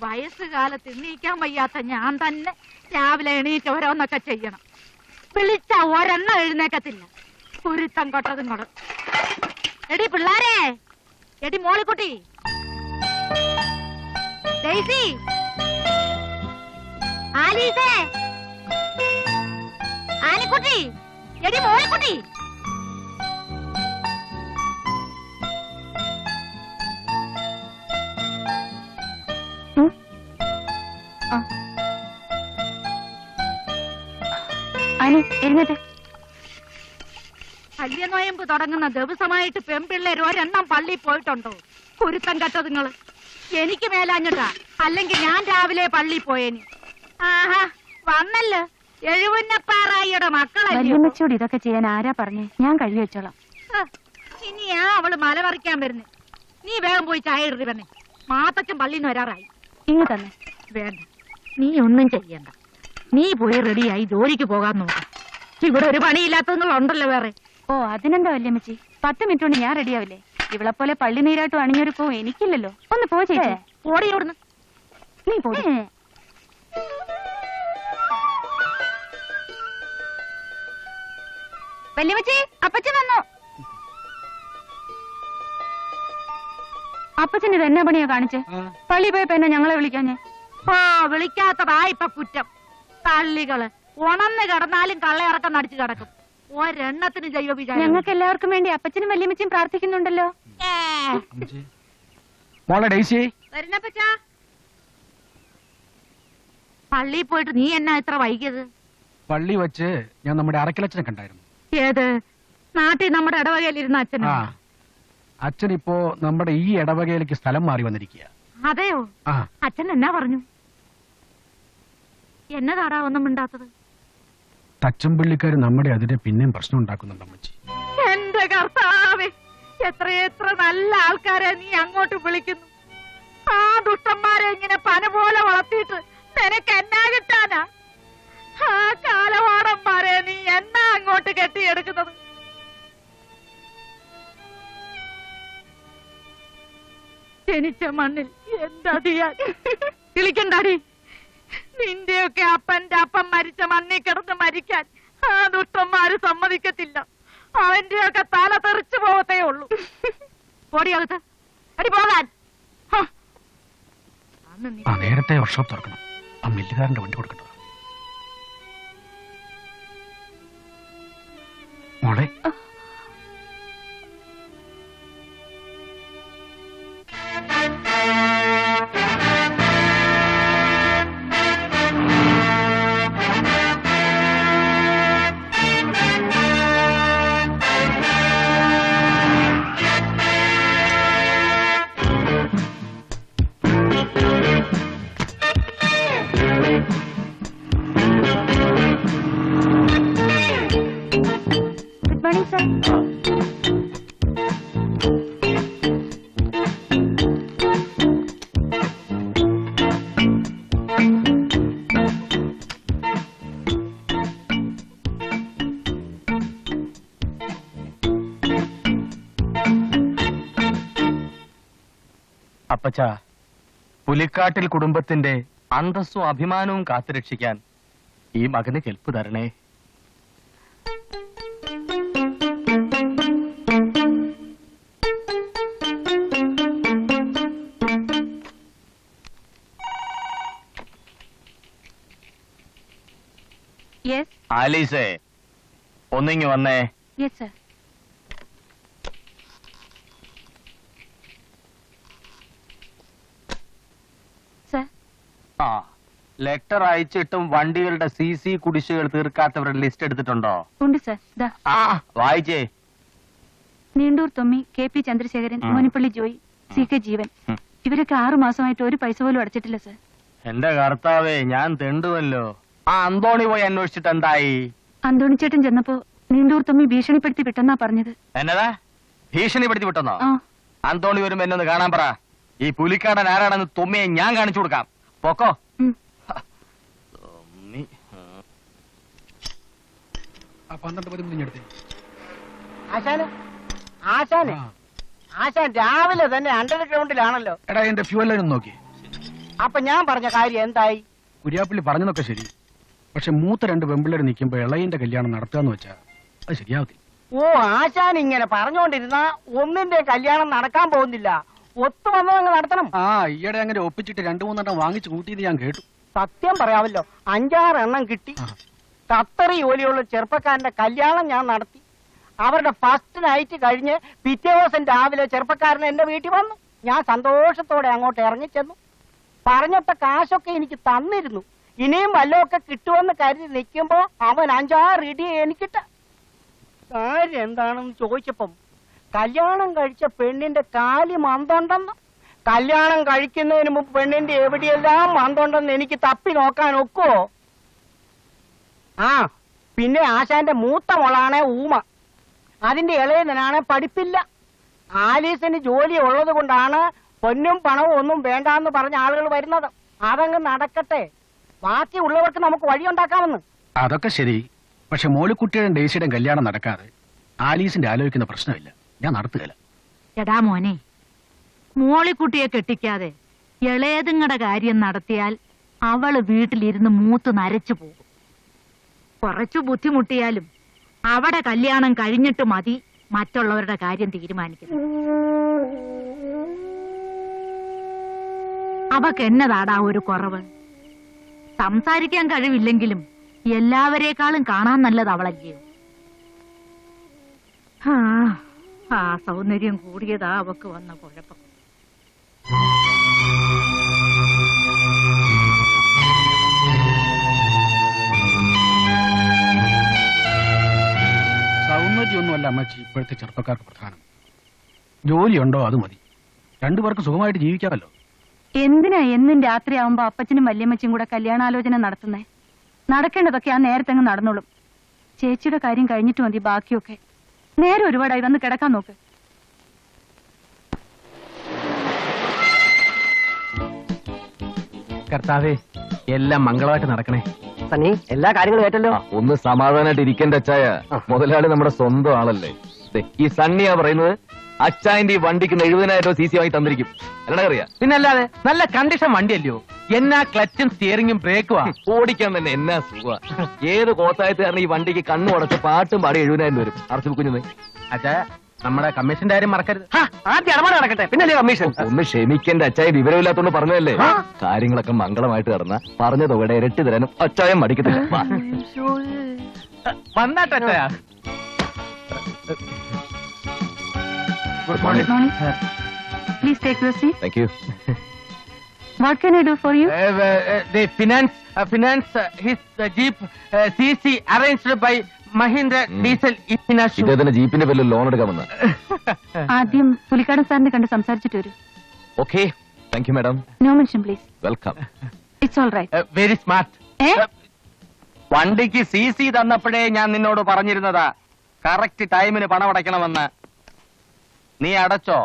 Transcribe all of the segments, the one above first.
വയസ്സുകാലത്ത് എണീക്കാൻ വയ്യാത്ത ഞാൻ തന്നെ രാവിലെ എണീറ്റ് ഓരോന്നൊക്കെ ചെയ്യണം. വിളിച്ച ഒരെണ്ണം എഴുന്നേക്കത്തില്ല. കുരുത്തം കൊട്ടതും കൊട. എടി പിള്ളാരെ, എടി മോളിക്കുട്ടി, ഡെയ്സി, ആലീസേ, ആനിക്കുട്ടി, എടി മോളിക്കുട്ടി. എഴുന്നേറ്റ്. കല്യനോയമ്പ് തുടങ്ങുന്ന ദിവസമായിട്ട് പെൺപിള്ളേർ ഒരെണ്ണം പള്ളി പോയിട്ടുണ്ടോ? കുരുത്തം കെട്ടതുങ്ങള്. എനിക്ക് മേലാഞ്ഞിട്ടാ, അല്ലെങ്കിൽ ഞാൻ രാവിലെ പള്ളി പോയേനി. ആഹാ, വന്നല്ലോ എഴുപന്നപ്പാറായിയുടെ മക്കളെ. ഇതൊക്കെ ചെയ്യാൻ ആരാ പറഞ്ഞേ? ഞാൻ കഴുകി വെച്ചോളാം. ഇനിയാ അവള് മല പറിക്കാൻ വരുന്നേ. നീ വേഗം പോയി ചായ ഇടറി വന്നേ. മാത്തച്ഛൻ പള്ളിന്ന് വരാറായി. ഇങ്ങ് തന്നെ. വേണ്ട, നീ ഒന്നും ചെയ്യണ്ട. നീ പോയി റെഡിയായി ജോലിക്ക് പോകാൻ നോക്കാം. ഇവിടെ ഒരു പണിയില്ലാത്തതുങ്ങളുണ്ടല്ലോ വേറെ. ഓ, അതിനെന്താ വല്യമ്മച്ചി, 10 മിനിറ്റ് കൊണ്ട് ഞാൻ റെഡിയാവില്ലേ? ഇവളെപ്പോലെ പള്ളി നീരായിട്ടും അണിഞ്ഞൊരുക്കോ എനിക്കില്ലല്ലോ. ഒന്ന് പോ ചേച്ചി. ഓടിയോടുന്നു. നീ പോ. വല്യമ്മച്ചി, അപ്പച്ചൻ വന്നു. അപ്പച്ചൻ ഇത് എന്നാ പണിയാ കാണിച്ചേ? പള്ളി പോയപ്പോ എന്നാ ഞങ്ങളെ വിളിക്കാഞ്ഞേ? ആ, വിളിക്കാത്തതാ ഇപ്പൊ കുറ്റം. തള്ളികള് ഉണന്ന് കിടന്നാലും കള്ളയിറക്കം നടിച്ചു കിടക്കും. ഒരെണ്ണത്തിന് ജൈവ വിചാരം. ഞങ്ങൾക്ക് എല്ലാവർക്കും വേണ്ടി അപ്പച്ചനും വല്യമ്മച്ചും പ്രാർത്ഥിക്കുന്നുണ്ടല്ലോ. പള്ളിയിൽ പോയിട്ട് നീ എന്നാ ഇത്ര വൈകിയത്? പള്ളി വെച്ച് ഞാൻ നമ്മുടെ അറക്കലച്ഛനെ കണ്ടായിരുന്നു. ഏത് നാട്ടിൽ? നമ്മുടെ ഇടവകയിലിരുന്ന അച്ഛൻ. അച്ഛൻ ഇപ്പോ നമ്മുടെ ഈ ഇടവകയിലേക്ക് സ്ഥലം മാറി വന്നിരിക്കുക. അതെയോ? അച്ഛൻ എന്നാ പറഞ്ഞു? എന്നതാടാ ഒന്നും മിണ്ടാത്തത്? തച്ചമ്പള്ളിക്കാര് നമ്മുടെ അതിനെ പിന്നെയും പ്രശ്നം ഉണ്ടാക്കുന്നുണ്ട് അമ്മച്ചി. എന്റെ കർത്താവേ, എത്രയെത്ര നല്ല ആൾക്കാരെ നീ അങ്ങോട്ട് വിളിക്കുന്നു. ആ ദുഷ്ടന്മാരെ ഇങ്ങനെ പന പോലെ വളർത്തിയിട്ട് നിനക്ക് എന്നാ കിട്ടാനാ? ആ കാലവാടന്മാരെ നീ എന്നാ അങ്ങോട്ട് കെട്ടിയെടുക്കുന്നത്? ജനിച്ച മണ്ണിൽ എന്താ ചെയ്യാൻ? വിളിക്കണ്ടാടി. നിന്റെയൊക്കെ അപ്പന്റെ അപ്പം മരിച്ച മണ്ണിൽ കിടന്ന് മരിക്കാൻ ആ ദുഷ്ടന്മാര് സമ്മതിക്കത്തില്ല. അവന്റെയൊക്കെ തല തെറിച്ചു പോകത്തേ ഉള്ളൂ. ഓടിയകത്ത് അടി പോകാൻ. നേരത്തെ വർക്ക്ഷോപ്പ് തുറക്കണം. ആ മില്ലുകാരന്റെ വണ്ടി കൊടുക്കട്ടോ മോളെ. അപ്പച്ച, പുലിക്കാട്ടിൽ കുടുംബത്തിന്റെ അന്തസ്സും അഭിമാനവും കാത്തുരക്ഷിക്കാൻ ഈ മകന് കെൽപ്പ് തരണേ. ആലീസേ, ഒന്നിങ്ങി വന്നേ. Yes sir. ആ, ലെറ്റർ അയച്ചിട്ടും വണ്ടികളുടെ CC കുടിശ്ശികൾ തീർക്കാത്തവരുടെ ലിസ്റ്റ് എടുത്തിട്ടുണ്ടോ? ഉണ്ട് സർ. വായിച്ചേ. നീണ്ടൂർ തൊമ്മി, KP ചന്ദ്രശേഖരൻ, മോനിപ്പള്ളി ജോയി, CK ജീവൻ. ഇവരൊക്കെ 6 മാസമായിട്ട് ഒരു പൈസ പോലും അടച്ചിട്ടില്ല സർ. എന്റെ കർത്താവേ, ഞാൻ തെണ്ടുവല്ലോ. ആ അന്തോണി പോയി അന്വേഷിച്ചിട്ട് എന്തായി? അന്തോണി ചേട്ടൻ ചെന്നപ്പോ നീണ്ടൂർ തൊമ്മി ഭീഷണിപ്പെടുത്തി വിട്ടെന്നാ പറഞ്ഞത്. എന്നതാ ഭീഷണിപ്പെടുത്തി വിട്ടെന്നോ? അന്തോണി വരുമ്പോ എന്നൊന്ന് കാണാൻ പറ. ഈ പുലിക്കാടൻ ആരാണെന്ന് തൊമ്മിയെ ഞാൻ കാണിച്ചു കൊടുക്കാം. പോക്കോ. ആശാൻ രാവിലെ തന്നെ അണ്ടർഗ്രൗണ്ടിലാണല്ലോ. എടാ, എന്റെ ഫ്യൂവൽ നോക്കി. അപ്പൊ ഞാൻ പറഞ്ഞ കാര്യം എന്തായി? കുര്യാപ്പള്ളി പറഞ്ഞതൊക്കെ ശരി. പക്ഷെ മൂത്ത 2 പെമ്പിള്ളേർ നിൽക്കുമ്പോ ഇളയിന്റെ കല്യാണം നടത്തുകയെന്ന് വെച്ചാ അത് ശരിയാവത്തില്ല. ഓ, ആശാൻ ഇങ്ങനെ പറഞ്ഞോണ്ടിരുന്ന ഒന്നിന്റെ കല്യാണം നടക്കാൻ പോകുന്നില്ല. ഒത്തു വന്നതങ്ങ് നടത്തണം. ആ, ഈയിടെ അങ്ങനെ ഒപ്പിച്ചിട്ട് 2-3 എണ്ണം വാങ്ങിച്ചു കൂട്ടിയത് ഞാൻ കേട്ടു. സത്യം പറയാമല്ലോ, 5-6 എണ്ണം കിട്ടി. ഖത്തറി ജോലിയുള്ള ചെറുപ്പക്കാരന്റെ കല്യാണം ഞാൻ നടത്തി. അവരുടെ ഫസ്റ്റ് നൈറ്റ് കഴിഞ്ഞ് പിറ്റേ ദിവസം രാവിലെ ചെറുപ്പക്കാരൻ എന്റെ വീട്ടിൽ വന്നു. ഞാൻ സന്തോഷത്തോടെ അങ്ങോട്ട് ഇറങ്ങിച്ചെന്നു. പറഞ്ഞിട്ട കാശൊക്കെ എനിക്ക് തന്നിരുന്നു. ഇനിയും വല്ലതൊക്കെ കിട്ടുമെന്ന് കരുതി നിൽക്കുമ്പോ അവൻ 5-6 ഇടി എനിക്കിട്ട. കാര്യം എന്താണെന്ന് ചോദിച്ചപ്പം കല്യാണം കഴിച്ച പെണ്ണിന്റെ കാലി മന്തുണ്ടെന്ന്. കല്യാണം കഴിക്കുന്നതിന് മുമ്പ് പെണ്ണിന്റെ എവിടെയെല്ലാം മന്തുണ്ടെന്ന് എനിക്ക് തപ്പി നോക്കാൻ ഒക്കുവോ? ആ, പിന്നെ ആശാന്റെ മൂത്ത മോളാണെ ഊമ. അതിന്റെ ഇളയതിനാണ് പഠിപ്പില്ല. ആലീസിന് ജോലി ഉള്ളത് കൊണ്ടാണ് പൊന്നും പണവും ഒന്നും വേണ്ടാന്ന് പറഞ്ഞ ആളുകൾ വരുന്നത്. അതങ്ങ് നടക്കട്ടെ, ബാക്കിയുള്ളവർക്ക് നമുക്ക് വഴിയുണ്ടാക്കാമെന്ന്. അതൊക്കെ ശരി. പക്ഷെ മോളിക്കുട്ടിയുടെ ഡേസിയുടെ കല്യാണം നടക്കാതെ ആലീസിന്റെ ആലോചിക്കുന്ന പ്രശ്നമില്ല. ഞാൻ നടത്തുകയില്ല. എടാ മോനെ, മോളിക്കുട്ടിയെ കെട്ടിക്കാതെ ഇളയതുങ്ങടെ കാര്യം നടത്തിയാൽ അവള് വീട്ടിലിരുന്ന് മൂത്ത് നരച്ചു പോകും. കുറച്ചു ബുദ്ധിമുട്ടിയാലും അവിടെ കല്യാണം കഴിഞ്ഞിട്ട് മതി മറ്റുള്ളവരുടെ കാര്യം തീരുമാനിക്കുന്നത്. അവക്ക് എന്നതാടാ ഒരു കുറവ്? സംസാരിക്കാൻ കഴിവില്ലെങ്കിലും എല്ലാവരെക്കാളും കാണാൻ നല്ലത് അവളല്ലയോ? ആ സൗന്ദര്യം കൂടിയതാ അവക്ക് വന്ന കുഴപ്പം. സൗന്ദര്യമൊന്നുമല്ല അമ്മച്ചി ഇപ്പോഴത്തെ ചെറുപ്പക്കാർക്ക് പ്രധാനം. ജോലിയുണ്ടോ അത് മതി. 2 പേർക്ക് സുഖമായിട്ട് ജീവിക്കാമല്ലോ. എന്തിനാ എന്നും രാത്രിയാവുമ്പോ അപ്പച്ചനും വല്യമ്മച്ചും കൂടെ കല്യാണാലോചന നടത്തുന്നേ? നടക്കേണ്ടതൊക്കെ ആ നേരത്തങ്ങ് നടന്നോളും. ചേച്ചിയുടെ കാര്യം കഴിഞ്ഞിട്ട് മതി ബാക്കിയൊക്കെ. നേരെ ഒരുപാടായി, വന്ന് കിടക്കാൻ നോക്ക്. കർത്താവേ, എല്ലാം മംഗളമായിട്ട് നടക്കണേ. സണ്ണി, എല്ലാ കാര്യങ്ങളും ഏറ്റല്ലോ. ഒന്ന് സമാധാനമായിട്ട് ഇരിക്കേണ്ട അച്ചായ. മുതലാളി നമ്മുടെ സ്വന്തം ആളല്ലേ. ദേ, ഈ സണ്ണിയാ പറയുന്നത് അച്ചായന്റെ ഈ വണ്ടിക്ക് 70,000 രൂപ CC വാങ്ങി തന്നിരിക്കും. അല്ലടാ അറിയാ? പിന്നല്ലാതെ നല്ല കണ്ടീഷൻ വണ്ടിയല്ലയോ? എന്നാ ക്ലച്ചും സ്റ്റിയറിംഗും ബ്രേക്കുവാ. ഓടിക്കാൻ തന്നെ എന്നാ സുഖ. ഏത് കോത്തായത്തുകാരൻ ഈ വണ്ടിക്ക് കണ്ണു അടച്ച് പാട്ടും പാടി 70,000 വരും. അറച്ചു കുഞ്ഞു അച്ഛാ, നമ്മുടെ കമ്മീഷന്റെ കാര്യം മറക്കരുത്. ആദ്യം ഇടപാട് നടക്കട്ടെ, പിന്നെ കമ്മീഷൻ. ഒന്ന് ക്ഷമിക്കേണ്ട അച്ചായ, വിവരമില്ലാത്തോണ്ട് പറഞ്ഞതല്ലേ. കാര്യങ്ങളൊക്കെ മംഗളമായിട്ട് നടന്ന പറഞ്ഞ തുകയുടെ ഇരട്ടി തരാനും അച്ചായം മടിക്കത്തില്ല. വാ. വന്നാട്ടച്ചാ. Good morning. Please take your seat. Thank you. What can I do for you? The finance his jeep CC arranged by Mahindra Diesel Infinity. ഇദ്ദേഹത്തിന്റെ ജീപ്പിന്റെ പേരിൽ ലോൺ എടുക്കാൻ വന്ന. ആദ്യം പുലിക്കാടൻ സാറിനെ കണ്ട് സംസാരിച്ചിട്ട് വരൂ. Okay, thank you madam. No mention please. Welcome. It's all right. Very smart. വണ്ടിക്ക് CC തന്നപ്പോഴേ ഞാൻ നിന്നോട് പറഞ്ഞിരുന്നതാ കറക്റ്റ് ടൈമിന് പണം അടയ്ക്കണമെന്ന്. നീ അടച്ചോ?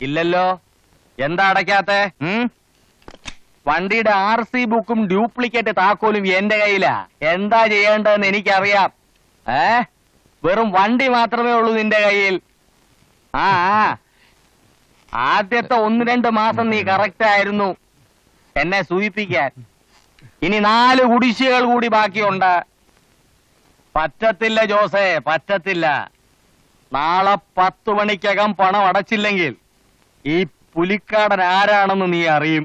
ഇല്ലല്ലോ. എന്താ അടയ്ക്കാത്തെ? വണ്ടിയുടെ RC ബുക്കും ഡ്യൂപ്ലിക്കേറ്റ് താക്കോലും എന്റെ കയ്യിലാ. എന്താ ചെയ്യേണ്ടതെന്ന് എനിക്കറിയാം. വെറും വണ്ടി മാത്രമേ ഉള്ളൂ നിന്റെ കയ്യിൽ. ആദ്യത്തെ 1-2 മാസം നീ കറക്റ്റ് ആയിരുന്നു എന്നെ സൂചിപ്പിക്കാൻ. ഇനി 4 കുടിശ്ശികൾ കൂടി ബാക്കിയുണ്ട്. പറ്റത്തില്ല ജോസേ, പറ്റത്തില്ല. നാളെ 10 മണിക്കകം പണം അടച്ചില്ലെങ്കിൽ ഈ പുലിക്കാടൻ ആരാണെന്ന് നീ അറിയും.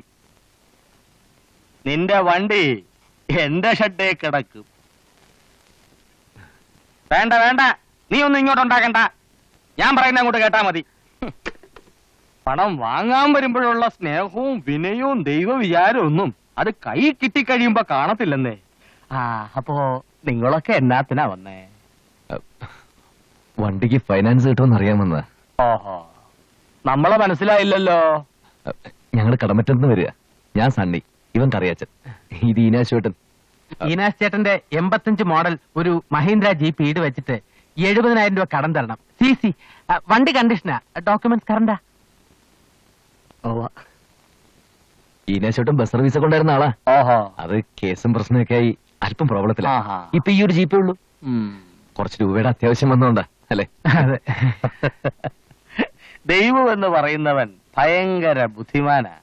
നിന്റെ വണ്ടി എന്റെ ഷെഡേ കിടക്കും. വേണ്ട വേണ്ട, നീ ഒന്നും ഇങ്ങോട്ടുണ്ടാക്കണ്ട. ഞാൻ പറയുന്ന അങ്ങോട്ട് കേട്ടാ മതി. പണം വാങ്ങാൻ വരുമ്പോഴുള്ള സ്നേഹവും വിനയവും ദൈവവിചാരവും ഒന്നും അത് കൈ കിട്ടിക്കഴിയുമ്പോ കാണത്തില്ലെന്നേ. അപ്പോ നിങ്ങളൊക്കെ എന്നാത്തിനാ വന്നേ? വണ്ടിക്ക് ഫൈനാൻസ് കിട്ടുമെന്ന് അറിയാമെന്ന്. ഓഹോ, നമ്മളെ മനസ്സിലായില്ലല്ലോ. ഞങ്ങൾ കടമറ്റത്ത് വരിക. ഞാൻ സണ്ണി, ഇവൻ കറിയാച്ചൻ, ഇത് ഈനാശ് ചേട്ടൻ. ഈനാശ് ചേട്ടന്റെ 85 മോഡൽ ഒരു മഹീന്ദ്ര ജീപ്പ് ഈട് വെച്ചിട്ട് 70,000 രൂപ കടം തരണം. CC വണ്ടി കണ്ടീഷനാ, ഡോക്യുമെന്റ്സ് കറണ്ടാ. ഈനാശ് ചേട്ടൻ ബസ് സർവീസ് ഒക്കെ ഉണ്ടായിരുന്ന ആളാ. ഓഹോ, അത് കേസും പ്രശ്നമൊക്കെ ആയി അല്പം പ്രോബ്ലത്തിലാ. ഇപ്പൊ ഈ ഒരു ജീപ്പേ ഉള്ളൂ. കുറച്ച് രൂപയുടെ അത്യാവശ്യം വന്നോണ്ടാ അല്ലേ? അതെ. ദൈവം എന്ന് പറയുന്നവൻ ഭയങ്കര ബുദ്ധിമാനാ.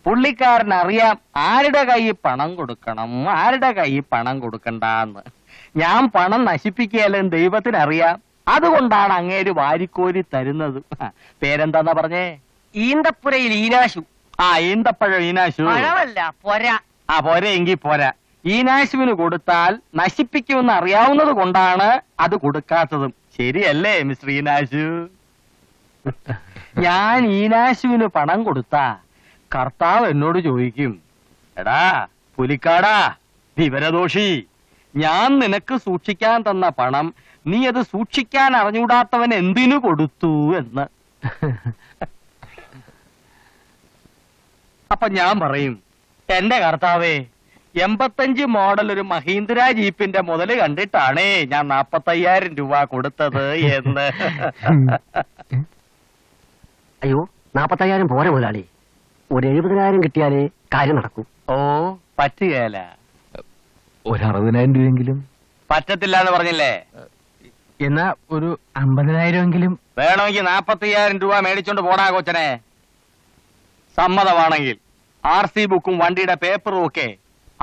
പുള്ളിക്കാരൻ അറിയാം ആരുടെ കയ്യിൽ പണം കൊടുക്കണം, ആരുടെ കയ്യിൽ പണം കൊടുക്കണ്ടെന്ന്. ഞാൻ പണം നശിപ്പിക്കുകയല്ലെന്ന് ദൈവത്തിനറിയാം. അതുകൊണ്ടാണ് അങ്ങേര് വാരിക്കോരി തരുന്നത്. പേരെന്താന്നാ പറഞ്ഞേ? ഈന്തപ്പുരയിൽ ഈനാശു. ആ, ഈന്തപ്പഴം ഈനാശു. പഴമല്ല, പൊര. ആ, പോരെ എങ്കിൽ പോരാ. ഈനാശുവിന് കൊടുത്താൽ നശിപ്പിക്കുമെന്ന് അറിയാവുന്നത് കൊണ്ടാണ് അത് കൊടുക്കാത്തതും. ശരിയല്ലേ മിസ്റ്റർ ഈനാശു? ഞാൻ ഈനാശുവിന് പണം കൊടുത്താ കർത്താവ് എന്നോട് ചോദിക്കും, എടാ പുലിക്കാടാ വിവരദോഷി, ഞാൻ നിനക്ക് സൂക്ഷിക്കാൻ തന്ന പണം നീ അത് സൂക്ഷിക്കാൻ അറിഞ്ഞൂടാത്തവൻ എന്തിനു കൊടുത്തു എന്ന്. അപ്പൊ ഞാൻ പറയും, എന്റെ കർത്താവേ, 85 മോഡൽ ഒരു മഹീന്ദ്ര ജീപ്പിന്റെ മുതല് കണ്ടിട്ടാണേ ഞാൻ 45,000 രൂപ കൊടുത്തത് എന്ന്. അയ്യോ, 45,000 പോരെ മുതലാളി. ഒരു 70,000 കിട്ടിയാലേ കാര്യം നടക്കും. ഓ, പറ്റുകയല്ല. ഒരു 60,000 രൂപയെങ്കിലും പറ്റത്തില്ല എന്ന് പറഞ്ഞില്ലേ? എന്നാ ഒരു 50,000 വേണമെങ്കിൽ 45,000 രൂപ മേടിച്ചോണ്ട് പോടാ കൊച്ചനെ. സമ്മതമാണെങ്കിൽ RC ബുക്കും വണ്ടിയുടെ പേപ്പറും ഒക്കെ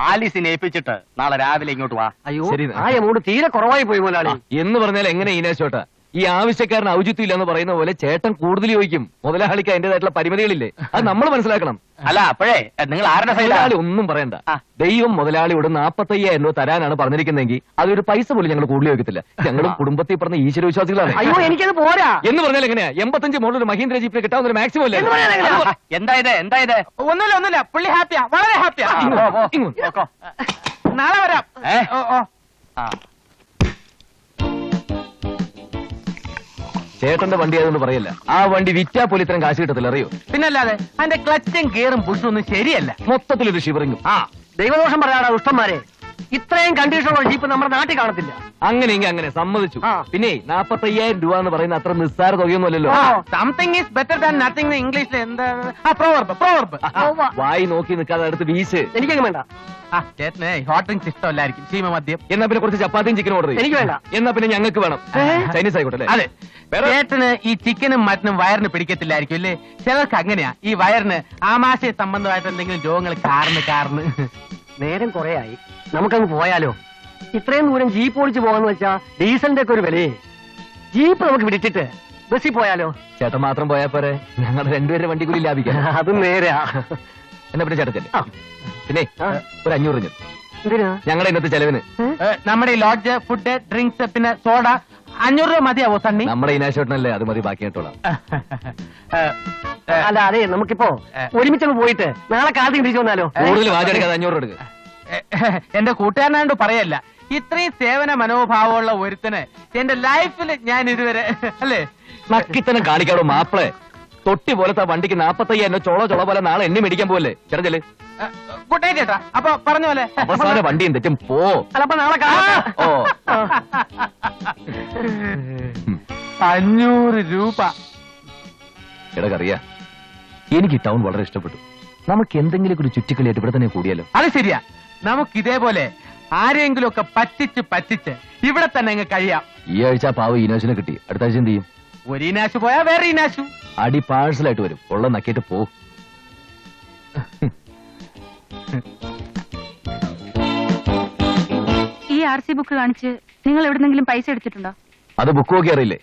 ആലീസിനെ ഏൽപ്പിച്ചിട്ട് നാളെ രാവിലെ ഇങ്ങോട്ട് വാ. അയ്യോ, ശരി. ആ എമൗണ്ട് തീരെ കുറവായി പോയി മുതലാളി. എന്ന് പറഞ്ഞാൽ എങ്ങനെ ഈനാശോട്ടാ? ഈ ആവശ്യക്കാരന് ഔചിത്യം ഇല്ലെന്ന് പറയുന്ന പോലെ ചേട്ടൻ കൂടുതൽ ചോദിക്കും. മുതലാളിക്ക് അതിന്റേതായിട്ടുള്ള പരിമിതികളില്ലേ? അത് നമ്മൾ മനസ്സിലാക്കണം. അല്ല, അപ്പോഴേ നിങ്ങൾ ആരുടെ മുതലാളി സൈഡിലാണ്? ഒന്നും പറയണ്ട. ആ. ദൈവം മുതലാളിയോട് 45,000 രൂപ തരാനാണ് പറഞ്ഞിരിക്കുന്നതെങ്കിൽ അതൊരു പൈസ പോലും ഞങ്ങൾ കൂടുതൽ ചോദിക്കത്തില്ല. ഞങ്ങളും കുടുംബത്തിൽ പറഞ്ഞ ഈശ്വര വിശ്വാസികളാണ്. അയ്യോ, എനിക്കത് പോരാ. എന്ന് പറഞ്ഞാൽ എങ്ങനെയാ? 85 മോഡൽ ഒരു മഹീന്ദ്ര ജീപ്പിന് കിട്ടാവുന്ന ഒരു മാക്സിമം അല്ലേ? എന്തായത്? ഒന്നുമില്ല പുള്ളി ഹാപ്പിയാ, വളരെ ഹാപ്പിയാ. നോക്കോ. നാളെ വരാം. ഏ? ഓ. ആ. ചേട്ടന്റെ വണ്ടി ആയതുകൊണ്ട് പറയല്ല. ആ വണ്ടി വിറ്റാ പോലും ഇത്രയും കാശ് കിട്ടത്തില്ല, അറിയോ? പിന്നല്ലാതെ അതിന്റെ ക്ലച്ചും ഗിയറും പുഷും ഒന്നും ശരിയല്ല. മൊത്തത്തിലൊരു ഷിവറിങ്ങും. ആ, ദൈവദോഷം പറയാടാ ദുഷ്ടന്മാരെ. ഇത്രയും കണ്ടീഷനുള്ള ജീപ്പ് നമ്മുടെ നാട്ടിൽ കാണത്തില്ല. അങ്ങനെയെങ്കിൽ അങ്ങനെ സമ്മതിച്ചു. ആ. പിന്നെ 45,000 രൂപ എന്ന് പറയുന്ന അത്ര നിസ്സാര തുകയൊന്നുമല്ലല്ലോ. Something is better than nothing. ഇംഗ്ലീഷിൽ എന്താ? പ്രോവർബ്. വായി നോക്കി നിൽക്കാതെ അടുത്ത് വീശ്. എനിക്കങ്ങ് വേണ്ട. ചേട്ടന് ഹോട്ട് ഡ്രിങ്ക്സ് ഇഷ്ടമല്ലായിരിക്കും, ശീമ മദ്യം. എന്നാ പിന്നെ കുറച്ച് ചപ്പാത്തിയും ചിക്കനും ഓർഡർ എനിക്ക് വേണ്ട. എന്നാ പിന്നെ ഞങ്ങൾക്ക് വേണം. ചൈനീസ് ആയിക്കോട്ടെ അല്ലേ? അതെ, ചേട്ടന് ഈ ചിക്കനും മട്ടനും വയറിന് പിടിക്കത്തില്ലായിരിക്കും അല്ലേ? ചിലർക്ക് അങ്ങനെയാ. ഈ വയറിന് ആമാശയ സംബന്ധമായിട്ട് എന്തെങ്കിലും രോഗങ്ങൾ കാർന്ന് നേരം കുറെ ആയി, നമുക്കങ്ങ് പോയാലോ? ഇത്രയും ദൂരം ജീപ്പ് ഓടിച്ചു പോകാന്ന് വെച്ചാ ഡീസലിന്റെ ഒക്കെ ഒരു വിലയെ. ജീപ്പ് നമുക്ക് വിടിച്ചിട്ട് ബസ്സിൽ പോയാലോ? ചേട്ടൻ മാത്രം പോയാ പോരെ? ഞങ്ങളുടെ രണ്ടുപേരുടെ വണ്ടി കൂലി ലാഭിക്കാം. അതും നേരെയാ. എന്നാ പിന്നെ ചേട്ടത്തല്ലേ? ആ. പിന്നെ ഒരു 500 രൂപ എന്തിനാ? ഞങ്ങളുടെ ഇന്നത്തെ ചെലവിന്. നമ്മുടെ ഈ ലോഡ്ജ്, ഫുഡ്, ഡ്രിങ്ക്സ്, പിന്നെ സോഡ 500 രൂപ മതിയാവോ സണ്ണി? നമ്മുടെ ഇനാശോട്ടനല്ലേ, അത് മതി, ബാക്കി കേട്ടോളാം. അല്ല, അതെ, നമുക്കിപ്പോ ഒരുമിച്ചങ്ങ് പോയിട്ട് നാളെ കാലത്ത് തിരിച്ചു വന്നാലോ? കൂടുതൽ വാചടിക്കാതെ 500 എടുക്കുക. എന്റെ കൂട്ടുകാരനായോണ്ട് പറയല്ല, ഇത്രയും സേവന മനോഭാവമുള്ള ഒരുത്തന് എന്റെ ലൈഫിൽ ഞാൻ ഇതുവരെ അല്ലേ നക്കിത്തനം കാണിക്കാടോ മാപ്പിളെ. തൊട്ടി പോലത്തെ വണ്ടിക്ക് 45,000 ചോള പോലെ നാളെ എണ്ണി മേടിക്കാൻ പോലെ ചെറുതല്. ഗുഡ് നൈറ്റ് ചേട്ടാ. അപ്പൊ പറഞ്ഞ പോലെ അവസാന വണ്ടിയും തെറ്റും പോ. അല്ല, അപ്പൊ നാളെ കാലത്ത്. ഓ 500 രൂപ. എടക്കറിയാ, എനിക്ക് ടൗൺ വളരെ ഇഷ്ടപ്പെട്ടു. നമുക്ക് എന്തെങ്കിലും ഒരു ചുറ്റിക്കളിയായിട്ട് ഇവിടെ തന്നെ കൂടിയാലോ? അത് ശരിയാ. നമുക്ക് ഇതേപോലെ ആരെങ്കിലും ഒക്കെ പറ്റിച്ച് ഇവിടെ തന്നെ അങ്ങ് കഴിയാം. ഈ ആഴ്ച പാവ ഈനാശിനെ കിട്ടി, അടുത്ത ആഴ്ച എന്ത് ചെയ്യും? ഒരു ഇനാശു പോയാ വേറെ ഇനാശു. അടി പാഴ്സലായിട്ട് വരും, ഉള്ള നക്കിയിട്ട് പോ. ഈ RC ബുക്ക് കാണിച്ച് നിങ്ങൾ എവിടെന്നെങ്കിലും പൈസ എടുത്തിട്ടുണ്ടോ? അത് ബുക്ക് നോക്കി അറിയില്ലേ?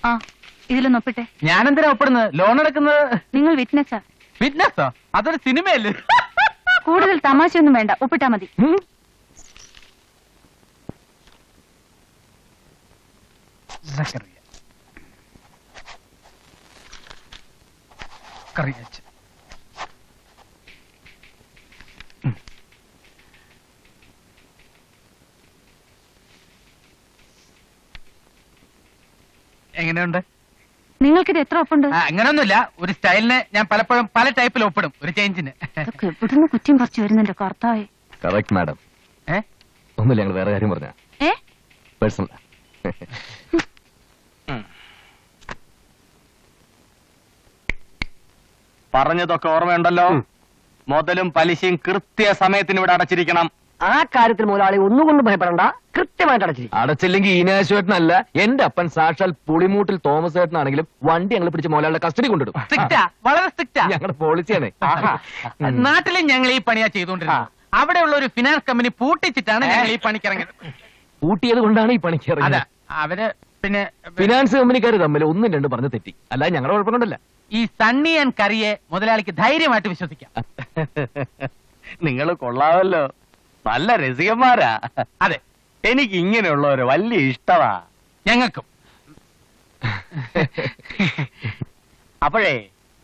ആ, ഇതിലൊന്ന് ഒപ്പിട്ടെ. ഞാനെന്തിനാ ഒപ്പിടുന്നത്? ലോൺ എടുക്കുന്നത്? നിങ്ങൾ വിറ്റ്നസ്സാ. ഫിറ്റ്നസ്സോ? അതൊരു സിനിമയല്ലേ? കൂടുതൽ തമാശയൊന്നും വേണ്ട, ഒപ്പിട്ടാ മതി. എങ്ങനെയുണ്ട്? നിങ്ങൾക്കിത് എത്ര ഒപ്പുണ്ട്? അങ്ങനൊന്നുമില്ല, ഒരു സ്റ്റൈലിന് ഞാൻ പലപ്പോഴും പല ടൈപ്പിൽ ഒപ്പിടും, ഒരു ചേഞ്ചിന്. ഇതൊക്കെ എവിടുന്ന് കുറ്റം പറിച്ചു വരുന്നുണ്ട് കർത്താവേ. Correct madam. ഒന്നുമില്ല, ഞങ്ങൾ വേറെ കാര്യം പറഞ്ഞ പേഴ്സണൽ. പറഞ്ഞതൊക്കെ ഓർമ്മയുണ്ടല്ലോ? മുതലും പലിശയും കൃത്യ സമയത്തിന് ഇവിടെ അടച്ചിരിക്കണം. ആ കാര്യത്തിൽ മുതലാളി ഒന്നുകൊണ്ടും ഭയപ്പെടണ്ട, കൃത്യമായിട്ട് അടച്ചിരിക്കും. അടച്ചില്ലെങ്കിൽ ഈനാശുവേട്ടനല്ല, എന്റെ അപ്പൻ സാക്ഷാൽ പുളിമൂട്ടിൽ തോമസ് ഏട്ടനാണെങ്കിലും വണ്ടി ഞങ്ങൾ പിടിച്ച് മോലാളുടെ കസ്റ്റഡി കൊണ്ടിടും. സ്ട്രിക്റ്റാ, വളരെ സ്ട്രിക്റ്റാ. ഞങ്ങളുടെ പോളിസിയാണ്. നാട്ടിലും ഞങ്ങൾ ഈ പണിയാ ചെയ്തുകൊണ്ടിരുന്നത്. അവിടെയുള്ള ഒരു ഫിനാൻസ് കമ്പനി പൂട്ടിച്ചിട്ടാണ് ഞങ്ങൾ ഈ പണിക്കിറങ്ങിയത്. കൂട്ടിയത് കൊണ്ടാണ് ഈ പണിക്ക് അതെ, ഇറങ്ങിയത്. അവര് പിന്നെ ഫിനാൻസ് കമ്പനിക്കാർ തമ്മിൽ ഒന്നും രണ്ടും പറഞ്ഞ് തെറ്റി, അല്ലാതെ ഞങ്ങളുടെ കുഴപ്പം കൊണ്ടല്ല. ഈ സണ്ണി ആൻഡ് കറിയെ മുതലാളിക്ക് ധൈര്യമായിട്ട് വിശ്വസിക്കാം. നിങ്ങൾ കൊള്ളാമല്ലോ, നല്ല രസികന്മാരാ. അതെ, എനിക്ക് ഇങ്ങനെയുള്ളവര് വലിയ ഇഷ്ടമാ. ഞങ്ങൾക്കും. അപ്പോഴേ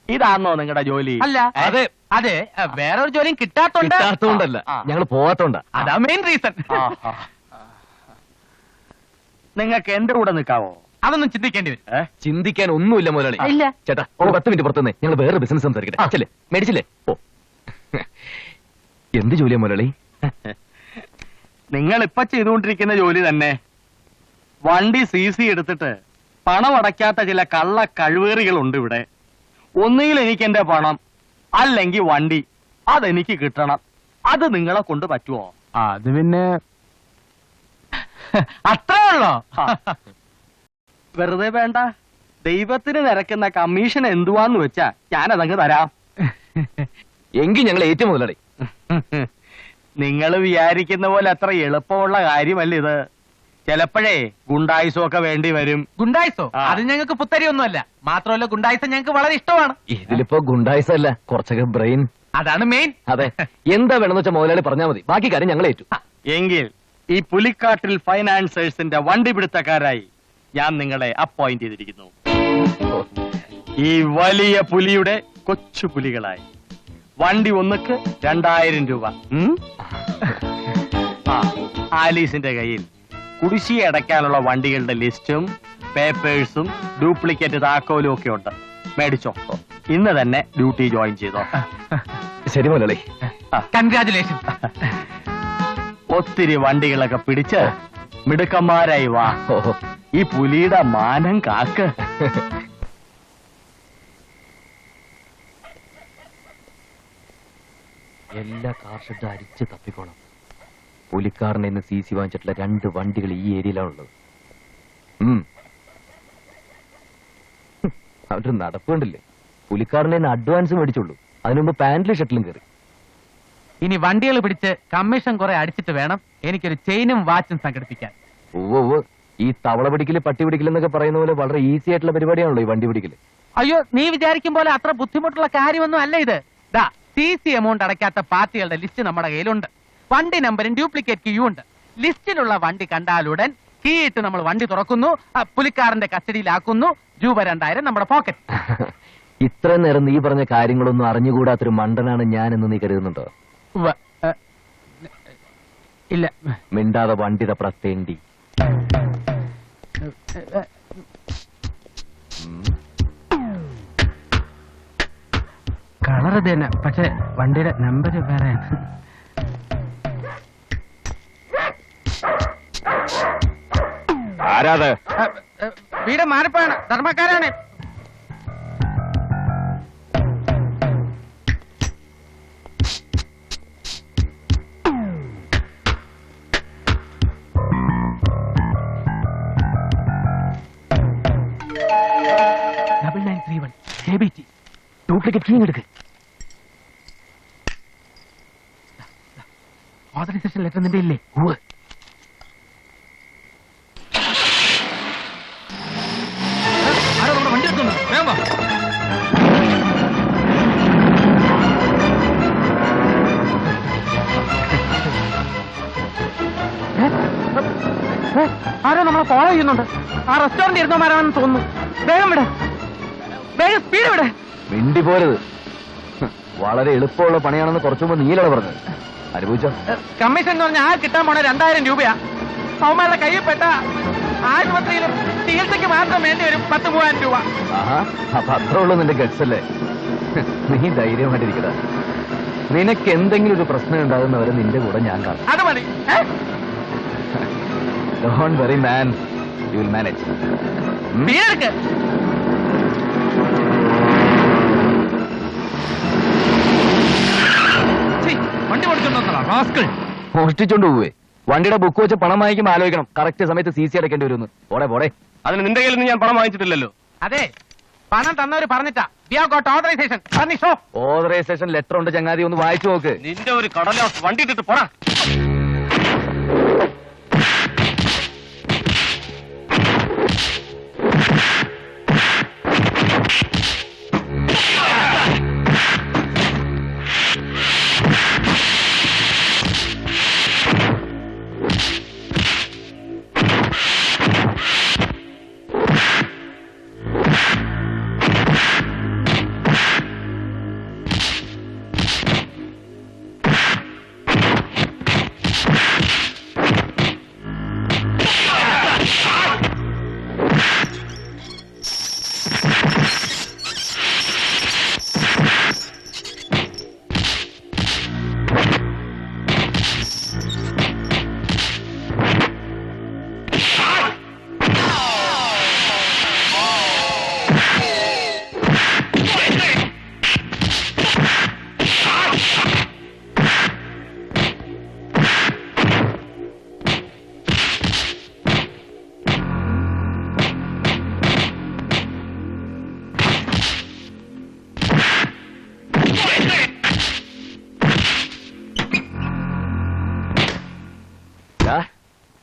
ഇതാണോ നിങ്ങളുടെ ജോലി? അല്ല, അതെ. അതെ, വേറൊരു ജോലിയും കിട്ടാത്തോണ്ട്. കിട്ടാത്തോണ്ടല്ല, ഞങ്ങൾ പോവാത്തോണ്ടാ. അതാ മെയിൻ റീസൺ. നിങ്ങൾക്ക് എന്റെ കൂടെ നിൽക്കാവോ? അതൊന്നും ചിന്തിക്കേണ്ടി വരും. ചിന്തിക്കാൻ ഒന്നുമില്ല മുതലാളി. ഇല്ല. ചേട്ടാ, ഒരു 10 മിനിറ്റ് പുറത്തുനിന്ന് ഞങ്ങൾ വേറെ ബിസിനസ് സംസാരിക്കട്ടെ. അച്ഛല്ലേ, മേടിച്ചില്ലേ? ഓ, എന്ത് ജോലിയാ മുതലാളി? നിങ്ങൾ ഇപ്പൊ ചെയ്തുകൊണ്ടിരിക്കുന്ന ജോലി തന്നെ. വണ്ടി CC എടുത്തിട്ട് പണം അടയ്ക്കാത്ത ചില കള്ള കഴിവേറികളുണ്ട് ഇവിടെ. ഒന്നുകിൽ എനിക്ക് എന്റെ പണം, അല്ലെങ്കിൽ വണ്ടി, അതെനിക്ക് കിട്ടണം. അത് നിങ്ങളെ കൊണ്ട് പറ്റുമോ? അത് പിന്നെ അത്രേ ഉള്ളോ? വെറുതെ വേണ്ട, ദൈവത്തിന് നിരക്കുന്ന കമ്മീഷൻ എന്തുവാന്ന് വെച്ചാ ഞാനതങ്ങ് തരാം. എങ്കിൽ ഞങ്ങൾ ഏറ്റവും മുതലാളി. നിങ്ങൾ വിചാരിക്കുന്ന പോലെ അത്ര എളുപ്പമുള്ള കാര്യമല്ല ഇത്. ചിലപ്പോഴേ ഗുണ്ടായുസമൊക്കെ വേണ്ടി വരും. ഗുണ്ടായിസോ? ആ. അത് ഞങ്ങൾക്ക് പുത്തരിയൊന്നുമല്ല. മാത്രമല്ല, ഗുണ്ടായിസം ഞങ്ങൾക്ക് വളരെ ഇഷ്ടമാണ്. ഇതിലിപ്പോ ഗുണ്ടായിസല്ല, കുറച്ചൊക്കെ ബ്രെയിൻ. അതാണ് മെയിൻ. അതെ, എന്താ വേണമെന്ന് വെച്ചാൽ മുതലാളി പറഞ്ഞാൽ മതി, ബാക്കി കാര്യം ഞങ്ങൾ ഏറ്റു. എങ്കിൽ ഈ പുലിക്കാട്ടിൽ ഫൈനാൻസേഴ്സിന്റെ വണ്ടി പിടുത്തക്കാരായി ഞാൻ നിങ്ങളെ അപ്പോയിന്റ് ചെയ്തിരിക്കുന്നു. ഈ വലിയ പുലിയുടെ കൊച്ചു പുലികളായി. വണ്ടി ഒന്നുക്ക് 2000 രൂപ. ആലീസിന്റെ കയ്യിൽ കുടിശ്ശിക അടയ്ക്കാനുള്ള വണ്ടികളുടെ ലിസ്റ്റും പേപ്പേഴ്സും ഡ്യൂപ്ലിക്കേറ്റ് താക്കോലും ഒക്കെ ഉണ്ട്. മേടിച്ചോ, ഇന്ന് തന്നെ ഡ്യൂട്ടി ജോയിൻ ചെയ്തോ. ശരി മുതലാളി. കൺഗ്രാചുലേഷൻ. ഒത്തിരി വണ്ടികളൊക്കെ പിടിച്ച് മിടുക്കന്മാരായി വാ. ഓഹോ, ഈ പുലിയുടെ മാനം കാക്ക്. എല്ലാ കാർ ഷെഡും അരിച്ച് തപ്പിക്കോണം. പുലിക്കാരനെ ഇന്ന് CC വാങ്ങിച്ചിട്ടുള്ള 2 വണ്ടികൾ ഈ ഏരിയയിലാണുള്ളത്. അവരുടെ നടപ്പ് കണ്ടില്ലേ? പുലിക്കാരനെ അഡ്വാൻസ് മേടിച്ചുള്ളൂ, അതിനുമുമ്പ് പാന്റിലും ഷർട്ടിലും കയറി. ഇനി വണ്ടികൾ പിടിച്ച് കമ്മീഷൻ കുറെ അടിച്ചിട്ട് വേണം എനിക്കൊരു ചെയിനും വാച്ചും സംഘടിപ്പിക്കാൻ. ഓ, ഈ തവള പിടിക്കല് പട്ടി പിടിക്കലെന്നൊക്കെ പറയുന്ന പോലെ വളരെ ഈസി ആയിട്ടുള്ള പരിപാടിയാണല്ലോ ഈ വണ്ടി പിടിക്കല്. അയ്യോ, നീ വിചാരിക്കും പോലെ അത്ര ബുദ്ധിമുട്ടുള്ള കാര്യമൊന്നും അല്ല ഇത്. ദാ, CC എമൗണ്ട് അടയ്ക്കാത്ത പാർട്ടികളുടെ ലിസ്റ്റ് നമ്മുടെ കയ്യിലുണ്ട്. വണ്ടി നമ്പരും ഡ്യൂപ്ലിക്കേറ്റ് കീയും ഉണ്ട്. ലിസ്റ്റിലുള്ള വണ്ടി കണ്ടാലുടൻ കീ ഇട്ട് നമ്മൾ വണ്ടി തുറക്കുന്നു, പുലിക്കാരന്റെ കസ്റ്റഡിയിലാക്കുന്നു. രൂപ 2000 നമ്മുടെ പോക്കറ്റ്. ഇത്ര നേരം നീ പറഞ്ഞ കാര്യങ്ങളൊന്നും അറിഞ്ഞുകൂടാത്തൊരു മണ്ടനാണ് ഞാൻ എന്ന് നീ കരുതുന്നുണ്ടോ? ഇല്ല. മിണ്ടാതെ വണ്ടി തപ്പടത്തേണ്ടി. കളർ ഇത് തന്നെ, പക്ഷെ വണ്ടിയുടെ നമ്പർ വേറെയാണ്. ആരാത്? വീട് മാറിപ്പാണ്, ധർമ്മക്കാരാണ്. ഡ്യൂപ്ലിക്കേറ്റ് കീ എടുക്ക്. ഓതറൈസേഷൻ ലെറ്റർ നിന്റെ ഇല്ലേ? ആരോ നമ്മുടെ വണ്ടി എടുക്കുന്നു. വേഗം വാ. ആരോ നമ്മളെ ഫോളോ ചെയ്യുന്നുണ്ട്. ആ റെസ്റ്റോറന്റ് ഇരുന്നവന്മാരാണെന്ന് തോന്നുന്നു. വേഗം വിട്, വേഗം സ്പീഡ് വിട്. മിണ്ടി പോരുത്. വളരെ എളുപ്പമുള്ള പണിയാണെന്ന് കുറച്ചു മുമ്പ് നീലാണ് പറഞ്ഞത്. അനുഭവിച്ചോ? കമ്മീഷൻ എന്ന് പറഞ്ഞാൽ ആ കിട്ടാൻ പോണ 2000 രൂപയാ. അവന്മാരുടെ കയ്യിൽ പെട്ട ആശുപത്രിയിലും ചികിത്സയ്ക്ക് മാത്രം വേണ്ടി വരും 10,000 രൂപ. ആഹാ, അപ്പൊ അത്ര ഉള്ളൂ നിന്റെ ഗട്സ് അല്ലേ? നീ ധൈര്യമായിട്ടിരിക്കടാ. നിനക്ക് എന്തെങ്കിലും ഒരു പ്രശ്നം ഉണ്ടാകുന്നവരെ നിന്റെ കൂടെ ഞാൻ കാണും. അത് മതി. Don't worry, man. You will manage. വീടെടുക്ക്. വണ്ടി കൊടുക്കണ്ടോ റാസ്കൾ? മോഷ്ടിച്ചോണ്ട് പോവേ. വണ്ടിയുടെ ബുക്ക് വെച്ച് പണം വാങ്ങിക്കുമ്പോൾ ആലോചിക്കണം കറക്റ്റ് സമയത്ത് CC അടയ്ക്കേണ്ടി വരുമെന്ന്. പോടെ. അതിന് നിന്റെ കയ്യിൽ നിന്ന് ഞാൻ പണം വാങ്ങിച്ചിട്ടില്ലല്ലോ. അതെ, പണം തന്നവര് പറഞ്ഞിട്ടാ. We have got authorization. Furnish. Authorisation letter ഉണ്ട് ചങ്ങാതി, ഒന്ന് വായിച്ചു നോക്ക്. നിന്റെ ഒരു കടലാസ് വണ്ടി ഇട്ടിട്ട് പോടാ.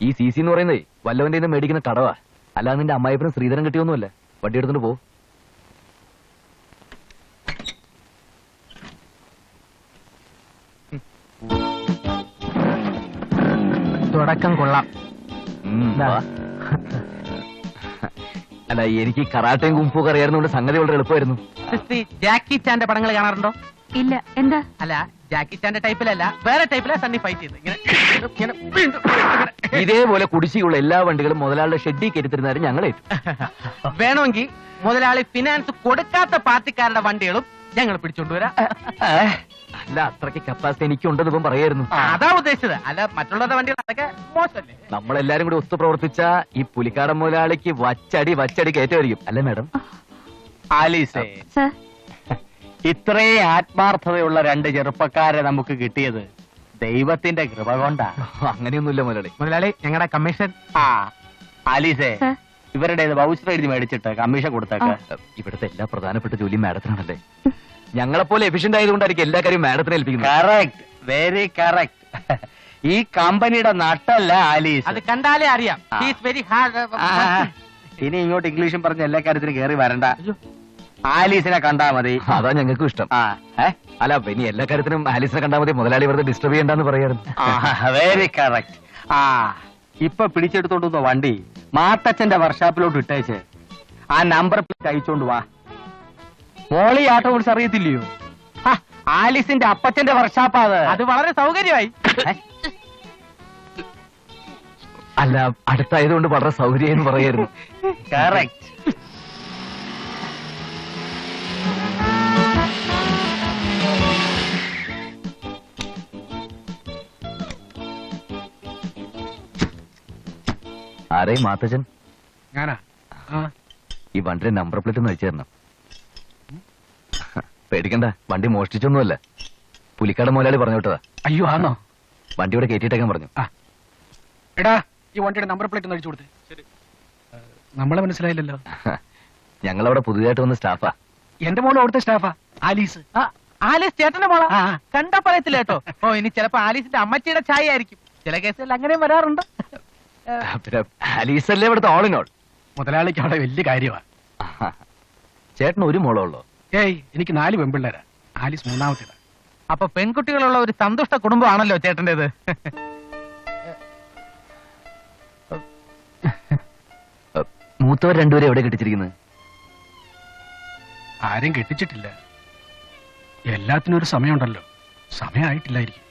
ഈ CC എന്ന് പറയുന്നേ വല്ലവന്റെ നിന്ന് മേടിക്കുന്ന കടവാ. അല്ലാതെ നിന്റെ അമ്മായിപ്പനും ശ്രീധരൻ കിട്ടിയൊന്നുമല്ല. വണ്ടി എടുത്തോണ്ട് പോ. തുടക്കം കൊള്ളാം. അല്ല, എനിക്ക് കറാട്ടയും കുംഫും അറിയാവുന്നതുകൊണ്ട് സംഗതി വളരെ എളുപ്പമായിരുന്നു. സിസ്റ്റി, ജാക്കി ചാന്റെ പടങ്ങൾ കാണാറുണ്ടോ? ഇല്ല. എന്താ? അല്ല, ജാക്കി ചാന്റെ ടൈപ്പിലല്ല, വേറെ ടൈപ്പിലാ സണ്ണി ഫൈറ്റ് ചെയ്ത് ഇതേപോലെ കുടിശ്ശിയുള്ള എല്ലാ വണ്ടികളും മുതലാളിയുടെ ഷെഡിൽ കയറ്റിത്തരുന്നവരും ഞങ്ങളേറ്റു. വേണമെങ്കിൽ മുതലാളി ഫിനാൻസ് കൊടുക്കാത്ത പാർട്ടിക്കാരുടെ വണ്ടികളും ഞങ്ങൾ പിടിച്ചോണ്ടുവരാം. അല്ല, അത്രയ്ക്ക് കപ്പാസിറ്റി എനിക്കുണ്ടെന്ന് ഇപ്പം പറയായിരുന്നു. അതാ ഉദ്ദേശിച്ചത്. അല്ല, മറ്റുള്ളവരുടെ വണ്ടികൾ അതൊക്കെ മോശമല്ലേ? നമ്മളെല്ലാരും കൂടി ഒത്തു പ്രവർത്തിച്ച ഈ പുലിക്കാടൻ മുതലാളിക്ക് വച്ചടി കയറ്റമായിരിക്കും. അല്ലേ മാഡം? ആലീസേ, സർ, ഇത്രയും ആത്മാർത്ഥതയുള്ള രണ്ട് ചെറുപ്പക്കാരെ നമുക്ക് കിട്ടിയത് ദൈവത്തിന്റെ കൃപ കൊണ്ടാ. അങ്ങനെയൊന്നുമില്ല മുതലാളി. മുതലാളി, ഞങ്ങളുടെ കമ്മീഷൻ. ആലീസേ, സർ. ഇവരുടെ വൗച്ചർ എഴുതി മേടിച്ചിട്ട് കമ്മീഷൻ കൊടുത്തേക്ക്. ഇവിടുത്തെ എല്ലാ പ്രധാനപ്പെട്ട ജോലിയും മാഡത്തിനാണല്ലേ. ഞങ്ങളെപ്പോലെ എഫിഷ്യന്റ് ആയതുകൊണ്ടായിരിക്കും എല്ലാ കാര്യവും മാഡത്തിനെ ഏൽപ്പിക്കുന്നത്. Correct, very correct. ഈ കമ്പനിയുടെ നട്ടല്ല ആലീസ്. അത് കണ്ടാലേ അറിയാം. He is very hard. ഇനി ഇങ്ങോട്ട് ഇംഗ്ലീഷും പറഞ്ഞ എല്ലാ കാര്യത്തിനും കയറി വരണ്ട. ആലീസിനെ കണ്ടാ മതി. അതാ ഞങ്ങൾക്കും ഇഷ്ടം. അല്ല, ഇനി എല്ലാ കാര്യത്തിനും ആലീസിനെ കണ്ടാൽ മതി. മുതലാളി വെറുതെ ഡിസ്റ്റർബ് ചെയ്യണ്ടെന്ന് പറയാറുണ്ട്. Very correct. ഇപ്പൊ പിടിച്ചെടുത്തോണ്ട് വണ്ടി മാത്തച്ഛന്റെ വർക്ക്ഷോപ്പിലോട്ട് ഇട്ടേച്ച് ആ നമ്പർ പ്ലേറ്റ് അയച്ചോണ്ട് വാ. മോളി ആട്ടോ കുറിച്ച് അറിയത്തില്ലയോ? ആലീസിന്റെ അപ്പച്ചന്റെ വർക്ക്ഷോപ്പാ അത് വളരെ സൗകര്യമായി. അല്ല, അടുത്തായതുകൊണ്ട് വളരെ സൗകര്യം എന്ന് പറയായിരുന്നു. കറക്റ്റ്. ആരെയും മാത്തച്ഛൻ? ഞാനാ? ഈ വണ്ടിയുടെ നമ്പർ പ്ലേറ്റ് ഒന്ന് അയച്ചു തരണം. പേടിക്കണ്ട, വണ്ടി മോഷ്ടിച്ചൊന്നുമല്ല. പുലിക്കാട് മുതലാളി പറഞ്ഞു വിട്ടതാ. അയ്യോ, ആണോ? വണ്ടിയോടെ കയറ്റിയിട്ടേക്കാൻ പറഞ്ഞു. എടാ, ഈ വണ്ടിയുടെ നമ്പർ പ്ലേറ്റ് ഒന്ന് അടിച്ചു കൊടുത്തേ. നമ്മളെ മനസ്സിലായില്ലല്ലോ. ഞങ്ങളവിടെ പുതിയതായിട്ട് വന്ന സ്റ്റാഫാ. എന്റെ മോള് അവിടുത്തെ സ്റ്റാഫാ, ആലീസ്. ആലീസ് ചേട്ടന്റെ മോളാ? കണ്ടാ പറയത്തില്ല കേട്ടോ. ഇനി ചിലപ്പോ ആലീസിന്റെ അമ്മച്ചിയുടെ ചായ ആയിരിക്കും. ചില കേസുകളിൽ അങ്ങനെയും വരാറുണ്ട്. പിന്നെ ആലീസ് അല്ലേ ഇവിടുത്തെ ഓൾ ഇൻ ഓൾ. മുതലാളിക്ക് അവിടെ വലിയ കാര്യമാ. ചേട്ടന് ഒരു മോളോ ഉള്ളോ? ഏയ്, എനിക്ക് 4 പെൺപിള്ളേരാ. ആലീസ് മൂന്നാമത്തേതാ. അപ്പൊ പെൺകുട്ടികളുള്ള ഒരു സന്തുഷ്ട കുടുംബമാണല്ലോ ചേട്ടന്റേത്. മൂത്തവർ രണ്ടുപേരും എവിടെ കെട്ടിച്ചിരിക്കുന്നത്? ആരും കെട്ടിച്ചിട്ടില്ല. എല്ലാത്തിനും ഒരു സമയമുണ്ടല്ലോ. സമയമായിട്ടില്ലായിരിക്കും.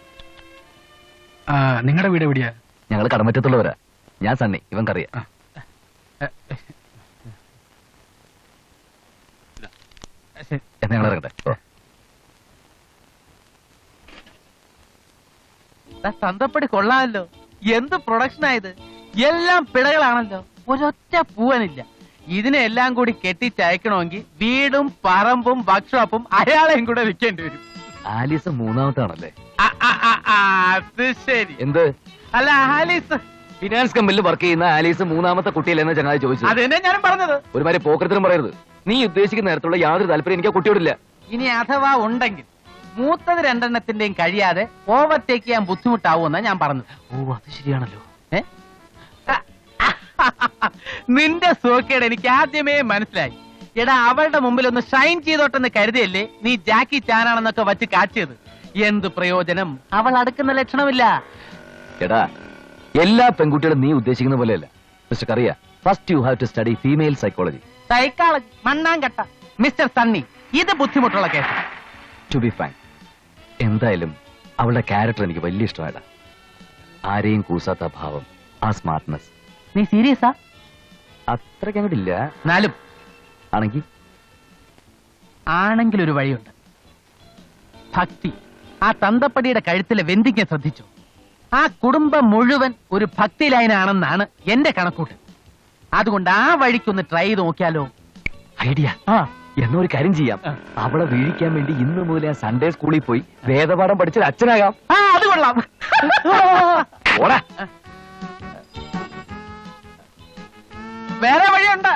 നിങ്ങളുടെ വീട് എവിടെയാ? ഞങ്ങൾ കടമറ്റത്തുള്ളവരാ. ഞാൻ സണ്ണി, ഇവൻ കറിയാ. എന്നാ ഞങ്ങൾ ഇറങ്ങട്ടെ. തന്തപ്പടി കൊള്ളാമല്ലോ. എന്ത് പ്രൊഡക്ഷൻ ആയത്! എല്ലാം പിഴകളാണല്ലോ. ഒരൊറ്റ പൂവനില്ല. ഇതിനെല്ലാം കൂടി കെട്ടിച്ചയക്കണമെങ്കിൽ വീടും പറമ്പും വർക്ക്ഷോപ്പും അയാളെയും കൂടെ വിൽക്കേണ്ടി വരും. ആലീസ് മൂന്നാമത്താണല്ലേ? അത് ശരി. എന്ത്? അല്ല ആലീസ് ഫിനാൻസ് കമ്പനിയിൽ വർക്ക് ചെയ്യുന്ന ആലീസ് മൂന്നാമത്തെ കുട്ടിയല്ലെന്ന് ചങ്ങാതി ചോദിച്ചു. അതെന്നെ ഞാനും പറഞ്ഞത്. ഒരുമാതിരി പോക്കരത്തിനും പറയരുത്. നീ ഉദ്ദേശിക്കുന്ന നേരത്തുള്ള യാതൊരു താല്പര്യം എനിക്ക് ആ കുട്ടിയോടില്ല. ഇനി അഥവാ ഉണ്ടെങ്കിൽ മൂത്തത് രണ്ടെണ്ണത്തിന്റെയും കഴിയാതെ ഓവർടേക്ക് ചെയ്യാൻ ബുദ്ധിമുട്ടാവുമെന്നാ ഞാൻ പറഞ്ഞത്. ഓ, അത് ശരിയാണല്ലോ. നിന്റെ സോക്കേട് എനിക്ക് ആദ്യമേ മനസ്സിലായി. എടാ, അവളുടെ മുമ്പിൽ ഒന്ന് ഷൈൻ ചെയ്തോട്ടെന്ന് കരുതിയല്ലേ നീ ജാക്കി ചാനാണെന്നൊക്കെ വച്ച് കാച്ചിയത്. എന്ത് പ്രയോജനം? അവൾ അടുക്കുന്ന ലക്ഷണമില്ല. എടാ, എല്ലാ പെൺകുട്ടികളും നീ ഉദ്ദേശിക്കുന്ന പോലെയല്ല mister Kariya. First you have to study female psychology. Psychology മണ്ണാങ്കട്ട. മിസ്റ്റർ സണ്ണി, ഇത് ബുദ്ധിമുട്ടുള്ള കേസ്. ടു ബി ഫ്രാങ്ക്, എന്തായാലും അവളുടെ ക്യാരക്ടർ എനിക്ക് വലിയ ഇഷ്ടമായിടാ. ആരെയും കൂസാത്ത ഭാവം, ആ സ്മാർട്ട്നെസ്. നീ സീരിയസാ? അത്രയ്ക്ക് അങ്ങോട്ടില്ല. എന്നാലും ആണെങ്കിൽ ഒരു വഴിയുണ്ട്. ഭക്തി. ആ തന്തപ്പടിയുടെ കഴുത്തിലെ വെന്തിക്ക് ശ്രദ്ധിച്ചു. ആ കുടുംബം മുഴുവൻ ഒരു ഭക്തി ലൈനാണെന്നാണ് എന്റെ കണക്കൂട്ട്. അതുകൊണ്ട് ആ വഴിക്കൊന്ന് ട്രൈ ചെയ്ത് നോക്കിയാലോ? ഐഡിയ. എന്നൊരു കാര്യം ചെയ്യാം. അവളെ വീഴിക്കാൻ വേണ്ടി ഇന്ന് മുതലേ സൺഡേ സ്കൂളിൽ പോയി വേദപാഠം പഠിച്ചൊരു അച്ഛനാകാം. അത് കൊള്ളാം. ഓടാ. വേറെ വഴിയുണ്ട്.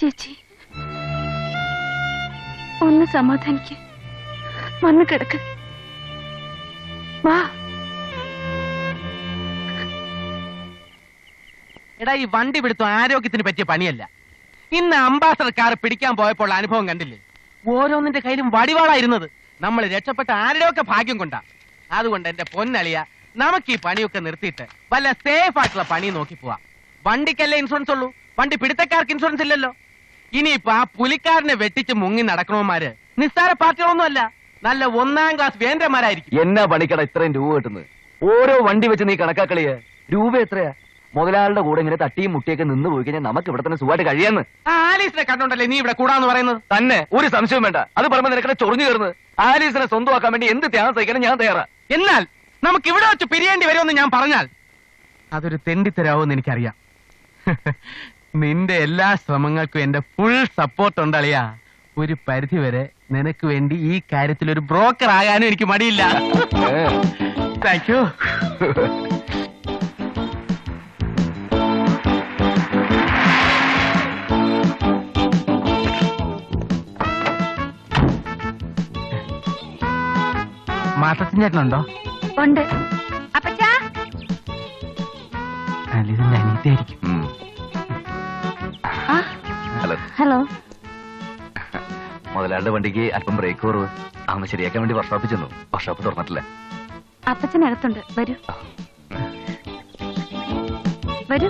ചേച്ചി, ഒന്ന് സമാധാനിക്ക്. വന്ന് കിടക്ക്. വാ. എടാ, ഈ വണ്ടി പിടുത്തം ആരോഗ്യത്തിന് പറ്റിയ പണിയല്ല. ഇന്ന് അംബാസഡർ കാർ പിടിക്കാൻ പോയപ്പോൾ അനുഭവം കണ്ടില്ലേ? ഓരോന്നിന്റെ കയ്യിലും വടിവാളായിരുന്നത്. നമ്മൾ രക്ഷപ്പെട്ട ആരുടെയൊക്കെ ഭാഗ്യം കൊണ്ടാ. അതുകൊണ്ട് എന്റെ പൊന്നളിയ, നമുക്ക് ഈ പണിയൊക്കെ നിർത്തിയിട്ട് വല്ല സേഫ് ആയിട്ടുള്ള പണി നോക്കി പോവാം. വണ്ടിക്കല്ലേ ഇൻഷുറൻസ് ഉള്ളൂ, വണ്ടി പിടുത്തക്കാർക്ക് ഇൻഷുറൻസ് ഇല്ലല്ലോ. ഇനിയിപ്പോ ആ പുലിക്കാരനെ വെട്ടിച്ച് മുങ്ങി നടക്കണവന്മാര് നിസ്സാര പാർട്ടികളൊന്നും അല്ല, നല്ല 1ാം ക്ലാസ് വേന്ദ്രന്മാരായിരിക്കും. എന്നാ പണിക്കട ഇത്രയും രൂപ കിട്ടുന്നത്? ഓരോ വണ്ടി വെച്ച് നീ കണക്കാക്കളിയ രൂപ എത്രയാ? മുതലാളുടെ കൂടെ ഇങ്ങനെ തട്ടിയും മുട്ടിയൊക്കെ നിന്ന് പോയി കഴിഞ്ഞാൽ നമുക്ക് ഇവിടെ തന്നെ സുഖമായിട്ട് കഴിയാന്ന്. ആ ആലീസിനെ കണ്ടോണ്ടല്ലേ നീ ഇവിടെ കൂടാന്ന് പറയുന്നത്? തന്നെ ഒരു സംശയം വേണ്ട. അത് പറയുമ്പോൾ നിനക്കടെ ചൊറിഞ്ഞു കയറുന്നത്. ആലീസിനെ സ്വന്തമാക്കാൻ വേണ്ടി എന്ത് ത്യാഗം സഹിക്കാനും ഞാൻ തയ്യാറാ. എന്നാൽ നമുക്ക് ഇവിടെ വെച്ച് പിരിയേണ്ടി വരുമെന്ന് ഞാൻ പറഞ്ഞാൽ അതൊരു തെണ്ടിത്തരാവെന്ന് എനിക്കറിയാം. നിന്റെ എല്ലാ ശ്രമങ്ങൾക്കും എന്റെ ഫുൾ സപ്പോർട്ട് ഉണ്ടളിയാ. ഒരു പരിധി വരെ നിനക്ക് വേണ്ടി ഈ കാര്യത്തിൽ ഒരു ബ്രോക്കർ ആകാനും എനിക്ക് മടിയില്ല. Thank you. മാത്തച്ഛൻ ചേട്ടനുണ്ടോ? ഉണ്ട്. അപ്പച്ചാ, ഇതിന്റെ അനിയത്തിയായിരിക്കും. ഹലോ. ഹലോ. മുതലാളുടെ വണ്ടിക്ക് അല്പം ബ്രേക്ക് കുറവ്. അന്ന് ശരിയാക്കാൻ വേണ്ടി വർക്ക്ഷോപ്പിൽ ചെന്നു. വർക്ക്ഷോപ്പ് തുറന്നിട്ടില്ല. അപ്പച്ചനകത്തുണ്ട്. വരൂ വരൂ.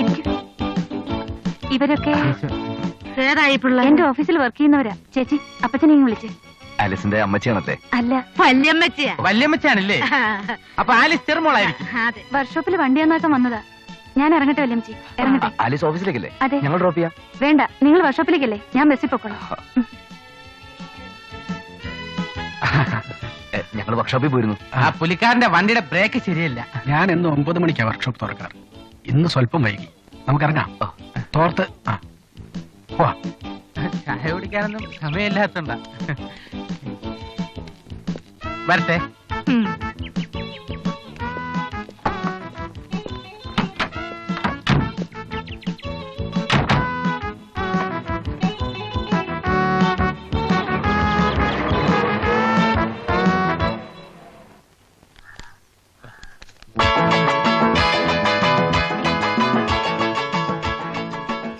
ഇരിക്കൂ. ഇവരൊക്കെ എന്റെ ഓഫീസിൽ വർക്ക് ചെയ്യുന്നവരാ. ചേച്ചി, അപ്പച്ചനെയും വിളിച്ചേ. ആലിസിന്റെ അമ്മച്ചിയാണല്ലേ? അല്ല, വല്യമ്മച്ചിയാ. വല്യമ്മച്ചാണല്ലേ? അപ്പൊ ആലിസ് ചെറുമോളായിരിക്കും. അതെ. വർക്ക്ഷോപ്പിൽ വണ്ടി നന്നാക്കാൻ വന്നതാ. ഞാൻ ഇറങ്ങട്ടെ വല്യമ്മച്ചി? ഇറങ്ങട്ടെ. ആലിസ് ഓഫീസിലേക്കല്ലേ? അതെ. ഞങ്ങൾ ഡ്രോപ്പ് ചെയ്യാം. വേണ്ട, നിങ്ങൾ വർക്ക്ഷോപ്പിലേക്കല്ലേ? ഞാൻ ബസ്സിൽ പൊക്കോളാം. ഞങ്ങൾ വർക്ക്ഷോപ്പിൽ പോയിരുന്നു. ആ പുലിക്കാരന്റെ വണ്ടിയുടെ ബ്രേക്ക് ശരിയല്ല. ഞാൻ എന്ന് 9 മണിക്കാണ് വർക്ക്ഷോപ്പ് തുറക്കാറ്. ഇന്ന് സ്വല്പം വൈകി. നമുക്കിറങ്ങാം. തോർത്ത് ചായ കുടിക്കാനൊന്നും സമയമില്ലാത്തണ്ട. വരട്ടെ.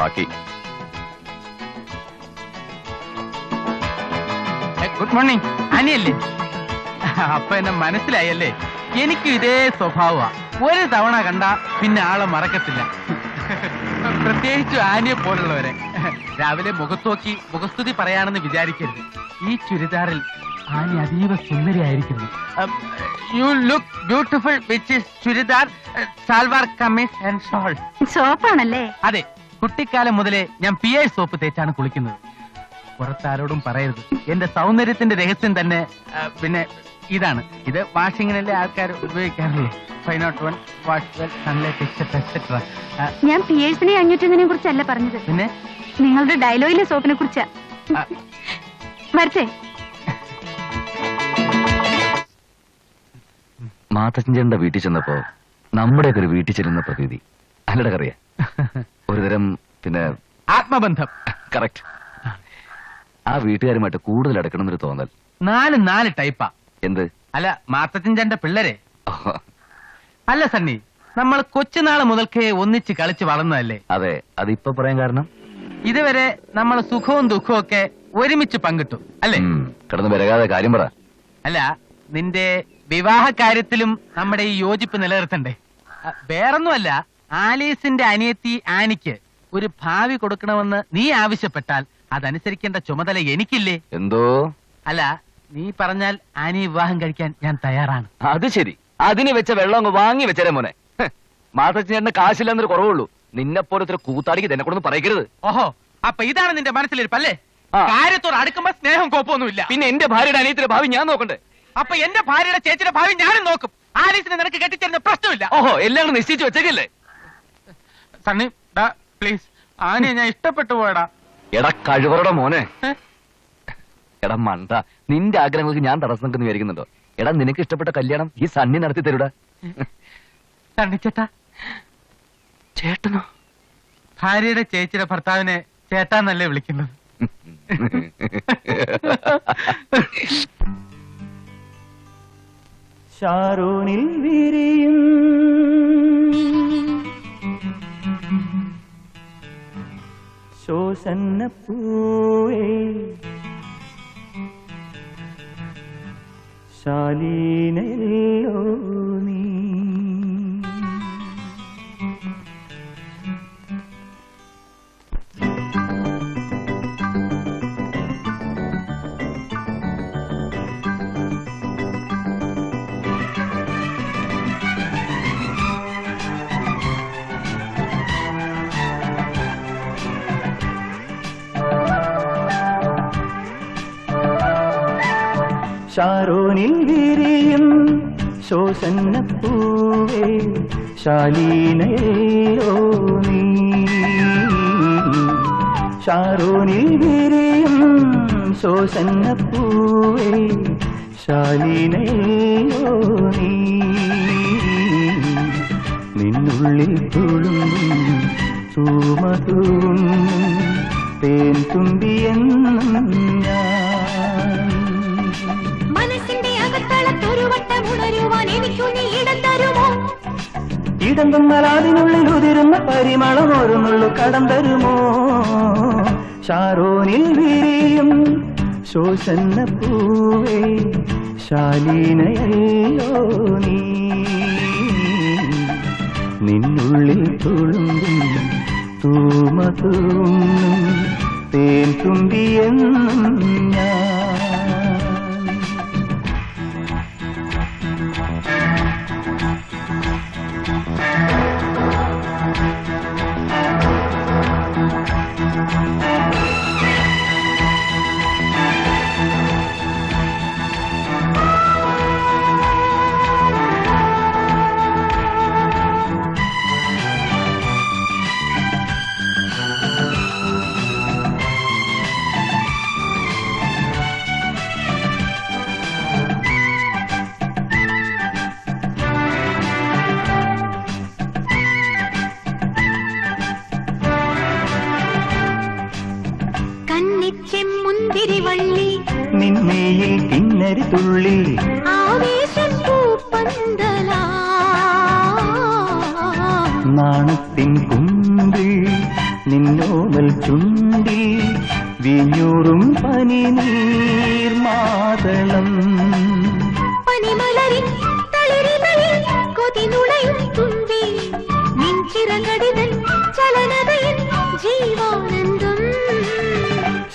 ബാക്കി ഗുഡ് മോർണിംഗ്. അനിയല്ലേ? അപ്പൊ എന്നെ മനസ്സിലായല്ലേ? എനിക്കും ഇതേ സ്വഭാവമാ. ഒരു തവണ കണ്ട പിന്നെ ആളെ മറക്കത്തില്ല. പ്രത്യേകിച്ചും ആനിയെ പോലുള്ളവരെ. രാവിലെ മുഖത്തോക്കി മുഖസ്തുതി പറയാണെന്ന് വിചാരിക്കരുത്. ഈ ചുരിദാറിൽ ആനി അതീവ സുന്ദരിയായിരിക്കുന്നു. You look beautiful which is churidar, salwar kameez and shawl. സോപ്പാണല്ലേ? അതെ, കുട്ടിക്കാലം മുതലേ ഞാൻ പിഐ സോപ്പ് തേച്ചാണ് കുളിക്കുന്നത്. പുറത്താരോടും പറയരുത്. എന്റെ സൗന്ദര്യത്തിന്റെ രഹസ്യം തന്നെ പിന്നെ ഇതാണ്. ഇത് വാഷിങ്ങിനല്ലേ ആൾക്കാർ ഉപയോഗിക്കാറുള്ളൂ. 501 wash well, sunlight etcetera etcetera. ഞാൻ പിയേഴ്സിനെ 501 കുറിച്ചല്ല പറഞ്ഞത്, പിന്നെ നിങ്ങളുടെ ഡയലോഗിലെ സോപ്പിനെ കുറിച്ചാ. വരട്ടെ. മാത്തച്ഛൻ്റെ വീട്ടിൽ ചെന്നപ്പോ നമ്മുടെയൊക്കെ ഒരു വീട്ടിൽ ചെല്ലുന്ന പ്രതീതി അല്ലട കറിയ ഒരുതരം പിന്നെ ആത്മബന്ധം. കറക്റ്റ്. ആ വീട്ടുകാരുമായിട്ട് കൂടുതൽ അടുക്കണമെന്നൊരു തോന്നൽ. 4 ടൈപ്പാ. എന്ത്? അല്ല, മാത്തച്ഛൻ്റെ പിള്ളേരെ. അല്ല സണ്ണി, നമ്മൾ കൊച്ചുനാള് മുതൽക്കേ ഒന്നിച്ച് കളിച്ച് വളർന്നതല്ലേ? അതെ, അതിപ്പോ പറയാൻ കാരണം ഇതുവരെ നമ്മൾ സുഖവും ദുഃഖവും ഒക്കെ ഒരുമിച്ച് പങ്കിട്ടു അല്ലേ? കിടന്ന് വരകാതെ കാര്യം പറ. അല്ല, നിന്റെ വിവാഹ കാര്യത്തിലും നമ്മുടെ ഈ യോജിപ്പ് നിലനിർത്തണ്ടേ? വേറൊന്നുമല്ല, ആലീസിന്റെ അനിയത്തി ആനിക്ക് ഒരു ഭാവി കൊടുക്കണമെന്ന് നീ ആവശ്യപ്പെട്ടാൽ അതനുസരിക്കേണ്ട ചുമതല എനിക്കില്ലേ? എന്തോ? അല്ല, നീ പറഞ്ഞാൽ ആനി വിവാഹം കഴിക്കാൻ ഞാൻ തയ്യാറാണ്. അത് ശരി. അതിന് വെച്ച വെള്ളം അങ്ങ് വാങ്ങി വെച്ചേ മോനെ. മാത്തച്ഛൻ്റെ കാശില്ലെന്നൊരു കുറവുള്ളൂ. നിന്നെ പോലത്തെ കൂത്താടിക്ക് തന്നെ കൊണ്ടൊന്നും പറയരുത്. ഓഹോ, അപ്പൊ ഇതാണ് നിന്റെ മനസ്സിലിരിപ്പല്ലേ? കാര്യത്തോട് അടുക്കുമ്പോ സ്നേഹം കോപ്പൊന്നുമില്ല. പിന്നെ എന്റെ ഭാര്യയുടെ അനിയത്തിന്റെ ഭാവി ഞാൻ നോക്കണ്ടേ? അപ്പൊ എന്റെ ഭാര്യയുടെ ചേച്ചിയുടെ ഭാവി ഞാനും നോക്കും. ആലീസിനെ നിനക്ക് കെട്ടിച്ചേരുന്ന പ്രശ്നമില്ല. ഓഹോ, എല്ലാം നിശ്ചയിച്ചു വെച്ചേക്കല്ലേ? സണ്ണി പ്ലീസ്, ആനയെ ഞാൻ ഇഷ്ടപ്പെട്ടു പോയടാ. എടാ കഴിവറുടെ മോനെ. എടാ മണ്ട, നിന്റെ ആഗ്രഹങ്ങൾക്ക് ഞാൻ തടസ്സം നിൽക്കുന്നു വിചാരിക്കുന്നുണ്ടോ? എടാ, നിനക്ക് ഇഷ്ടപ്പെട്ട കല്യാണം ഈ സണ്ണി നടത്തി തരൂടാ. സണ്ണിച്ചേട്ടാ. ചേട്ടനോ? ഭാര്യയുടെ ചേച്ചിയുടെ ഭർത്താവിനെ ചേട്ടാന്നല്ലേ വിളിക്കുന്നത്? ഷാരോണിൽ വിരിയും ശോഷന്നപ്പൂവേ ശാലീനല്ലോ നീ. ഷാരോണിൽ വിരിയും ശോഷന്നപ്പൂവേ ശാലീനല്ലോ നീ. ഷാരോണിൽ വിരിയും ശോഷന്നപ്പൂവേ ശാലീനല്ലോ നീ. നിന്നുള്ളിൽ തുളുമ്പും തൂമതൂം തേൻ തുമ്പിയെന്നും ഞാൻ. മനസ്സിന്റെ അകത്തളത്തൊരു വട്ടമുണരുവാൻ എനിക്കു നീ ഇടം തരുമോ? ഇടം തന്നാൽ അതിനുള്ളിൽ ഉതിരുന്ന പരിമളം ഓരോന്നുള്ളു കടം തരുമോ? ഷാരോണിൽ വിരിയും ശോഷന്നപ്പൂവേ ശാലീനയല്ലോ നീ. നിന്നുള്ളിൽ തുളുമ്പും തൂമതൂം തേൻ തുമ്പിയെന്നും ഞാൻ. ചെമ്മുന്തിരിവള്ളി നിന്നയിൽ കിന്നരി തുള്ളി ആവേശപ്പൂപ്പന്തലാ നാണത്തിൻ കുമ്പിൽ നിന്നോവൽ ചുണ്ടി വിഞ്ഞൂറും പനി നീർമാതളം പനിമലരിൻ തളിരിതളിൽ കൊതിനുളയും തുമ്പി നിൻചിറകടിതൻ ചലനതയിൽ ജീവാനന്ദം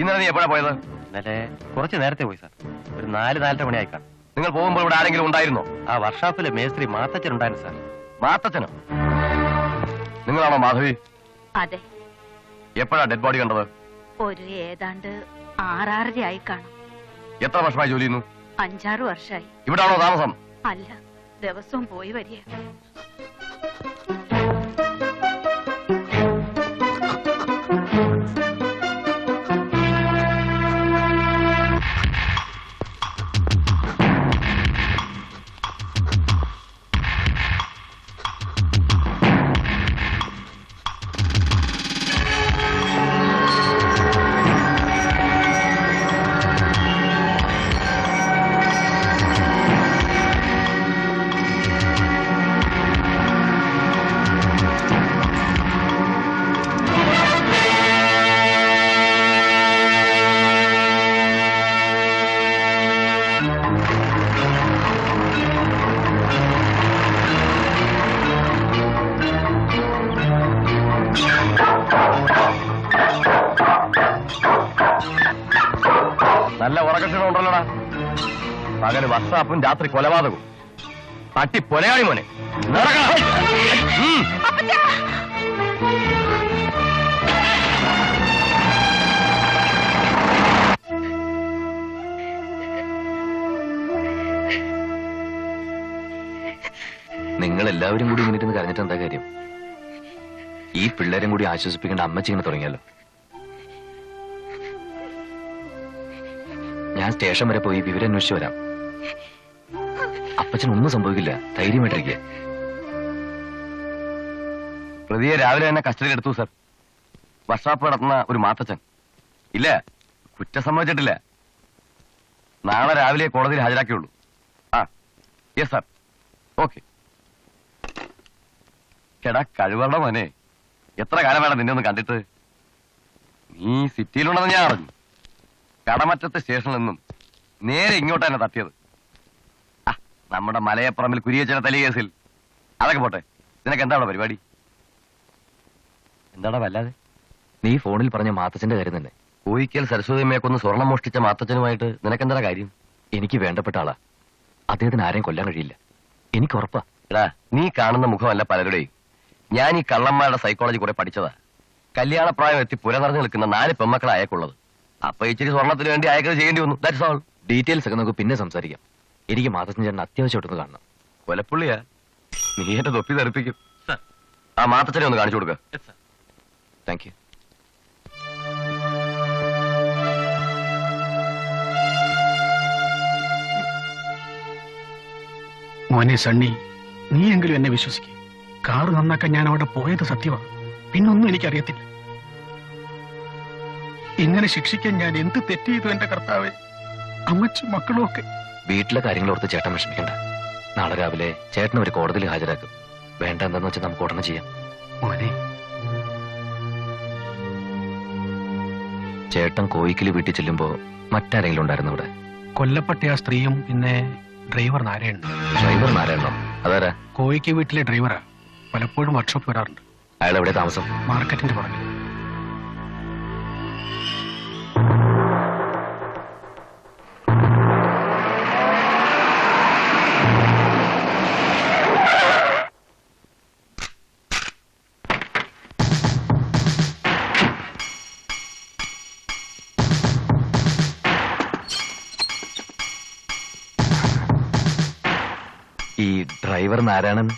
ഇന്നലെ നീ എപ്പോഴാ പോയത്? ഇന്നലെ കുറച്ച് നേരത്തെ പോയി സാർ. ഒരു 4-4:30 മണിയായി കാണും. നിങ്ങൾ പോകുമ്പോൾ ഇവിടെ ആരെങ്കിലും ഉണ്ടായിരുന്നോ? ആ വർക്ക്ഷോപ്പിലെ മേസ്ത്രി മാത്തച്ഛൻ ഉണ്ടായിരുന്നു സാർ. മാത്തച്ഛനോ? നിങ്ങളാണോ മാധവി? അതെ, എപ്പോഴാ ഡെഡ് ബോഡി കണ്ടത്? ഒരു ഏതാണ്ട് 6-6:30 ആയി കാണും. എത്ര വർഷമായി ജോലി ചെയ്യുന്നു? 5-6 വർഷമായി. ഇവിടാണോ താമസം? അല്ല, ദിവസവും പോയി വരിക. നല്ല ഉറക്കക്ഷണം ഉണ്ടല്ലോടാ. പകല് വർഷാപ്പും രാത്രി കൊലപാതകവും. തട്ടി പൊലയാളി മോനെ. നിങ്ങൾ എല്ലാവരും കൂടി ഇങ്ങനെ ഇരുന്ന് കരഞ്ഞിട്ട് എന്താ കാര്യം? ഈ പിള്ളേരും കൂടി ആശ്വസിപ്പിക്കേണ്ട അമ്മച്ചി ഇങ്ങനെ തുടങ്ങിയല്ലോ. ഞാൻ സ്റ്റേഷൻ വരെ പോയി വിവരം അന്വേഷിച്ചു വരാം. അപ്പച്ചനൊന്നും സംഭവിക്കില്ല, ധൈര്യമായിട്ടിരിക്കുക. പ്രതിയെ രാവിലെ തന്നെ കസ്റ്റഡിയിൽ എടുത്തു സർ. വർക്ക്ഷോപ്പ് നടത്തുന്ന ഒരു മാത്തച്ഛൻ. ഇല്ല, കുറ്റം സംഭവിച്ചിട്ടില്ല. നാളെ രാവിലെ കോടതിയിൽ ഹാജരാക്കിയുള്ളൂ. ആ യെസ് സർ. ഓക്കെ. കേടാ കഴിവറുടെ മോനെ, എത്ര കാലം വേണം നിന്നെ ഒന്ന് കണ്ടിട്ട്? നീ സിറ്റിയിലുണ്ടെന്ന് ഞാൻ അറിഞ്ഞു. കടമറ്റത്തെ സ്റ്റേഷനിൽ നിന്നും നേരെ ഇങ്ങോട്ട് തന്നെ തട്ടിയത്. ആ നമ്മുടെ മലയപ്പുറമ്പിൽ കുരിയച്ചനെ തലി കേസിൽ. അതൊക്കെ പോട്ടെ, നിനക്ക് എന്താണ് പരിപാടി? എന്താടാ വല്ലാതെ? നീ ഫോണിൽ പറഞ്ഞ മാത്തച്ഛന്റെ കാര്യം തന്നെ. കോയിക്കൽ സരസ്വതിയമ്മയെ കൊന്ന് സ്വർണം മോഷ്ടിച്ച മാത്തച്ഛനുമായിട്ട് നിനക്കെന്താ കാര്യം? എനിക്ക് വേണ്ടപ്പെട്ട ആളാ. അദ്ദേഹത്തിന് ആരെയും കൊല്ലാൻ കഴിയില്ല, എനിക്ക് ഉറപ്പാ. എടാ, നീ കാണുന്ന മുഖമല്ല പലരുടെയും. ഞാൻ ഈ കള്ളന്മാരുടെ സൈക്കോളജി കുറെ പഠിച്ചതാ. കല്യാണപ്രായം എത്തി പുര നിറഞ്ഞു നിൽക്കുന്ന 4 പെമ്മക്കളെ അയക്കുള്ളത്. അപ്പൊ ഇച്ചിരി സ്വർണത്തിന് വേണ്ടി അയക്കത് ചെയ്യേണ്ടി വന്നു. That's all. ഡീറ്റെയിൽസ് ഒക്കെ നമുക്ക് പിന്നെ സംസാരിക്കാം. എനിക്ക് മാത്തച്ഛൻ ചേട്ടൻ അത്യാവശ്യമായിട്ടൊന്ന് കാണണം. കൊലപ്പുള്ളിയാ? നീ എന്റെ തൊപ്പി തെറിപ്പിക്കും. ആ മാത്തച്ഛനെ ഒന്ന് കാണിച്ചു കൊടുക്ക. Thank you. മോനെ സണ്ണി, നീയെങ്കിലും എന്നെ വിശ്വസിക്കുക. കാറ് നന്നാക്കാൻ ഞാൻ അവിടെ പോയത് സത്യമാണ്. പിന്നൊന്നും എനിക്കറിയത്തില്ല. ഇങ്ങനെ ശിക്ഷിക്കാൻ ഞാൻ എന്ത് തെറ്റ് ചെയ്തു എന്റെ കർത്താവേ? അമ്മച്ചും മക്കളും ഒക്കെ. വീട്ടിലെ കാര്യങ്ങളോർത്ത് ചേട്ടൻ വിഷമിക്കണ്ട. നാളെ രാവിലെ ചേട്ടനെ ഒരു കോടതിയിൽ ഹാജരാക്കും. വേണ്ട എന്താന്ന് വെച്ചാൽ നമുക്ക് ഉടനെ ചെയ്യാം. മോനെ, ചേട്ടൻ കോയിക്കല് വീട്ടിൽ ചെല്ലുമ്പോ മറ്റാരെങ്കിലും ഉണ്ടായിരുന്നു ഇവിടെ? കൊല്ലപ്പെട്ട ആ സ്ത്രീയും പിന്നെ ഡ്രൈവർ നാരായണൻ. ഡ്രൈവർ നാരായണോ? അതാരാ? കോയിക്ക് വീട്ടിലെ ഡ്രൈവറാ. പലപ്പോഴും വർക്ക്ഷോപ്പ് വരാറുണ്ട്. അയാൾ എവിടെ താമസം? മാർക്കറ്റിന്റെ പുറകിൽ. ഈ ഡ്രൈവർ നാരായണൻ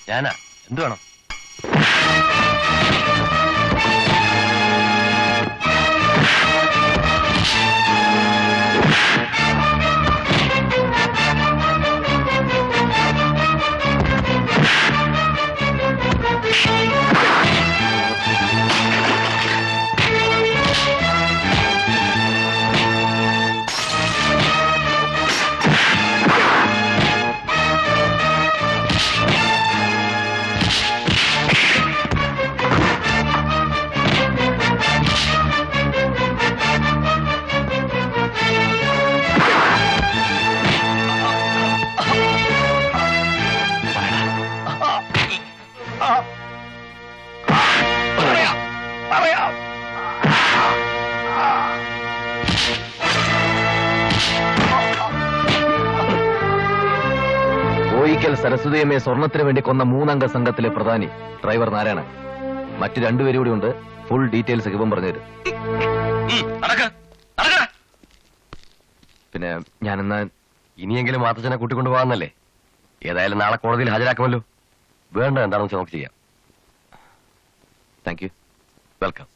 ഞാനാ. എന്ത് വേണം? ഒരിക്കൽ സരസ്വതിയമ്മയെ സ്വർണത്തിന് വേണ്ടി കൊന്ന 3 അംഗ സംഘത്തിലെ പ്രധാനി ഡ്രൈവർ നാരായണൻ. മറ്റു 2 പേരും കൂടി ഉണ്ട്. ഫുൾ ഡീറ്റെയിൽസ് ഇവൻ പറഞ്ഞുതരും. പിന്നെ ഞാനെന്നാ ഇനിയെങ്കിലും മാത്തച്ഛനെ കൂട്ടിക്കൊണ്ടു പോകാന്നല്ലേ? ഏതായാലും നാളെ കോടതിയിൽ ഹാജരാക്കുമല്ലോ. വേണ്ട എന്താണെന്ന് വെച്ചാൽ നമുക്ക് ചെയ്യാം. Thank you. വെൽക്കം.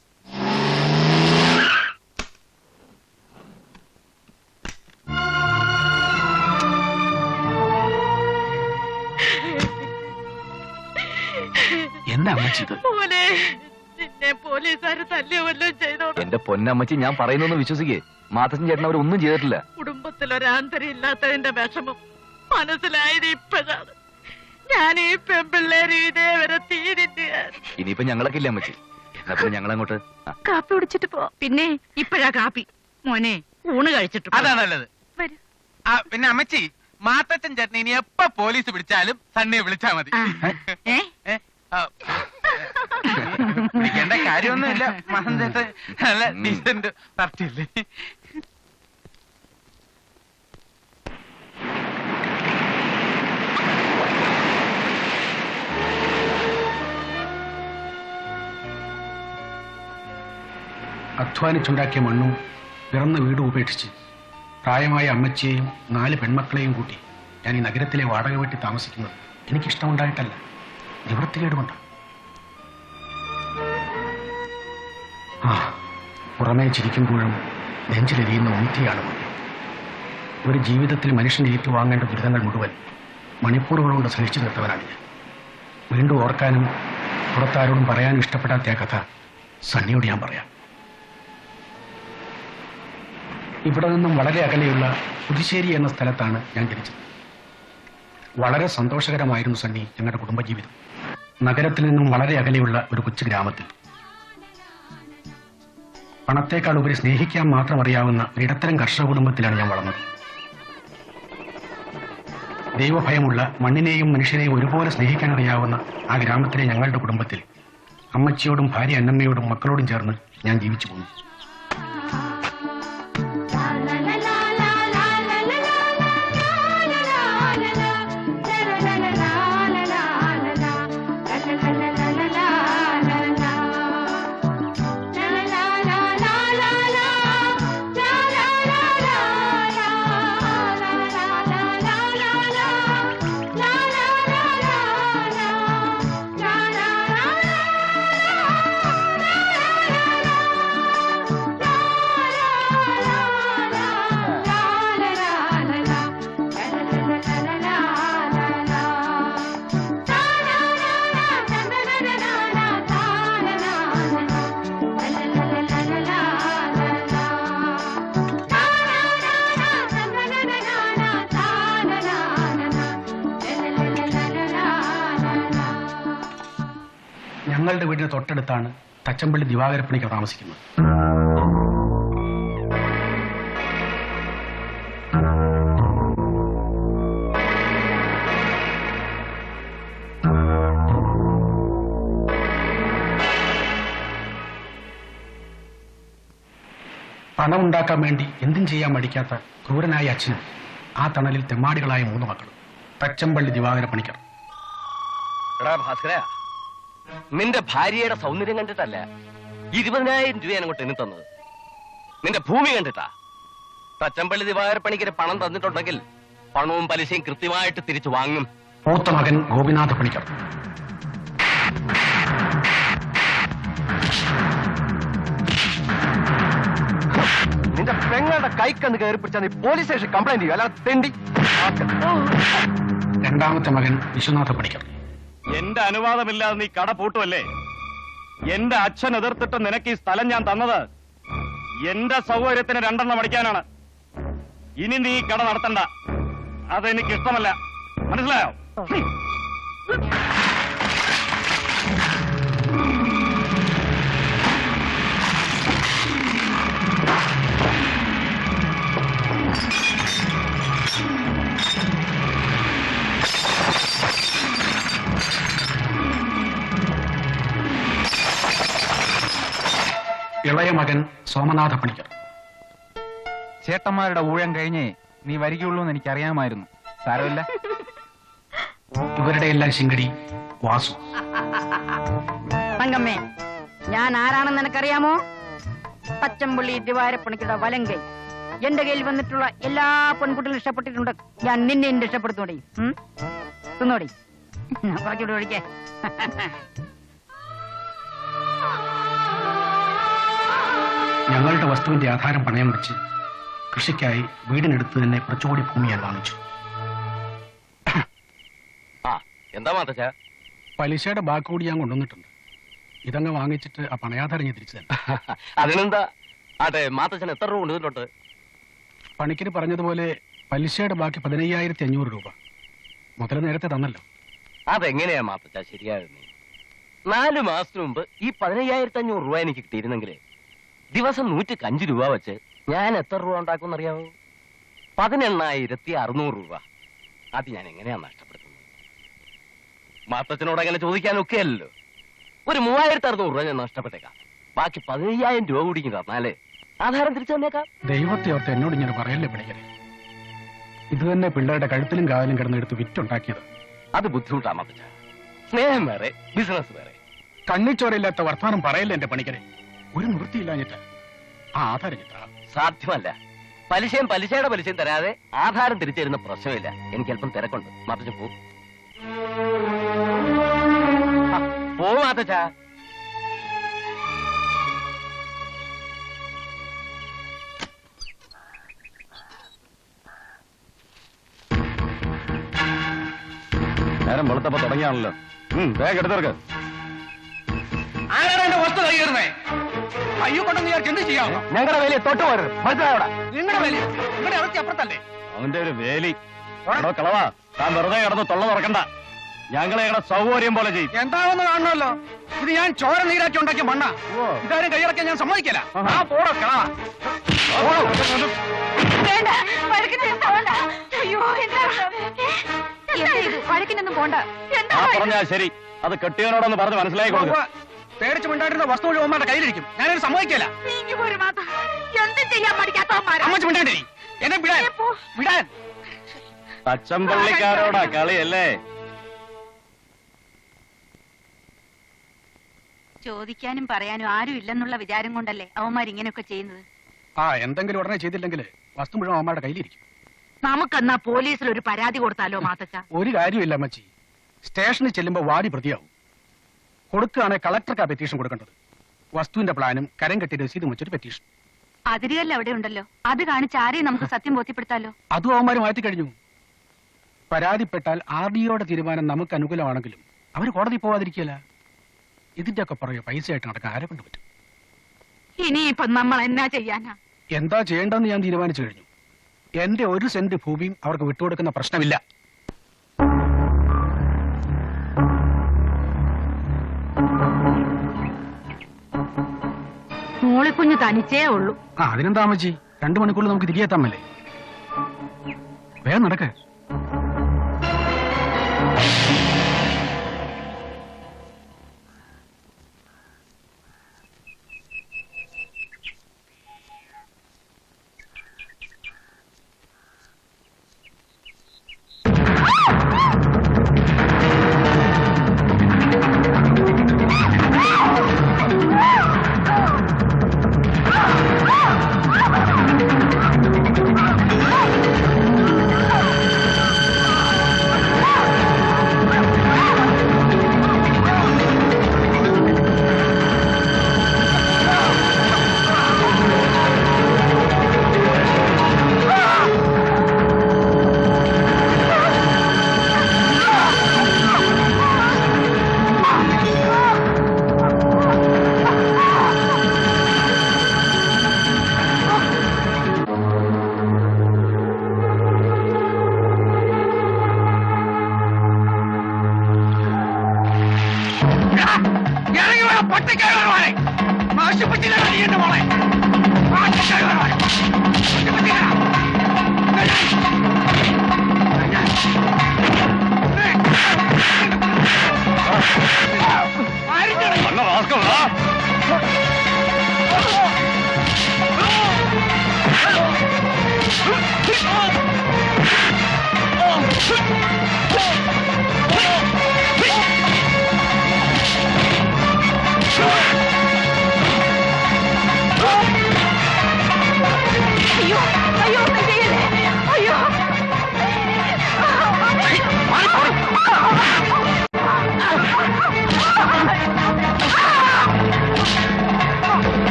എന്താ അമ്മച്ചി ഇത്? മോനെ, നിന്നെ പോലീസുകാര് തല്ലിയോ വല്ലതും ചെയ്തോ? എന്റെ പൊന്നമ്മച്ചി, ഞാൻ പറയുന്നൊന്ന് വിശ്വസിക്കേ. മാത്തച്ഛൻ ചേട്ടൻ അവരൊന്നും ചെയ്തിട്ടില്ല. കുടുംബത്തിലൊരാന്തരം ഇല്ലാത്തതിന്റെ വിഷമം മനസ്സിലായത് ഇപ്പോഴാണ്. ഞാൻ ഈ പെൺപിള്ളേര് ഇതേവരെ തീരില്ല. ഇനിയിപ്പോ ഞങ്ങളൊക്കെ ഇല്ല അമ്മച്ചി. എന്നാ പിന്നെ ഞങ്ങളങ്ങോട്ട് കാപ്പി കുടിച്ചിട്ട് പോ. പിന്നെ ഇപ്പഴാ കാപ്പി. മോനെ, ഊണ് കഴിച്ചിട്ട് അതാ നല്ലത്. പിന്നെ അമ്മച്ചി, മാത്തച്ഛൻ ചേട്ടൻ ഇനി എപ്പ പോലീസ് പിടിച്ചാലും സണ്ണിയെ വിളിച്ചാ മതി. പിടിക്കേണ്ട കാര്യമൊന്നുമില്ല. മഹന്തേട്ട് നല്ല ഡീസന്റ് പാർട്ടിയല്ലേ. അധ്വാനിച്ചുണ്ടാക്കിയ മണ്ണും പിറന്ന വീടും ഉപേക്ഷിച്ച് പ്രായമായ അമ്മച്ചിയെയും 4 പെൺമക്കളെയും കൂട്ടി ഞാൻ ഈ നഗരത്തിലെ വാടക വീട്ടിൽ താമസിക്കുന്നത് എനിക്കിഷ്ടമുണ്ടായിട്ടല്ല, നിവൃത്തികേടുകൊണ്ട്. പുറമേ ചിരിക്കുമ്പോഴും നെഞ്ചിലെരിയുന്ന ഒന്നിയാണ്. ഒരു ജീവിതത്തിൽ മനുഷ്യൻ ഏറ്റുവാങ്ങേണ്ട ദുരിതങ്ങൾ മുഴുവൻ മണിക്കൂറുകൾ കൊണ്ട് സഹിച്ചു നിർത്തവനാണ് ഞാൻ. വീണ്ടും ഓർക്കാനും പുറത്താരോടും പറയാനും ഇഷ്ടപ്പെടാത്ത ആ കഥ സണ്ണിയോട് ഞാൻ പറയാം. ഇവിടെ നിന്നും വളരെ അകലെയുള്ള പുതുശ്ശേരി എന്ന സ്ഥലത്താണ് ഞാൻ ജനിച്ചത്. വളരെ സന്തോഷകരമായിരുന്നു സണ്ണി ഞങ്ങളുടെ കുടുംബജീവിതം. നഗരത്തിൽ നിന്നും വളരെ അകലെയുള്ള ഒരു കൊച്ചു ഗ്രാമത്തിൽ പണത്തേക്കാൾ ഉപരി സ്നേഹിക്കാൻ മാത്രം അറിയാവുന്ന ഇടത്തരം കർഷക കുടുംബത്തിലാണ് ഞാൻ വളർന്നത്. ദൈവഭയമുള്ള, മണ്ണിനെയും മനുഷ്യനെയും ഒരുപോലെ സ്നേഹിക്കാൻ അറിയാവുന്ന ആ ഗ്രാമത്തിലെ ഞങ്ങളുടെ കുടുംബത്തിൽ അമ്മച്ചിയോടും ഭാര്യ അന്നമ്മയോടും മക്കളോടും ചേർന്ന് ഞാൻ ജീവിച്ചു പോന്നു. ഞങ്ങളുടെ വീടിന് തൊട്ടടുത്താണ് തച്ചമ്പള്ളി ദിവാകരപ്പണിക്ക് താമസിക്കുന്നത്. പണം ഉണ്ടാക്കാൻ വേണ്ടി എന്തും ചെയ്യാൻ മടിക്കാത്ത ക്രൂരനായ അച്ഛനും ആ തണലിൽ തെമ്മാടികളായ 3 മക്കളും. തച്ചമ്പള്ളി ദിവാകരപ്പണിക്കർ. ഭാസ്കര, നിന്റെ ഭാര്യയുടെ സൗന്ദര്യം കണ്ടിട്ടല്ല 20,000 രൂപ അങ്ങോട്ട് എണ്ണി തന്നത്. നിന്റെ ഭൂമി കണ്ടിട്ടാ. തച്ചമ്പള്ളി ദിവാകരപ്പണിക്കര് പണം തന്നിട്ടുണ്ടെങ്കിൽ പണവും പലിശയും കൃത്യമായിട്ട് തിരിച്ചു വാങ്ങും. മൂത്ത മകൻ ഗോപിനാഥ പണിക്കർ. നിന്റെ പെങ്ങളുടെ കൈക്കന്ന് കയറി പിടിച്ചാൽ നീ പോലീസ് സ്റ്റേഷൻ കംപ്ലൈന്റ് ചെയ്യും, അല്ലാതെ തെണ്ടി. രണ്ടാമത്തെ മകൻ വിശ്വനാഥ പണിക്കർ. എന്റെ അനുവാദമില്ലാതെ നീ കട പൂട്ടുമല്ലേ? എന്റെ അച്ഛൻ എതിർത്തിട്ട് നിനക്ക് ഈ സ്ഥലം ഞാൻ തന്നത് എന്റെ സൗകര്യത്തിന് 2 എണ്ണം അടിക്കാനാണ്. ഇനി നീ കട നടത്തണ്ട, അതെനിക്ക് ഇഷ്ടമല്ല. മനസ്സിലായോ? ഇളയ മകൻ സോമനാഥ പണിക്കർ. ചേട്ടന്മാരുടെ ഊഴം കഴിഞ്ഞേ നീ വരികയുള്ളൂ എന്ന് എനിക്കറിയാമായിരുന്നു. സാരമില്ല. ഇവരുടെ എല്ലാം ശിങ്കടി വാസു. തങ്കമ്മേ, ഞാൻ ആരാണെന്ന് നിനക്കറിയാമോ? പച്ചമ്പള്ളി ദിവാരപ്പണിക്കുടെ വലങ്കൈ. എന്റെ കയ്യിൽ വന്നിട്ടുള്ള എല്ലാ പെൺകുട്ടികളും ഇഷ്ടപ്പെട്ടിട്ടുണ്ട്. ഞാൻ നിന്നെ ഇഷ്ടപ്പെടുത്തോടി. തിന്നോടി, കുറച്ചുകൂടി ഒഴിക്കേ. ഞങ്ങളുടെ വസ്തുവിന്റെ ആധാരം പണയം വെച്ച് കൃഷിക്കായി വീടിനടുത്ത് തന്നെ കുറച്ചുകൂടി ഭൂമി ഞാൻ വാങ്ങിച്ചു. എന്താ മാത്തച്ചാ? പലിശയുടെ ബാക്ക് കൂടി ഞാൻ കൊണ്ടുവന്നിട്ടുണ്ട്. ഇതങ്ങ് വാങ്ങിച്ചിട്ട് ആ പണയാധാരം ഞാൻ തിരിച്ചു തന്നെ. അതിനെന്താ? അതെ, മാത്തച്ഛൻ എത്ര രൂപ കൊണ്ടുവന്നിട്ടുണ്ട്? പണിക്കിന് പറഞ്ഞതുപോലെ പലിശയുടെ ബാക്കി 15,500 രൂപ. മുതൽ നേരത്തെ തന്നല്ലോ. അതെങ്ങനെയാ മാത്തച്ചാ ശരിയാകുന്നേ? 4 മാസത്തിന് മുമ്പ് ഈ 15,500 രൂപ എനിക്ക് കിട്ടിയിരുന്നെങ്കിൽ ദിവസം 105 രൂപ വെച്ച് ഞാൻ എത്ര രൂപ ഉണ്ടാക്കും അറിയാമോ? 18,600 രൂപ. അത് ഞാൻ എങ്ങനെയാ നഷ്ടപ്പെടുത്തുന്നത്? മാത്തച്ഛനോട് അങ്ങനെ ചോദിക്കാനൊക്കെ അല്ലല്ലോ. ഒരു 3,600 രൂപ ഞാൻ നഷ്ടപ്പെട്ടേക്കാം. ബാക്കി 15,000 രൂപ കൂടി തന്നാലേ ആധാരം തിരിച്ചു തന്നേക്കാം. ദൈവത്തെ ഓർത്ത് എന്നോട് ഇങ്ങനെ പറയല്ലേ പണിക്കരെ. ഇത് തന്നെ പിള്ളേരുടെ കഴുത്തിലും കാലിലും കിടന്നെടുത്ത് വിറ്റുണ്ടാക്കിയത്. അത് ബുദ്ധിമുട്ടാ മാത്തച്ഛ. സ്നേഹം വേറെ, ബിസിനസ് വേറെ. കണ്ണിച്ചോരയില്ലാത്ത വർത്തമാനം പറയല്ലേ എന്റെ പണിക്കരെ. ഒരു നിവൃത്തിയില്ലാഞ്ഞിട്ട് ആ ആധാരം ചിട്ടാ. സാധ്യമല്ല. പലിശയും പലിശയുടെ പലിശയും തരാതെ ആധാരം തിരിച്ചു തരുന്ന പ്രശ്നമില്ല. എനിക്ക് അല്പം തിരക്കുണ്ട്. മാത്തച്ഛ പോ മാത്തച്ഛ. നേരം വെളുത്തപ്പോ തുടങ്ങിയാണല്ലോ. വേഗം എടുത്തേർക്ക്. ആരാണ് എന്റെ വസ്തു കൈകയറുന്നേ? അയ്യോ കൊണ്ടെന്ന് വിചാരിച്ച് എന്ത് ചെയ്യാമോ? ഞങ്ങളുടെ വേലി തൊട്ട് പോരുത്. മനസ്സിലായോടാ? നിങ്ങളുടെ വേലി നിങ്ങളുടെ ഇറച്ചി അപ്പുറത്തല്ലേ? അവന്റെ ഒരു വേലി. കളവാ, താൻ വെറുതെ കിടന്ന് തൊള്ള തുറക്കണ്ട. ഞങ്ങളെ ഞങ്ങളുടെ സൗകര്യം പോലെ ചെയ്യും. എന്താണെന്ന് കാണണമല്ലോ. ഇത് ഞാൻ ചോര നീരാക്കി ഉണ്ടാക്കിയ മണ്ണ. ഇതാരും കൈയിറക്കാൻ ഞാൻ സമ്മതിക്കില്ല. ആ പോടോ കളവാ. വഴക്കിനൊന്നും പോണ്ട. പറഞ്ഞാ ശരി. അത് കെട്ടിയവനോടൊന്ന് പറഞ്ഞ് മനസ്സിലാക്കി കൊടുക്കുക. പേടിച്ചു മിണ്ടാണ്ടിരുന്ന വസ്തു മുഴുവൻ അമ്മയുടെ കയ്യിലിരിക്കും. ഞാനത് സമ്മതിക്കില്ല. എന്ത് ചെയ്യാൻ പഠിക്കാത്തവന്മാരാ? അമ്മച്ച് മിണ്ടാണ്ടി എന്നെ വിടാൻ വിടാൻ. പച്ചമ്പള്ളിക്കാരോടാ കളിയല്ലേ? ചോദിക്കാനും പറയാനും ആരും ഇല്ലെന്നുള്ള വിചാരം കൊണ്ടല്ലേ അവന്മാർ ഇങ്ങനെയൊക്കെ ചെയ്യുന്നത്. എന്തെങ്കിലും ഉടനെ ചെയ്തില്ലെങ്കിൽ വസ്തു മുഴുവൻ അമ്മയുടെ കയ്യിലിരിക്കും. നമുക്കെന്നാ പോലീസിൽ ഒരു പരാതി കൊടുത്താലോ മാത്തച്ച? ഒരു കാര്യമില്ല അമ്മച്ചി. സ്റ്റേഷനിൽ ചെല്ലുമ്പോ വാടി പ്രതിയാവും. കൊടുക്കുകയാണെങ്കിൽ കളക്ടർക്കാ പെറ്റീഷൻ കൊടുക്കേണ്ടത്. വസ്തുവിന്റെ പ്ലാനും കരം കെട്ടി രസീതും വെച്ചൊരു പെറ്റീഷൻ. അതിരുകല്ല അവിടെ ഉണ്ടല്ലോ. അത് കാണിച്ച് ആരെയും നമുക്ക് സത്യം ബോധ്യപ്പെടുത്താലോ. അതും അവന്മാര് മാറ്റി കഴിഞ്ഞു. പരാതിപ്പെട്ടാൽ RDOയുടെ തീരുമാനം നമുക്ക് അനുകൂലമാണെങ്കിലും അവർ കോടതി പോവാതിരിക്കില്ല. ഇതിന്റെ ഒക്കെ പുറകെ പൈസയായിട്ട് നടക്കാൻ ആരെ കൊണ്ട് പറ്റും? ഇനിയിപ്പം നമ്മൾ എന്നാ ചെയ്യാനാ? എന്താ ചെയ്യേണ്ടെന്ന് ഞാൻ തീരുമാനിച്ചു കഴിഞ്ഞു. എന്റെ 1 സെന്റ് ഭൂമിയും അവർക്ക് വിട്ടുകൊടുക്കുന്ന പ്രശ്നമില്ല. മോളിക്കുഞ്ഞ് തനിച്ചേ ഉള്ളൂ. അതിനെന്താ അമ്മച്ചി, 2 മണിക്കൂറിൽ നമുക്ക് തിരികെ എത്താമല്ലേ? വേഗം നടക്ക്.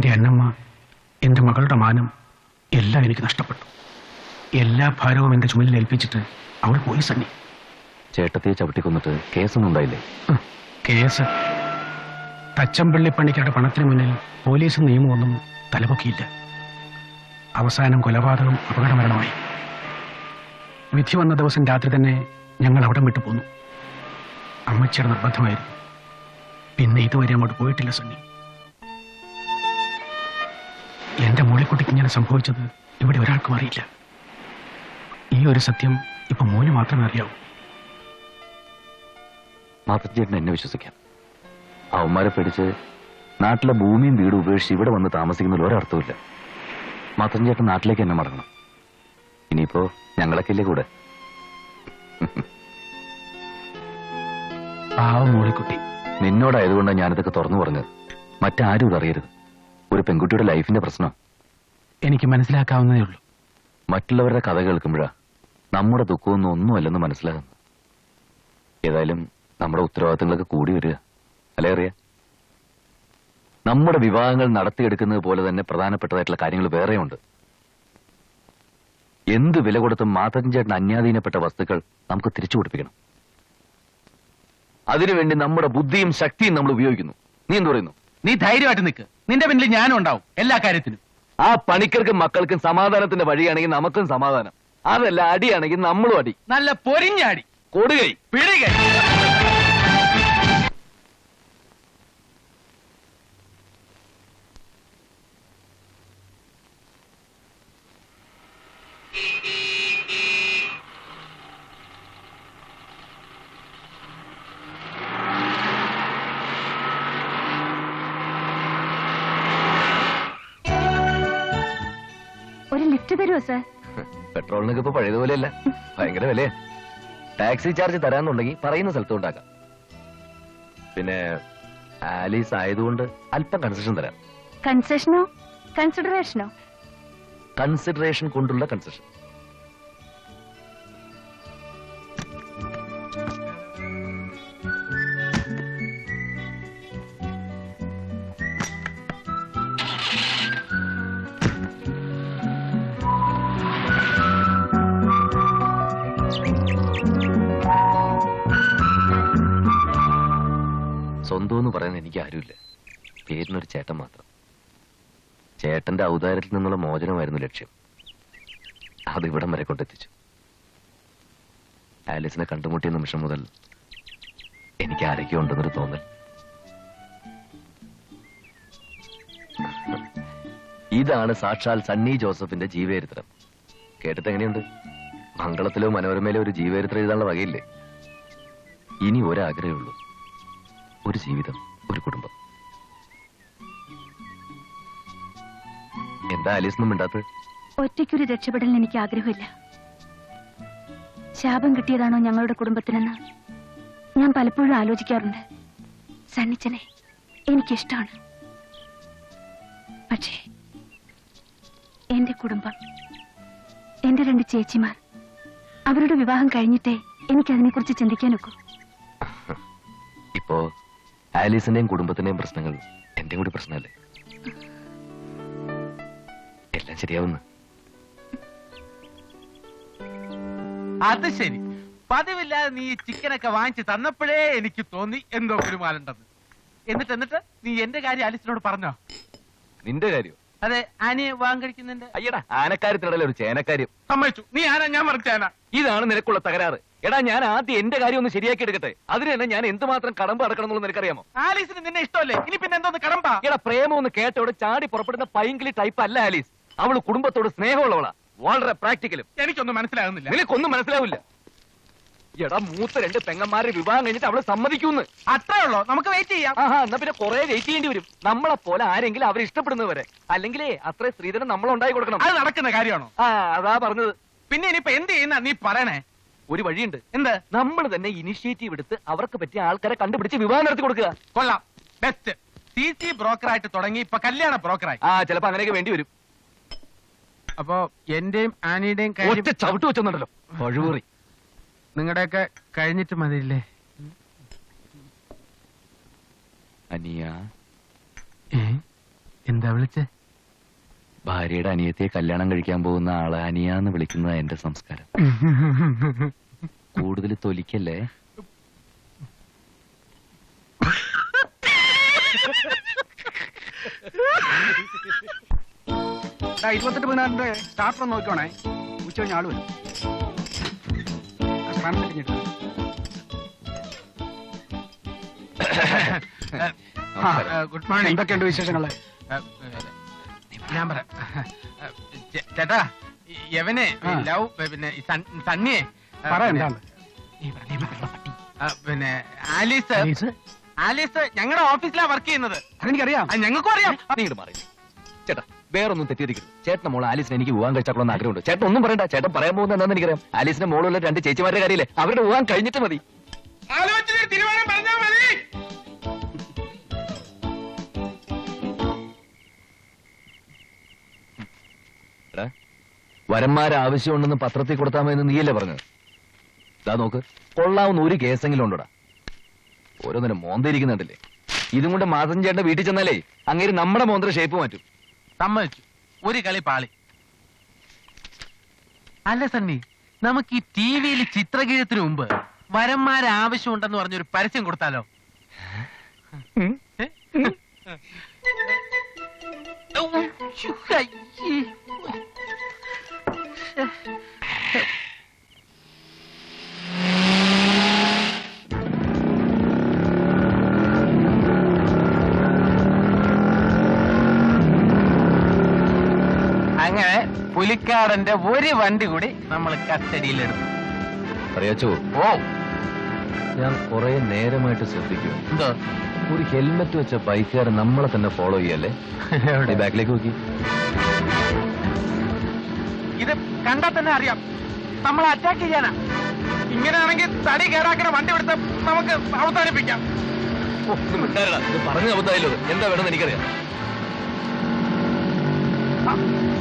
എൻ്റെ അന്നമ്മ, എൻ്റെ മകളുടെ മാനം എല്ലാം എനിക്ക് നഷ്ടപ്പെട്ടു. എല്ലാ ഭാരവും എൻ്റെ ചുമലിൽ ഏൽപ്പിച്ചിട്ട് അവൾ പോയി സണ്ണി. ചേട്ടത്തിയെ ചവിട്ടിക്കൊന്നിട്ട് കേസൊന്നും ഉണ്ടായില്ലേ? കേസ് തച്ചമ്പള്ളിപ്പണിക്കാരുടെ പണത്തിന് മുന്നിൽ പോലീസും നിയമമൊന്നും തലപൊക്കിയില്ല. അവസാനം കൊലപാതകം അപകടമരണമായി. വിധി വന്ന ദിവസം രാത്രി തന്നെ ഞങ്ങൾ അവിടം വിട്ടു പോന്നു. അമ്മച്ചിയുടെ നിർബന്ധമായിരുന്നു. പിന്നെ ഇതുവരെ അങ്ങോട്ട് പോയിട്ടില്ല സണ്ണി. എന്റെ മോളിക്കുട്ടിക്ക് ഇങ്ങനെ സംഭവിച്ചത് ഇവിടെ ഒരാൾക്കും അറിയില്ല. ഈ ഒരു സത്യം ഇപ്പൊ മോന് മാത്രമേ അറിയാവൂ. മാതൃചേട്ടൻ എന്നെ വിശ്വസിക്കാം. അവന്മാരെ പേടിച്ച് നാട്ടിലെ ഭൂമിയും വീടും ഉപേക്ഷിച്ച് ഇവിടെ വന്ന് താമസിക്കുന്നതിൽ ഒരർത്ഥമില്ല. മാത്രം ചേട്ടൻ നാട്ടിലേക്ക് എന്നെ മടങ്ങണം. ഇനിയിപ്പോ ഞങ്ങളൊക്കെ ഇല്ലേ കൂടെ? പാവം മോളിക്കുട്ടി. നിന്നോടായതുകൊണ്ടാണ് ഞാനിതൊക്കെ തുറന്നു പറഞ്ഞത്. മറ്റാരും ഇതറിയരുത്. ഒരു പെൺകുട്ടിയുടെ ലൈഫിന്റെ പ്രശ്നം എനിക്ക് മനസ്സിലാക്കാവുന്നതേ ഉള്ളൂ. മറ്റുള്ളവരുടെ കഥ കേൾക്കുമ്പോഴാ നമ്മുടെ ദുഃഖമൊന്നും ഒന്നുമല്ലെന്ന് മനസ്സിലാകുന്നു. ഏതായാലും നമ്മുടെ ഉത്തരവാദിത്തങ്ങളൊക്കെ കൂടി വരിക അല്ലേ? അറിയാം, നമ്മുടെ വിവാഹങ്ങൾ നടത്തിയെടുക്കുന്നത് പോലെ തന്നെ പ്രധാനപ്പെട്ടതായിട്ടുള്ള കാര്യങ്ങൾ വേറെയുണ്ട്. എന്ത് വില കൊടുത്തും മാധവൻ ചേട്ടൻ അന്യാധീനപ്പെട്ട വസ്തുക്കൾ നമുക്ക് തിരിച്ചു കൊടുപ്പിക്കണം. അതിനുവേണ്ടി നമ്മുടെ ബുദ്ധിയും ശക്തിയും നമ്മൾ ഉപയോഗിക്കുന്നു. നീ എന്ത് പറയുന്നു? നീ ധൈര്യമായിട്ട് നിൽക്ക്. നിന്റെ പിന്നിൽ ഞാനും ഉണ്ടാവും എല്ലാ കാര്യത്തിനും. ആ പണിക്കർക്കും മക്കൾക്കും സമാധാനത്തിന്റെ വഴിയാണെങ്കിൽ നമുക്കും സമാധാനം. അതല്ല അടിയാണെങ്കിൽ നമ്മളും അടി. നല്ല പൊരിഞ്ഞാടി, കൊടുകൈ, പിടികൈ. ഒരു ലിഫ്റ്റ് തരുമോ സാർ? പെട്രോളിനൊക്കെ ഇപ്പൊ പഴയതുപോലെയല്ല, ഭയങ്കര വിലയാ. ടാക്സി ചാർജ് തരാന്നുണ്ടെങ്കിൽ പറയുന്ന സ്ഥലത്ത് ഉണ്ടാക്കാം. പിന്നെ ആലീസ് ആയതുകൊണ്ട് അല്പം കൺസെഷൻ തരാം. കൺസെഷനോ കൺസിഡറേഷനോ? കൺസിഡറേഷൻ കൊണ്ടുള്ള കൺസെഷൻ. സ്വന്തം എന്ന് പറയാൻ എനിക്ക് ആരുമില്ല. പേരിനൊരു ചേട്ടൻ മാത്രം. ചേട്ടന്റെ ഔദാര്യത്തിൽ നിന്നുള്ള മോചനമായിരുന്നു ലക്ഷ്യം. അത് ഇവിടം വരെ കൊണ്ടെത്തിച്ചു. ആലീസിനെ കണ്ടുമുട്ടിയ നിമിഷം മുതൽ എനിക്ക് ആരൊക്കെ ഉണ്ടെന്നൊരു തോന്നൽ. ഇതാണ് സാക്ഷാൽ സണ്ണി ജോസഫിന്റെ ജീവചരിത്രം. കേട്ടിട്ട് എങ്ങനെയുണ്ട്? മംഗളത്തിലോ മനോരമയിലോ ഒരു ജീവചരിത്രം എഴുതാനുള്ള വകയില്ലേ? ഇനി ഒരാഗ്രഹമേ ഉള്ളൂ, ഒരു ജീവിതം, ഒരു കുടുംബം. എന്താ ആലീസൊന്നും മിണ്ടാത്തത്? ഒറ്റയ്ക്കൊരു രക്ഷപ്പെടലിന് എനിക്ക് ആഗ്രഹമില്ല. ശാപം കിട്ടിയതാണോ ഞങ്ങളുടെ കുടുംബത്തിനെന്ന് ഞാൻ പലപ്പോഴും ആലോചിക്കാറുണ്ട്. സണ്ണിച്ചനെ എനിക്കിഷ്ടമാണ്. പക്ഷേ എന്റെ കുടുംബം, എന്റെ 2 ചേച്ചിമാർ, അവരുടെ വിവാഹം കഴിഞ്ഞിട്ടേ എനിക്കതിനെക്കുറിച്ച് ചിന്തിക്കാനൊക്കൂ. ഇപ്പോ ആലീസിന്റെയും കുടുംബത്തിന്റെയും പ്രശ്നങ്ങൾ എന്റെയും കൂടി പ്രശ്നമല്ലേ? എല്ലാം ശരിയാവുന്നു. അത് ശരി. പതിവില്ലാതെ നീ ചിക്കനൊക്കെ വാങ്ങിച്ച് തന്നപ്പോഴേ എനിക്ക് തോന്നി എന്തോ ഗുരുമാലുണ്ടെന്ന്. എന്നിട്ട് നീ എന്റെ കാര്യം ആലീസിനോട് പറഞ്ഞോ? നിന്റെ കാര്യം? അതെ, ആനയെ വിവാഹം കഴിക്കുന്നതിന്റെ. അയ്യടാ, ആനക്കാര്യത്തിനിടയിൽ ഒരു ചേനക്കാര്യം. സമ്മതിച്ചു. നീ ആന, ഞാൻ മറിച്ചാന. ഇതാണ് നിനക്കുള്ള തകരാറ്. എടാ, ഞാൻ ആദ്യം എന്റെ കാര്യം ഒന്ന് ശരിയാക്കി എടുക്കട്ടെ. അതിന് തന്നെ ഞാൻ എന്തുമാത്രം കടമ്പ് അടക്കണം എന്നുള്ളത് നിനക്കറിയാമോ? ആലീസിന് നിന്നെ ഇഷ്ടമല്ലേ? ഇനി പിന്നെ എന്തോന്ന് കടമ്പാ? എടാ, പ്രേമം ഒന്ന് കേട്ടോടെ ചാടി പുറപ്പെടുന്ന പൈങ്കിളി ടൈപ്പ് അല്ല ആലീസ്. അവള് കുടുംബത്തോട് സ്നേഹമുള്ളവളാ, വളരെ പ്രാക്ടിക്കലും. എനിക്കൊന്നും മനസ്സിലാകുന്നില്ല. നിനക്കൊന്നും മനസ്സിലാവില്ല. എടാ, മൂത്ത 2 പെങ്ങന്മാരെ വിവാഹം കഴിഞ്ഞിട്ട് അവള് സമ്മതിക്കൂന്ന്. അത്രേ ഉള്ളോ? നമുക്ക് വെയിറ്റ് ചെയ്യാം. ആഹാ, എന്നാ പിന്നെ കുറെ വെയിറ്റ് ചെയ്യേണ്ടി വരും. നമ്മളെ പോലെ ആരെങ്കിലും അവരെ ഇഷ്ടപ്പെടുന്നവരെ. അല്ലെങ്കിലേ അത്ര സ്ത്രീധനം നമ്മളുണ്ടായി കൊടുക്കണം. അത് നടക്കുന്ന കാര്യമാണോ? ആ, അതാ പറഞ്ഞത്. പിന്നെ ഇനിയിപ്പോ എന്ത് ചെയ്യുന്ന നീ പറയണേ? ഒരു വഴിയുണ്ട്. എന്ത്? നമ്മൾ തന്നെ ഇനിഷ്യേറ്റീവ് എടുത്ത് അവർക്ക് പറ്റിയ ആൾക്കാരെ കണ്ടുപിടിച്ച് വിവാഹം നടത്തി കൊടുക്കുക. കൊള്ളാം, ബെസ്റ്റ്. CC ബ്രോക്കറായിട്ട് തുടങ്ങി ഇപ്പൊ കല്യാണ ബ്രോക്കറായി. ആ, ചിലപ്പോ അങ്ങനെയൊക്കെ വേണ്ടി വരും. അപ്പോ എന്റെയും ആനിയുടെയും ഒറ്റ ചവിട്ട് വെച്ചൊന്നുണ്ടല്ലോ പഴുവേറി. നിങ്ങളുടെയൊക്കെ കഴിഞ്ഞിട്ട് മതിയില്ലേ? അനിയ, എന്താ വിളിച്ചേ? ഭാര്യയുടെ അനിയത്തെ കല്യാണം കഴിക്കാൻ പോകുന്ന ആളെ അനിയാന്ന് വിളിക്കുന്നത് എന്റെ സംസ്കാരം. കൂടുതൽ തൊലിക്കല്ലേ. $28 പതിനാറിന്റെ സ്റ്റാർട്ടർ നോക്കണേ. ഉച്ച കഴിഞ്ഞ ആള് വരും. Good morning. എന്തൊക്കെയുണ്ട് വിശേഷങ്ങള്? ഞാൻ പറയാം ചേട്ടാ. യവനെ ലവ് പിന്നെ സണ്ണിയെ പറ എന്താണ്? പിന്നെ ആലീസ് ഞങ്ങളുടെ ഓഫീസിലാ വർക്ക് ചെയ്യുന്നത്. അതെനിക്കറിയാം. ഞങ്ങൾക്കും അറിയാം. നീട് മാറി ചേട്ടാ. വേറൊന്നും തെറ്റിയിരിക്കരുത്. ചേട്ടന്റെ മോള് ആലീസിനെ എനിക്ക് പോകാൻ കഴിച്ചാക്കണമെന്ന് ആഗ്രഹമുണ്ട്. ചേട്ടൻ ഒന്നും പറയണ്ട. ചേട്ടൻ പറയാൻ പോകുന്നത് എന്താണെന്ന് എനിക്കറിയാം. ആലീസിന്റെ മോളുള്ള 2 ചേച്ചിമാരുടെ കാര്യമില്ലേ, അവരുടെ പോകാൻ കഴിഞ്ഞിട്ട് മതി. തീരുമാനം പറഞ്ഞാൽ മതി. വരന്മാരെ ആവശ്യമുണ്ടെന്ന് പത്രത്തിൽ കൊടുത്താമെന്ന് നീയല്ലേ പറഞ്ഞത്? ഇതാ നോക്ക്, കൊള്ളാവുന്ന ഒരു കേസെങ്കിലും ഉണ്ടോടാ. ഓരോന്നിനും മോന്തിരിക്കുന്നുണ്ടല്ലേ. ഇതും കൊണ്ട് മാസം ചേട്ടന്റെ വീട്ടിൽ ചെന്നാലേ അങ്ങേര് നമ്മുടെ മോന്തര ഷേപ്പ് മാറ്റും. സമ്മതിച്ചു. ഒരു കളി പാളി. അല്ല സണ്ണി, നമുക്ക് ഈ ടിവിയിൽ ചിത്രഗീതത്തിന് മുമ്പ് വരന്മാരെ ആവശ്യമുണ്ടെന്ന് പറഞ്ഞൊരു പരസ്യം കൊടുത്താലോ? അങ്ങനെ പുലിക്കാടന്റെ ഒരു വണ്ടി കൂടി നമ്മൾ കസ്റ്റഡിയിലെടുത്തു. അറിയാച്ചോ, ഓ ഞാൻ കുറെ നേരമായിട്ട് ശ്രദ്ധിക്കും. എന്തോ ഒരു ഹെൽമെറ്റ് വെച്ച ബൈക്കുകാരൻ നമ്മളെ തന്നെ ഫോളോ ചെയ്യല്ലേ. ബാക്കിലേക്ക് നോക്കി. ഇത് കണ്ടാൽ തന്നെ അറിയാം നമ്മൾ അറ്റാക്ക് ചെയ്യാനാ. ഇങ്ങനെയാണെങ്കിൽ തടി കേടാക്കുന്ന വണ്ടി എടുത്ത് നമുക്ക് അവസാനിപ്പിക്കാം. പറഞ്ഞ അബദ്ധമായല്ലോ. എന്താ വേണമെന്ന് എനിക്കറിയാം.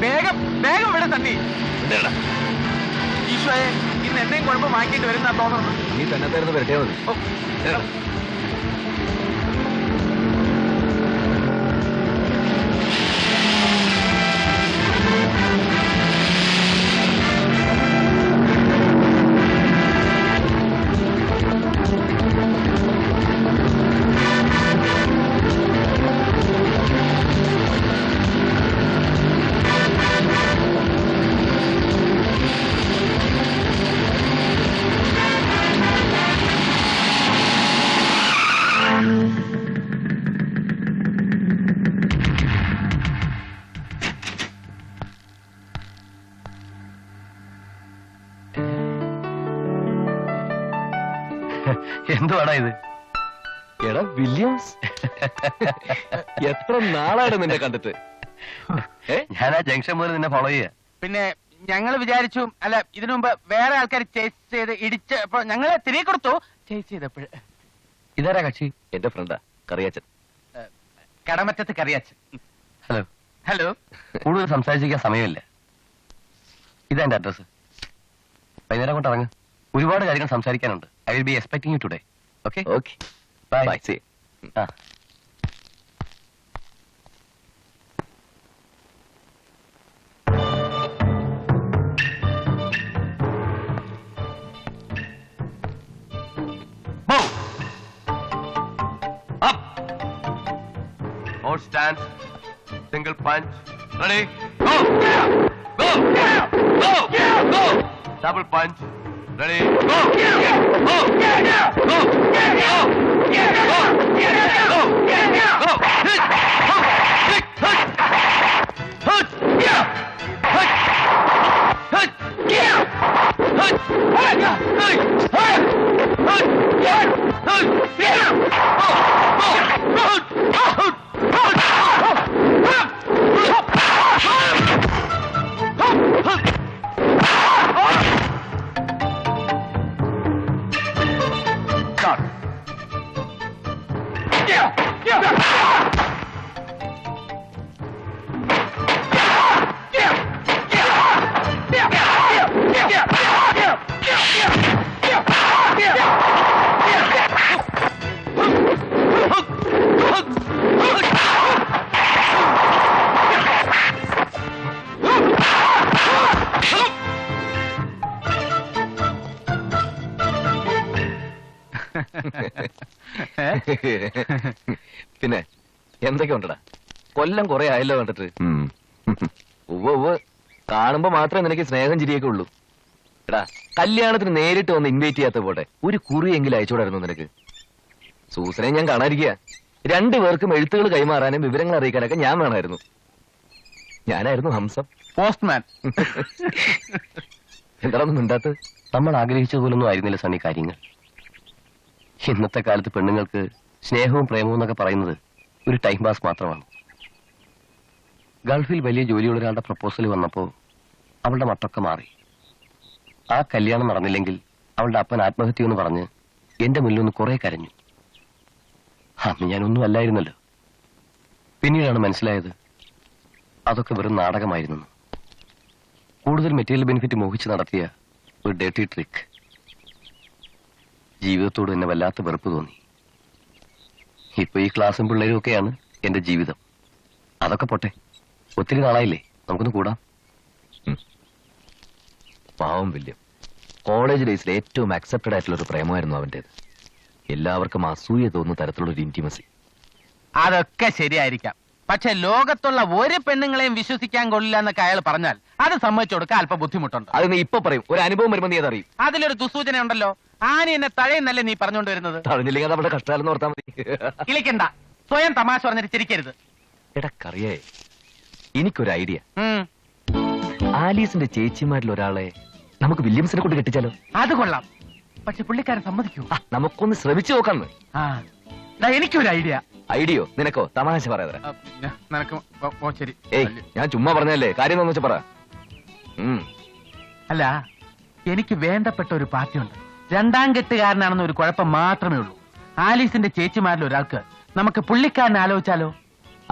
വേഗം വേഗം വിട തണ്ണി. ഈശോയെ, ഇന്ന് എന്തെങ്കിലും കുഴപ്പം വാങ്ങിയിട്ട് വരുന്ന തോന്നുന്നു. നീ തന്നെ തരുന്ന വരട്ടെ മതി. എന്തുവാടാ ഇത്? എടാ വില്യംസ്, എത്ര നാളാണ് നിന്നെ കണ്ടിട്ട്. ഞാൻ ആ ജംഗ്ഷൻ മുതൽ നിന്നെ ഫോളോ ചെയ്യാ. പിന്നെ ഞങ്ങൾ വിചാരിച്ചു, അല്ല ഇതിനു മുമ്പ് വേറെ ആൾക്കാർ ചേസ് ചെയ്ത് ഇടിച്ച് അപ്പൊ ഞങ്ങളെ തിരികെ കൊടുത്തു. ചേസ് ചെയ്തപ്പോൾ ഇതാരാ കക്ഷി? എന്റെ ഫ്രണ്ടാ, കറിയാച്ചൻ. കടമറ്റത്ത് കറിയാച്ചൻ. ഹലോ. ഹലോ. കൂടുതൽ സംസാരിച്ചിരിക്കാൻ സമയമില്ല. ഇതാ എന്റെ അഡ്രസ്. വൈകുന്നേരം കൊണ്ട് ഇറങ്ങ്. ഒരുപാട് കാര്യങ്ങൾ സംസാരിക്കാനുണ്ട്. I will be expecting you today. Okay okay, bye. Bye. See. Ah Hold stand. Single punch. Ready? Go! Go! Go! Go! Double punch. Ready? Go! Go! Go! Go! Go! Go! Hit! Hit! Hit! Hit! Hit! Hit! പിന്നെ എന്തൊക്കെ ഉണ്ടടാ? കൊല്ലം കുറെ ആയല്ലോ കണ്ടിട്ട്. ഉവ്വ് കാണുമ്പോ മാത്രമേ നിനക്ക് സ്നേഹം ചിരിയൊക്കെ ഉള്ളൂ. എടാ, കല്യാണത്തിന് നേരിട്ട് വന്ന് ഇൻവൈറ്റ് ചെയ്യാത്ത പോട്ടെ, ഒരു കുറിയെങ്കിലും അയച്ചുകൂടായിരുന്നു നിനക്ക്? സൂസനെ ഞാൻ കാണാതിരിക്കുക. രണ്ടുപേർക്കും എഴുത്തുകൾ കൈമാറാനും വിവരങ്ങൾ അറിയിക്കാനൊക്കെ ഞാൻ വേണമായിരുന്നു. ഞാനായിരുന്നു ഹംസം, പോസ്റ്റ്മാൻ. എന്താണെന്നും മിണ്ടാത്തത്? നമ്മൾ ആഗ്രഹിച്ച പോലൊന്നും ആയിരുന്നില്ല സണ്ണി കാര്യങ്ങൾ. ഇന്നത്തെ കാലത്ത് പെണ്ണുങ്ങൾക്ക് സ്നേഹവും പ്രേമവും എന്നൊക്കെ പറയുന്നത് ഒരു ടൈം പാസ് മാത്രമാണ്. ഗൾഫിൽ വലിയ ജോലിയുള്ള ഒരാളുടെ പ്രപ്പോസൽ വന്നപ്പോൾ അവളുടെ മട്ടൊക്കെ മാറി. ആ കല്യാണം നടന്നില്ലെങ്കിൽ അവളുടെ അപ്പൻ ആത്മഹത്യ എന്ന് പറഞ്ഞ് എന്റെ മുന്നിലൊന്ന് കുറെ കരഞ്ഞു. അന്ന് ഞാനൊന്നും അല്ലായിരുന്നല്ലോ. പിന്നീടാണ് മനസ്സിലായത് അതൊക്കെ വെറും നാടകമായിരുന്നു. കൂടുതൽ മെറ്റീരിയൽ ബെനിഫിറ്റ് മോഹിച്ച് നടത്തിയ ഒരു ഡേർട്ടി ട്രിക്ക്. ജീവിതത്തോട് എന്നെ വല്ലാത്ത വെറുപ്പ് തോന്നി. ഇപ്പൊ ഈ ക്ലാസ്സും പിള്ളേരും ഒക്കെയാണ് എന്റെ ജീവിതം. അതൊക്കെ പോട്ടെ, ഒത്തിരി നാളായില്ലേ, നമുക്കൊന്ന് കൂടാം. പാവം വില്യം, കോളേജ് ഡേയ്സിൽ ഏറ്റവും അക്സെപ്റ്റഡ് ആയിട്ടുള്ള ഒരു പ്രേമമായിരുന്നു അവന്റേത്. എല്ലാവർക്കും അസൂയ തോന്നുന്ന തരത്തിലുള്ള ഒരു ഇന്റിമസി. അതൊക്കെ ശരിയായിരിക്കാം, പക്ഷെ ലോകത്തുള്ള ഒരു പെണ്ണുങ്ങളെയും വിശ്വസിക്കാൻ കൊള്ളില്ല എന്നൊക്കെ അയാൾ പറഞ്ഞാൽ അത് സമ്മതിച്ചു കൊടുക്കാൻ അല്പം ബുദ്ധിമുട്ടുണ്ട്. അത് നീ ഇപ്പൊ പറയും, ഒരു അനുഭവം വരുമ്പോൾ നീ അതറിയും. അതിലൊരു ദുസൂചന ഉണ്ടല്ലോ. ആനി എന്നെ തഴയെന്നല്ലേ നീ പറഞ്ഞുകൊണ്ട് വരുന്നത്? തഴഞ്ഞില്ലെങ്കിൽ നമ്മുടെ കഷ്ടാലെന്ന് ഓർത്താൽ മതി. കിളിക്കണ്ട, സ്വയം തമാശ പറഞ്ഞിട്ട് ചിരിക്കരുത്. എടക്കറിയേ, എനിക്കൊരു ഐഡിയ. ആലീസിന്റെ ചേച്ചിമാരിൽ ഒരാളെ നമുക്ക് വില്യംസിനെ കൊണ്ട് കെട്ടിച്ചാലോ? അത് കൊള്ളാം, പക്ഷെ പുള്ളിക്കാരൻ സമ്മതിക്കൂ? നമുക്കൊന്ന് ശ്രമിച്ചു നോക്കാന്ന്. എനിക്കൊരു ഐഡിയ. ഐഡിയോ? നിനക്കോ? തമാശ പറയാതെ. ശരി. ഏയ്, ഞാൻ ചുമ്മാ പറഞ്ഞല്ലേ, കാര്യം എന്ന് വെച്ചാ പറ. അല്ല, എനിക്ക് വേണ്ടപ്പെട്ട ഒരു പാർട്ടിയുണ്ട്. രണ്ടാം കെട്ടുകാരനാണെന്ന് ഒരു കുഴപ്പം മാത്രമേ ഉള്ളൂ. ആലീസിന്റെ ചേച്ചിമാരിൽ ഒരാൾക്ക് നമുക്ക് പുള്ളിക്കാരനെ ആലോചിച്ചാലോ?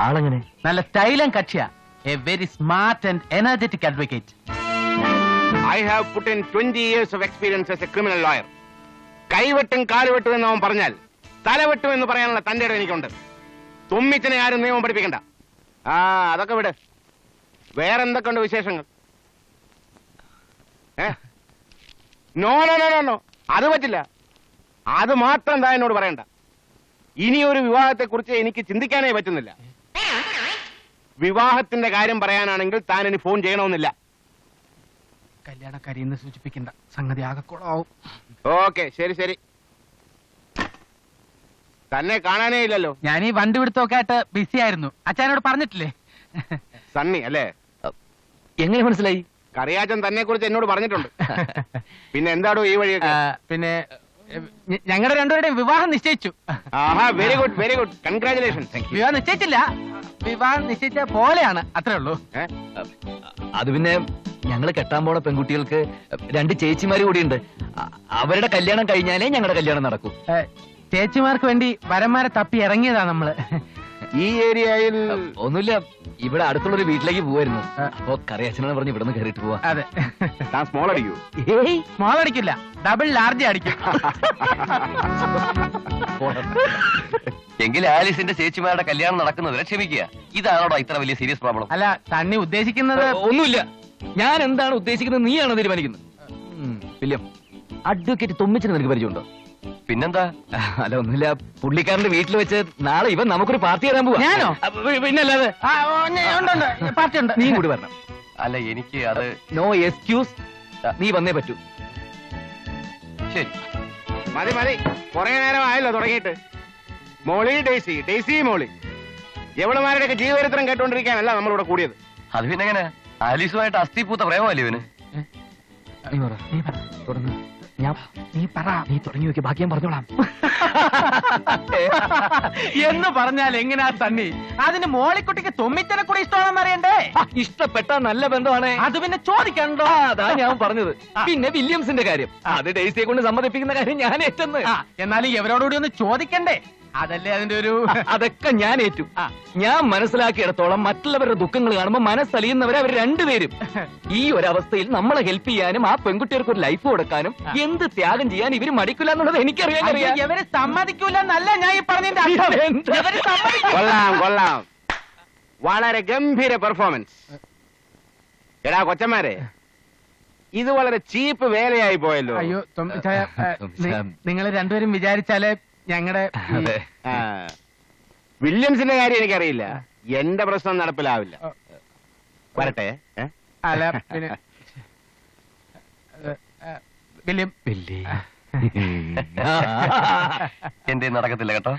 ആളെങ്ങനെ? നല്ല സ്റ്റൈലൻ കക്ഷിയ. A very smart and energetic advocate. I have put in 20 years of experience as a criminal lawyer. കൈവെട്ടും കാലുവെട്ടും എന്ന് അവൻ പറഞ്ഞാൽ തലവെട്ടും എന്ന് പറയാനുള്ള തന്റെ ഇടം എനിക്കുണ്ട്. തുമ്മിച്ചനെ ആരും നിയമം പഠിപ്പിക്കണ്ട. അതൊക്കെ വിട്. വേറെന്തൊക്കെയുണ്ട് വിശേഷങ്ങൾ? No no no no no, അത് പറ്റില്ല. അത് മാത്രം താൻ എന്നോട് പറയണ്ട. ഇനിയൊരു വിവാഹത്തെ കുറിച്ച് എനിക്ക് ചിന്തിക്കാനേ പറ്റുന്നില്ല. വിവാഹത്തിന്റെ കാര്യം പറയാനാണെങ്കിൽ താൻ ഇനി ഫോൺ ചെയ്യണമെന്നില്ല. കല്യാണക്കാരി എന്ന് സൂചിപ്പിക്കേണ്ട, സംഗതി ആകെക്കുളാവും. ഓക്കെ, ശരി ശരി. തന്നെ കാണാനേ ഇല്ലല്ലോ. ഞാൻ ഈ വണ്ടി പിടുത്തൊക്കെ ആയിട്ട് ബിസി ആയിരുന്നു. അച്ഛനോട് പറഞ്ഞിട്ടില്ലേ? സണ്ണി അല്ലേ? എങ്ങനെ മനസ്സിലായി? കറിയാച്ചൻ തന്നെ കുറിച്ച് എന്നോട് പറഞ്ഞിട്ടുണ്ട്. പിന്നെ എന്താടോ ഈ വഴിയൊക്കെ? പിന്നെ ഞങ്ങളുടെ രണ്ടുപേരുടെയും വിവാഹം നിശ്ചയിച്ചു. Very good very good, congratulation. വിവാഹം നിശ്ചയിച്ചില്ല, വിവാഹം നിശ്ചയിച്ച പോലെയാണ്, അത്രേ ഉള്ളൂ. അത് പിന്നെ ഞങ്ങൾ കെട്ടാൻ പോണ പെൺകുട്ടികൾക്ക് 2 ചേച്ചിമാര് കൂടിയുണ്ട്. അവരുടെ കല്യാണം കഴിഞ്ഞാലേ ഞങ്ങളുടെ കല്യാണം നടക്കൂ. ചേച്ചിമാർക്ക് വേണ്ടി വരന്മാരെ തപ്പി ഇറങ്ങിയതാ നമ്മള്. ഈ ഏരിയയിൽ ഒന്നുമില്ല, ഇവിടെ അടുത്തുള്ളൊരു വീട്ടിലേക്ക് പോവായിരുന്നു. അപ്പൊ കറിയച്ഛനെന്ന് പറഞ്ഞ് ഇവിടെ നിന്ന് കയറിയിട്ട് പോവാ. അതെ. താൻ സ്മോൾ അടിക്കൂ? സ്മോൾ അടിക്കില്ല, ഡബിൾ ലാർജ് അടിക്കും. എങ്കിൽ ആലീസിന്റെ ചേച്ചിമാരുടെ കല്യാണം നടക്കുന്നതിനെ ക്ഷമിക്കുക. ഇതാണോടാ ഇത്ര വലിയ സീരിയസ് പ്രോബ്ലം? അല്ല, തണ്ണി ഉദ്ദേശിക്കുന്നത് ഒന്നുമില്ല. ഞാൻ എന്താണ് ഉദ്ദേശിക്കുന്നത് നീയാണോ തീരുമാനിക്കുന്നത്? വില്യം, അഡ്വക്കേറ്റ് തുമ്മിച്ചിന് നിനക്ക് പരിചയമുണ്ടോ? പിന്നെന്താ? അല്ല, ഒന്നുമില്ല. പുള്ളിക്കാരന്റെ വീട്ടിൽ വെച്ച് നാളെ ഇവൻ നമുക്കൊരു പാർട്ടി തരാൻ പോവാ. ഞാനോ? പിന്നല്ലാതെ. പാർട്ടി ഉണ്ട്, നീ കൂടി വരണം. അല്ല, എനിക്ക് അത് നോ എക്സ്ക്യൂസ്, നീ വന്നേ പറ്റൂ. ശരി, മതി മതി, കുറെ നേരം ആയല്ലോ തുടങ്ങിയിട്ട്. മോളി ഡേസി, ഡേസി മോളി, എവളുമാരുടെയൊക്കെ ജീവചരിത്രം കേട്ടോണ്ടിരിക്കാനല്ല നമ്മളിവിടെ കൂടിയത്. അത് പിന്നെ എങ്ങനെ? ആലീസുമായിട്ട് അസ്ഥിപൂത്ത പ്രേമല്ലേ ഇവന്? നീ പറ, നീ തുടങ്ങി നോക്കി, ബാക്കി ഞാൻ പറഞ്ഞോളാം. എന്ന് പറഞ്ഞാൽ എങ്ങനെയാ തണ്ണി? അതിന് മോളിക്കുട്ടിക്ക് തുമ്മിച്ചനെ കൂടി ഇഷ്ടമാണെന്ന് അറിയണ്ടേ? ഇഷ്ടപ്പെട്ട നല്ല ബന്ധമാണ്. അത് പിന്നെ ചോദിക്കണ്ടോ? അതാ ഞാൻ പറഞ്ഞത്. പിന്നെ വില്യംസിന്റെ കാര്യം, അത് ഡേസിയെ കൊണ്ട് സമ്മതിപ്പിക്കുന്ന കാര്യം ഞാൻ ഏറ്റെന്ന്. എന്നാലും ഇവരോടുകൂടി ഒന്ന് ചോദിക്കണ്ടേ? അതല്ലേ അതിന്റെ ഒരു... അതൊക്കെ ഞാൻ ഏറ്റു. ഞാൻ മനസ്സിലാക്കിയിടത്തോളം മറ്റുള്ളവരുടെ ദുഃഖങ്ങൾ കാണുമ്പോൾ മനസ്സലിയുന്നവരെ അവർ രണ്ടുപേരും. ഈ ഒരവസ്ഥയിൽ നമ്മളെ ഹെൽപ്പ് ചെയ്യാനും ആ പെൺകുട്ടികൾക്ക് ഒരു ലൈഫ് കൊടുക്കാനും എന്ത് ത്യാഗം ചെയ്യാൻ ഇവര് മടിക്കില്ല എന്നുള്ളത് എനിക്കറിയാൻ. ഇവര് സമ്മതിക്കൂല എന്നല്ല ഞാൻ ഈ പറഞ്ഞതിന്റെ അർത്ഥം. കൊള്ളാം കൊള്ളാം, വളരെ ഗംഭീര പെർഫോമൻസ്. എടാ കൊച്ചന്മാരെ, ഇത് വളരെ ചീപ്പ് വേലയായി പോയല്ലോ. അയ്യോ, നിങ്ങൾ രണ്ടുപേരും വിചാരിച്ചാലേ ഞങ്ങളുടെ അതെ. വില്യംസിന്റെ കാര്യം എനിക്കറിയില്ല. എന്റെ പ്രശ്നം നടപ്പിലാവില്ല. വരട്ടെ. അല്ല പിന്നെ വില്യം എന്റെ നടക്കത്തില്ല കേട്ടോ.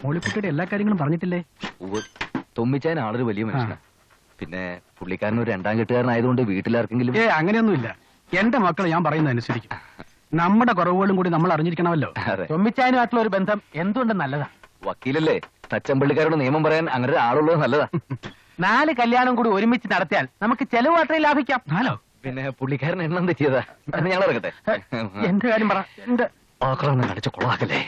മോളിക്കുട്ടിയുടെ എല്ലാ കാര്യങ്ങളും പറഞ്ഞിട്ടില്ലേ? തൊമ്മിച്ചാൻ ആളൊരു വലിയ മനുഷ്യനാണ്. പിന്നെ പുള്ളിക്കാരൻ ഒരു രണ്ടാം കെട്ടുകാരനായതുകൊണ്ട് വീട്ടിലാർക്കെങ്കിലും അങ്ങനെയൊന്നുമില്ല. എന്റെ മക്കൾ ഞാൻ പറയുന്നത് അനുസരിക്കും. നമ്മുടെ കുറവുകളും കൂടി നമ്മൾ അറിഞ്ഞിരിക്കണമല്ലോ. തൊമ്മിച്ചാനുമായിട്ടുള്ള ഒരു ബന്ധം എന്തുകൊണ്ടും നല്ലതാ. വക്കീലല്ലേ, തച്ചമ്പള്ളിക്കാരോട് നിയമം പറയാൻ അങ്ങനെ ഒരു ആളുള്ളത് നല്ലതാ. 4 കല്യാണം കൂടി ഒരുമിച്ച് നടത്തിയാൽ നമുക്ക് ചെലവ് മാത്രമേ ലാഭിക്കാം. പിന്നെ പുള്ളിക്കാരൻ എണ്ണം തെറ്റിയതാ. ഞങ്ങൾ ഇറങ്ങട്ടെ. എന്റെ കാര്യം പറ. എന്റെ ആക്രമണം കാണിച്ച കൊളാക്കല്ലേ.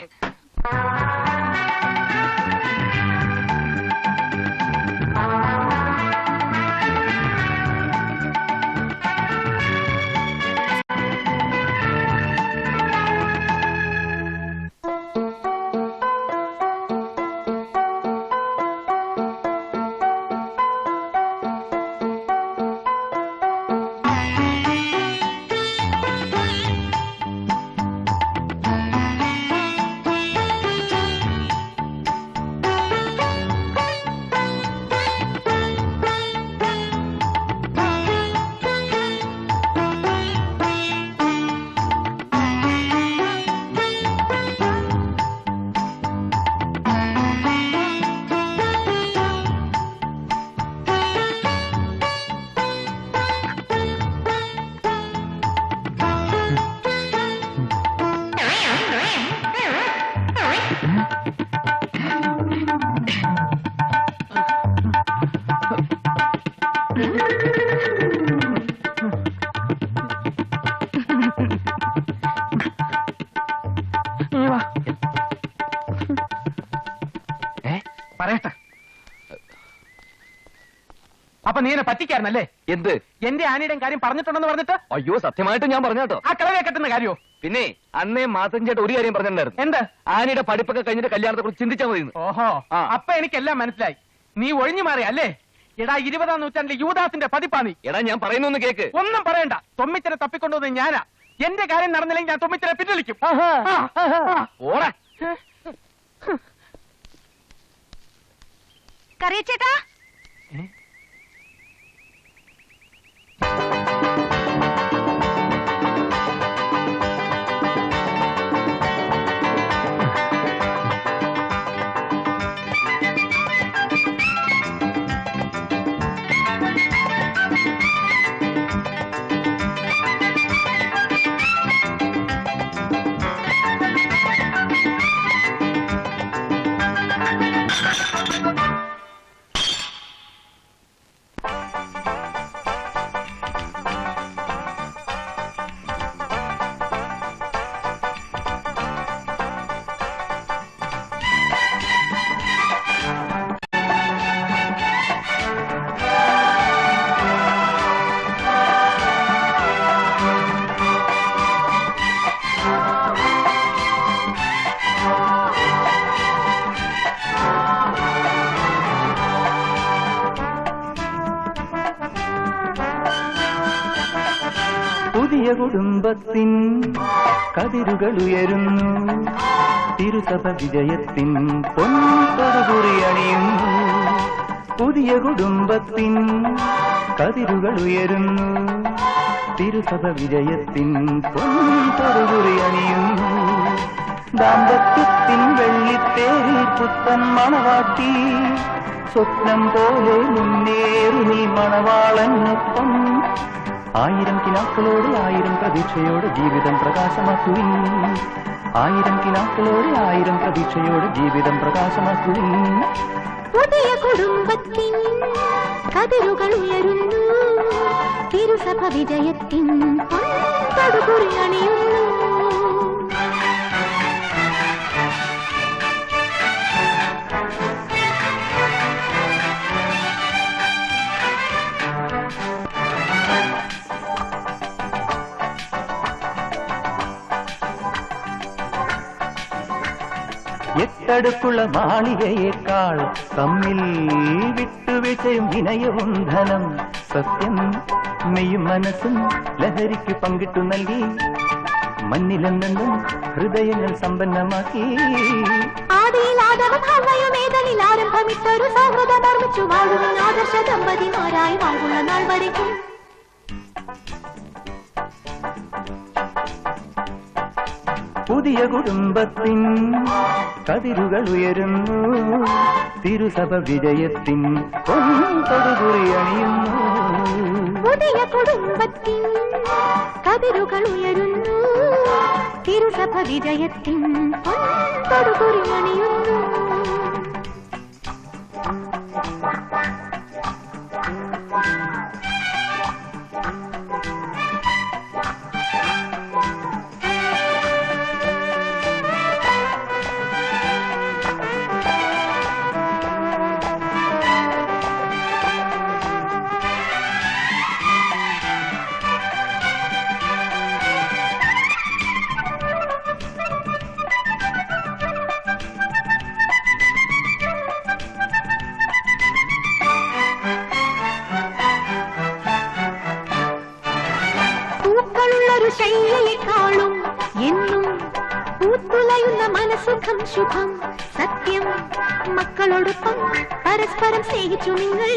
പറയട്ടെ. അപ്പൊ നീ എന്നെ പറ്റിക്കാരനല്ലേ? എന്ത്? എന്റെ ആനയുടെയും കാര്യം പറഞ്ഞിട്ടുണ്ടെന്ന് പറഞ്ഞിട്ട്? അയ്യോ, സത്യമായിട്ട് ഞാൻ പറഞ്ഞാട്ടോ. ആ കളവെ കെട്ടുന്ന കാര്യോ? പിന്നെ അന്നേ മാത്തൻ ചേട്ടൻ ഒരു കാര്യം പറഞ്ഞിട്ടുണ്ടായിരുന്നു. എന്ത്? ആനയുടെ പഠിപ്പൊക്കെ കഴിഞ്ഞിട്ട് കല്യാണത്തെ കുറിച്ച് ചിന്തിച്ചാൽ മതി. ഓഹോ, അപ്പൊ എനിക്കെല്ലാം മനസ്സിലായി. നീ ഒഴിഞ്ഞു മാറി അല്ലേ? എടാ, 20-ാം നൂറ്റാണ്ടിലെ യൂദാസിന്റെ പതിപ്പാ നീ. എടാ, ഞാൻ പറയുന്നൊന്ന് കേക്ക്. ഒന്നും പറയണ്ട. തൊമ്മിച്ചനെ തപ്പിക്കൊണ്ടുവന്ന് ഞാനാ. എന്റെ കാര്യം നടന്നില്ലെങ്കിൽ ഞാൻ തൊമ്മിച്ചനെ പിൻവലിക്കും. ഓടാ. കറിയച്ചേട്ടാ, പുതിയ കുടുംബത്തിൻ കതിരുകൾ ഉയരുന്നു, തിരുസഭ വിജയത്തിൻ പൊൻപൊതുകുറി അണിയുന്നു. പുതിയ കുടുംബത്തിൻ കതിരുകൾ ഉയരുന്നു, തിരുസഭ വിജയത്തിൻ പൊൻപൊതുകുറി അണിയുന്നു. ദാമ്പത്യത്തിൻ വെള്ളിത്തേരിൽ പുത്തൻ മണവാട്ടി, സ്വപ്നം പോലെ മുന്നേറി നീ മണവാളനൊപ്പം. 1000 കിനാക്കളോട് 1000 പ്രതീക്ഷയോടെ ജീവിതം പ്രകാശമാക്കുവിൻ. 1000 കിനാക്കളോട് 1000 പ്രതീക്ഷയോടെ ജീവിതം പ്രകാശമാക്കുവിൻ. പുതിയ കുടുംബത്തിൻ കതിരുകൾ ഉയരുന്നു, തിരുസഭ വിജയത്തിൻ പൊൻപൊതുകുറി അണിയുന്നു. എട്ടടുക്കുള്ള മാളികയേക്കാൾ തമ്മിൽ വിട്ടുവീഴ്ചയും വിനയവും ധനം. സത്യം മെയ്യും മനസ്സും ലഹരിക്ക് പങ്കിട്ടു നൽകി, മണ്ണിലെന്നെന്നും ഹൃദയങ്ങൾ സമ്പന്നമാക്കി. ആദിയിലാദവഭാവയുമേതനിൽ ആരംഭമിട്ടൊരു സൗഹൃദം നിർമ്മിച്ചു വാഴുന്ന ആദർശ ദമ്പതിമാരായി വാഴുന്ന നാൾ വരയ്ക്കും. പുതിയ കുടുംബത്തിൻ കതിരുകൾ ഉയരുന്നു, തിരുസഭ വിജയത്തിൻ പൊൻപൊതുകുറി അണിയുന്നു. പുതിയ കുടുംബത്തിൻ കതിരുകൾ ഉയരുന്നു, തിരുസഭ വിജയത്തിൻ പൊൻപൊതുകുറി അണിയുന്നു. ശൈലിയെക്കാളും എന്നും പൂത്തുലയുന്ന മനസുഖം ശുഭം. സത്യം മക്കളോടൊപ്പം പരസ്പരം സ്നേഹിച്ചു നിങ്ങൾ,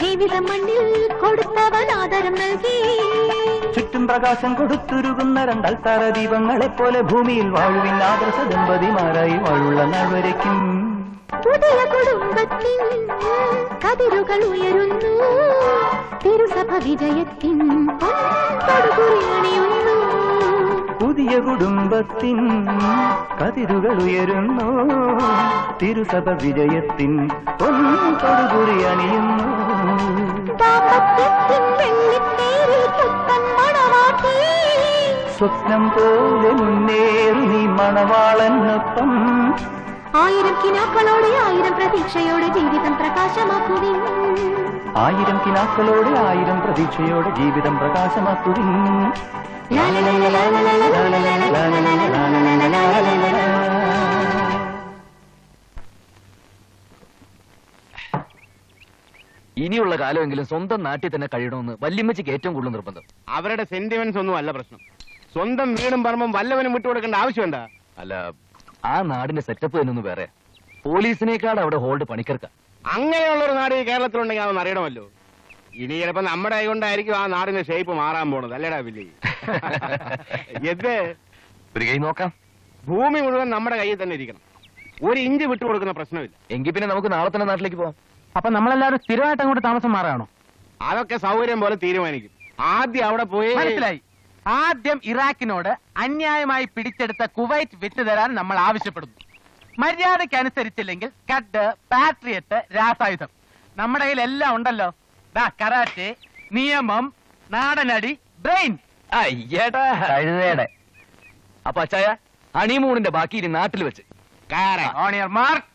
ജീവിതം മണ്ണിൽ കൊടുത്തവൻ ആദരം നൽകി. ചുറ്റും പ്രകാശം കൊടുത്തുരുകുന്ന രണ്ടൽത്താര ദീപങ്ങളെപ്പോലെ ഭൂമിയിൽ വാഴുവിൻ ആദർശ ദമ്പതിമാരായി വാഴുള്ള നാൾ വരയ്ക്കും. പുതിയ കുടുംബത്തിൻ കതിരുകൾ ഉയരുന്നു, തിരുസഭ വിജയത്തിൻ പൊൻപൊതുകുറി അണിയുന്നു. പുതിയ കുടുംബത്തിൻ കതിരുകൾ ഉയരുന്നു, തിരുസഭ വിജയത്തിൻ പൊൻപൊതുകുറി അണിയുന്നു. ദാമ്പത്യത്തിൻ വെള്ളിത്തേരിൽ പുത്തൻ മണവാട്ടി, സ്വപ്നം പോലെ മുന്നേറി നീ മണവാളനൊപ്പം. 1000 കിനാക്കളോടെ 1000 പ്രതീക്ഷയോടെ ജീവിതം പ്രകാശമാക്കുവിൻ. 1000 കിനാക്കളോടെ 1000 പ്രതീക്ഷയോടെ ജീവിതം പ്രകാശമാക്കുവിൻ. ഇനിയുള്ള കാലമെങ്കിലും സ്വന്തം നാട്ടിൽ തന്നെ കഴിയണമെന്ന് വല്യമ്മച്ചിക്ക് ഏറ്റവും കൂടുതൽ നിർബന്ധം. അവരുടെ സെന്റിമെന്റ്സ് ഒന്നും അല്ല പ്രശ്നം. സ്വന്തം വീടും പറമ്പും വല്ലവനും വിട്ടുകൊടുക്കേണ്ട ആവശ്യം എന്താ? അല്ല, ആ നാടിന്റെ സെറ്റപ്പ് തന്നെ വേറെ. പോലീസിനേക്കാൾ അവിടെ ഹോൾഡ് പണിക്കർക്ക. അങ്ങനെയുള്ളൊരു നാട് ഈ കേരളത്തിലുണ്ടെങ്കിൽ അതൊന്നും അറിയണമല്ലോ. ഇനി ചിലപ്പോ നമ്മുടെ കൈകൊണ്ടായിരിക്കും ആ നാടിന്റെ ഷേപ്പ് മാറാൻ പോണത്. അല്ലേടാ വില്ലി? എന്ത് ഒരു കൈ നോക്കാം. ഭൂമി മുഴുവൻ നമ്മുടെ കയ്യിൽ തന്നെ ഇരിക്കണം. 1 ഇഞ്ച് വിട്ടുകൊടുക്കുന്ന പ്രശ്നമില്ല. എങ്കിൽ പിന്നെ നമുക്ക് നാളെ തന്നെ നാട്ടിലേക്ക് പോവാം. അപ്പൊ നമ്മളെല്ലാവരും സ്ഥിരമായിട്ട് അങ്ങോട്ട് താമസം മാറാണോ? അതൊക്കെ സൗകര്യം പോലെ തീരുമാനിക്കും. ആദ്യം അവിടെ പോയി. മനസ്സിലായി. ആദ്യം ഇറാഖിനോട് അന്യായമായി പിടിച്ചെടുത്ത കുവൈറ്റ് വിട്ടുതരാൻ നമ്മൾ ആവശ്യപ്പെടുന്നു. മര്യാദയ്ക്ക് അനുസരിച്ചില്ലെങ്കിൽ കഡ്, പാട്രിയറ്റ്, രാസായുധം നമ്മുടെ കയ്യിൽ എല്ലാം ഉണ്ടല്ലോ. കരാറ്റെ, നിയമം, നാടനടി, ബ്രെയിൻ. അയ്യേട്ടാ കഴുതയുടെ. അപ്പൊ അച്ചായ ഹണിമൂണിന്റെ ബാക്കി ഇനി നാട്ടിൽ വെച്ച്. On your mark.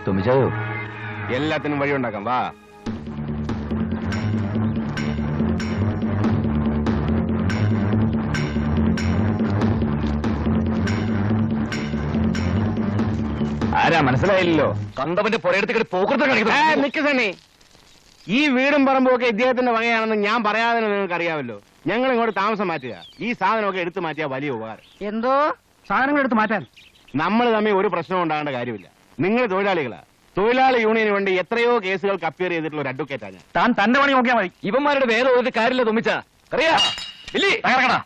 തുമ്മിച്ചായോ? എല്ലാത്തിനും വഴിയുണ്ടാക്കാം, വാ. ആരാ മനസ്സിലായില്ലല്ലോ? കണ്ടവന്റെ പുറയെടുത്ത് പോക്കൃത്തം കാണിക്കുന്നു. നിക്ക് സണ്ണി, ഈ വീടും പറമ്പും ഒക്കെ ഇദ്ദേഹത്തിന്റെ വകയാണെന്ന് ഞാൻ പറയാതെ നിങ്ങൾക്ക് അറിയാമല്ലോ. ഞങ്ങൾ ഇങ്ങോട്ട് താമസം മാറ്റുക. ഈ സാധനമൊക്കെ എടുത്തു മാറ്റിയാൽ വലിയ ഉപകാരം. എന്തോ സാധനങ്ങൾ എടുത്ത് മാറ്റാൻ നമ്മൾ തമ്മിൽ ഒരു പ്രശ്നവും ഉണ്ടാകേണ്ട കാര്യമില്ല. നിങ്ങൾ തൊഴിലാളികളാ. തൊഴിലാളി യൂണിയന് വേണ്ടി എത്രയോ കേസുകൾക്ക് അപ്പിയർ ചെയ്തിട്ടുള്ള ഒരു അഡ്വക്കേറ്റാണ് ഞാൻ. താൻ തന്റെ പണി നോക്കിയാൽ മതി. ഇവന്മാരുടെ വേറെ ഒരു കാര്യമില്ല തുമ്മിച്ച. അറിയാ തകർക്കണ.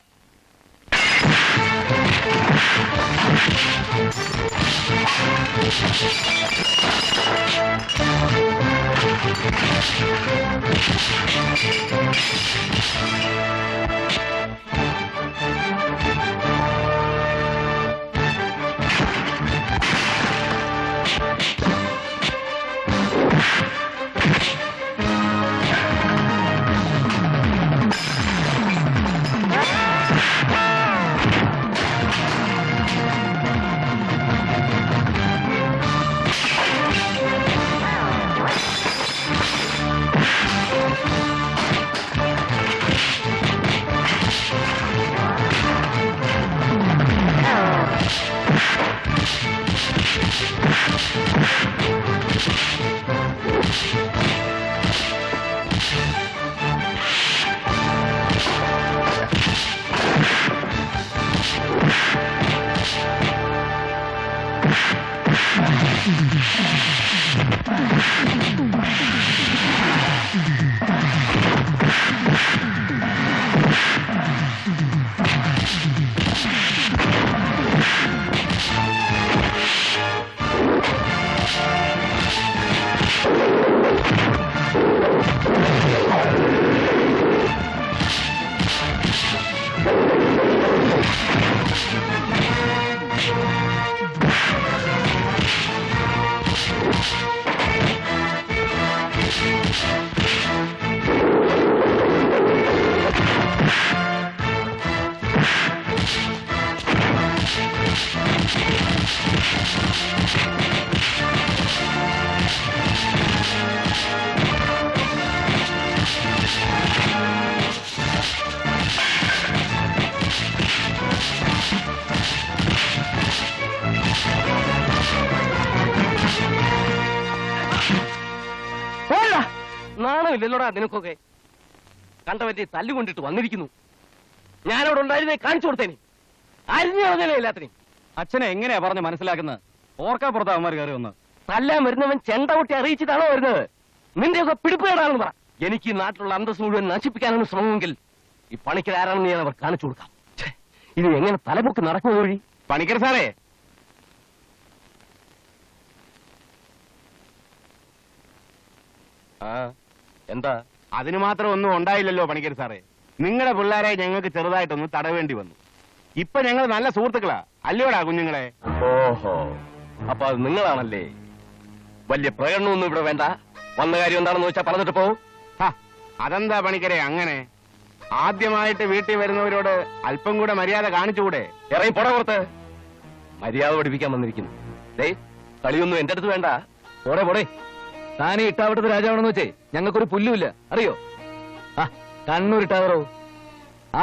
നാണമില്ലല്ലോടാ നിനക്കൊക്കെ. കണ്ടവന്റെ തല്ലുകൊണ്ടിട്ട് വന്നിരിക്കുന്നു. ഞാനവിടെ ഉണ്ടായിരുന്നേ കാണിച്ചു കൊടുത്തേനെ. അരിഞ്ഞു കളഞ്ഞല്ലേ എല്ലാത്തിനും. അച്ഛനെ എങ്ങനെയാ പറഞ്ഞ് മനസ്സിലാക്കുന്നത്? ഓർക്കാപ്പുറത്ത് അവന്മാർ കയറി വന്ന് തല്ലാൻ വരുന്നവൻ ചെണ്ട കൊട്ടി അറിയിച്ചിട്ടാണോ വരുന്നത്? നിന്റെയൊക്കെ പിടിപ്പേടാണെന്ന് പറ. എനിക്ക് ഈ നാട്ടിലുള്ള അന്തസ് മുഴുവൻ നശിപ്പിക്കാനാണ് ശ്രമമെങ്കിൽ ഈ പണിക്കർ ആരാണെന്ന് ഞാൻ അവർ കാണിച്ചു കൊടുക്കാം. ഇത് എങ്ങനെ തലപൊക്കി നടക്കുന്ന വഴി? പണിക്കർ സാറേ, എന്താ? അതിന് മാത്രം ഒന്നും ഉണ്ടായില്ലല്ലോ പണിക്കർ സാറേ. നിങ്ങളുടെ പിള്ളേരെ ഞങ്ങൾക്ക് ചെറുതായിട്ടൊന്ന് തടവേണ്ടി വന്നു. ഇപ്പൊ ഞങ്ങൾ നല്ല സുഹൃത്തുക്കളാ, അല്ലയോടാ കുഞ്ഞുങ്ങളെ? ഓഹോ, അപ്പൊ അത് നിങ്ങളാണല്ലേ? വലിയ പ്രകടനമൊന്നും ഇവിടെ വേണ്ട. വന്ന കാര്യം എന്താണെന്ന് വെച്ചാൽ പറഞ്ഞിട്ട് പോവും. അതെന്താ പണിക്കരെ അങ്ങനെ? ആദ്യമായിട്ട് വീട്ടിൽ വരുന്നവരോട് അല്പം കൂടെ മര്യാദ കാണിച്ചുകൂടെ? ഇറങ്ങി പോടാ പുറത്ത്. മര്യാദ പഠിപ്പിക്കാൻ വന്നിരിക്കുന്നു. കളിയൊന്നും എന്റെ അടുത്ത് വേണ്ട. പോടെ പോടെ. താനീ ഇട്ടാവട്ടത്ത് രാജാവാണെന്ന് വെച്ചേ ഞങ്ങൾക്കൊരു പുല്ലുമില്ല, അറിയോ? കണ്ണൂരിട്ടാവറോ?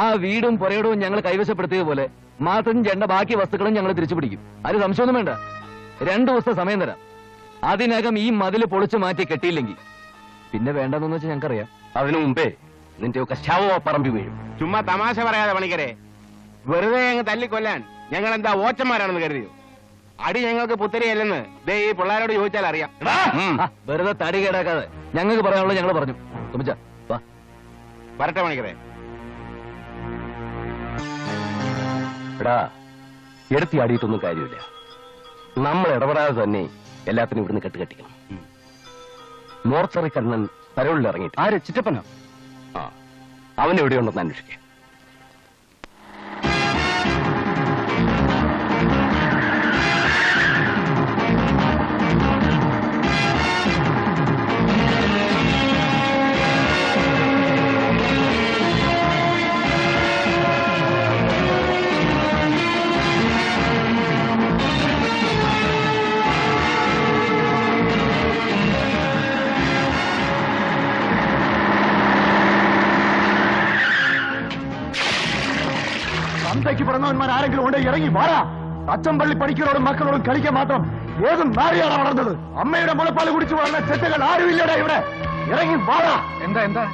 ആ വീടും പുരയിടവും ഞങ്ങൾ കൈവശപ്പെടുത്തിയത് പോലെ മാത്രം ചെണ്ട ബാക്കി വസ്തുക്കളും ഞങ്ങൾ തിരിച്ചു പിടിക്കും. അത് സംശയമൊന്നും വേണ്ട. 2 ദിവസത്തെ സമയം തരാം. അതിനകം ഈ മതില് പൊളിച്ചു മാറ്റി കെട്ടിയില്ലെങ്കിൽ പിന്നെ വേണ്ടെന്ന് വെച്ചാൽ ഞങ്ങൾക്കറിയാം. അതിനു മുമ്പേ നിന്റെയൊക്കെ ശവ പറമ്പി വീഴും. ചുമ്മാ തമാശ പറയാതെ പണിക്കരെ. വെറുതെ അങ്ങ് തല്ലിക്കൊല്ലാൻ ഞങ്ങൾ എന്താ ഓച്ചന്മാരാണെന്ന് കരുതിയോ? അടി ഞങ്ങൾക്ക് പുത്തരിയല്ലെന്ന് ദേ ഈ പിള്ളേരോട് ചോദിച്ചാൽ അറിയാം. വെറുതെ തടി കേടാക്കാതെ ഞങ്ങൾക്ക് പറയാനുള്ളത് ഞങ്ങൾ പറഞ്ഞു. തുമ്മിച്ച വാ. വരട്ടെ പണിക്കരെ. എടാ, എടുത്തി ആടിയിട്ടൊന്നും കാര്യമില്ല. നമ്മൾ ഇടപെടാതെ തന്നെ എല്ലാത്തിനും ഇവിടുന്ന് കെട്ടുകെട്ടിക്കണം. മോർച്ചറി കണ്ണൻ പരോളിൽ ഇറങ്ങിയിട്ട്. ആര്? ചിറ്റപ്പനോ? അവൻ എവിടെയുണ്ടെന്ന് അന്വേഷിക്കാം. അമ്മയ്ക്ക് പിറന്നവന്മാർ ആരെങ്കിലും ഉണ്ട് ഇറങ്ങി വാടാ. അച്ചമ്പള്ളി പണിക്കരോടും മക്കളോടും കളിക്കാൻ മാത്രം ഏതും നാരിയാണ് വളർന്നത്. അമ്മയുടെ മുലപ്പാൽ കുടിച്ചു വളർന്ന ചെറ്റകൾ ആരുമില്ലടാ ഇവിടെ. ഇറങ്ങി വാടാ. എന്താ എന്താ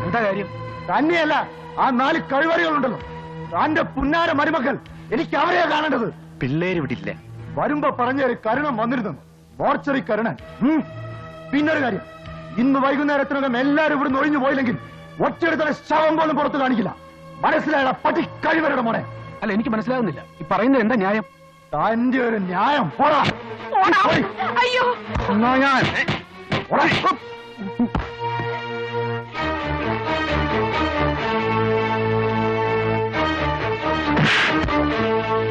എന്താ കാര്യം? തന്നെയല്ല, ആ 4 കഴിവറികളുണ്ടല്ലോ, തന്റെ പുന്നാര മരുമക്കൾ. എനിക്ക് അവരെയാ കാണേണ്ടത്. പിള്ളേര് വിടില്ല. വരുമ്പോ പറഞ്ഞൊരു കരുണം വന്നിരുന്നു, മോർച്ചറി കരുണൻ. പിന്നൊരു കാര്യം, ഇന്ന് വൈകുന്നേരത്തിനകം എല്ലാരും ഇവിടുന്ന് ഒഴിഞ്ഞു പോയില്ലെങ്കിൽ ഒറ്റയെടുത്ത ശവം പോലും പുറത്തു കാണിക്കില്ല. മനസ്സിലായ പട്ടി കഴിവരുടെ മോനെ. അല്ല, എനിക്ക് മനസ്സിലാകുന്നില്ല ഈ പറയുന്നത് എന്താ ന്യായം? തന്റെ ഒരു ന്യായം. പോടാ. അയ്യോ, എന്നാ ഞാൻ പോടാ.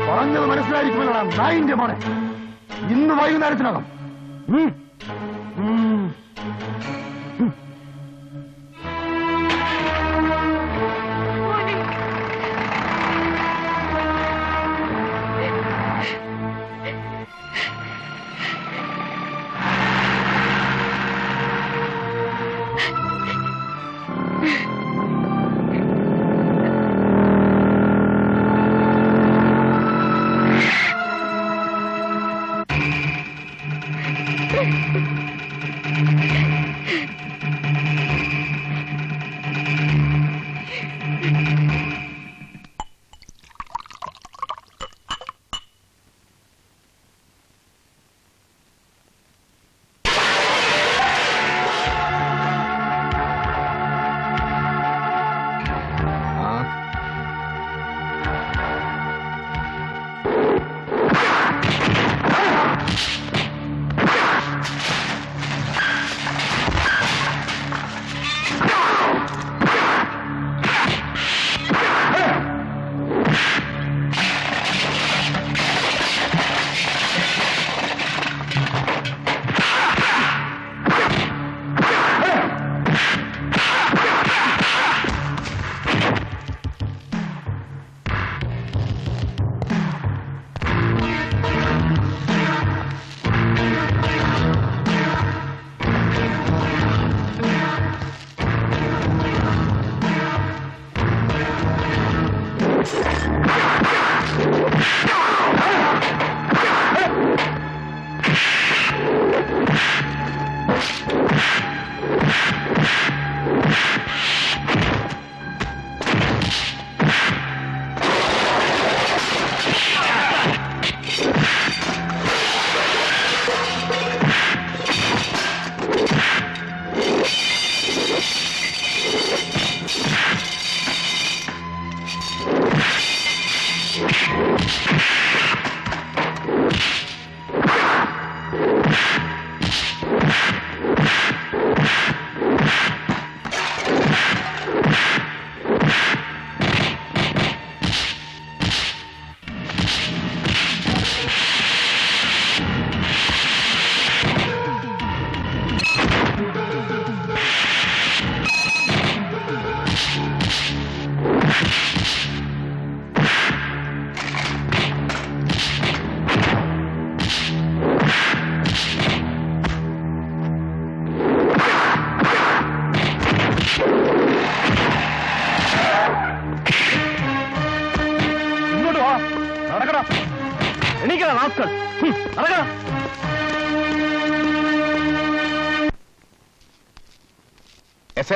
പറഞ്ഞത് മനസ്സിലായിരിക്കുമല്ലോടാ നായിന്റെ മോനെ. ഇന്ന് വൈകുന്നേരത്തിനകം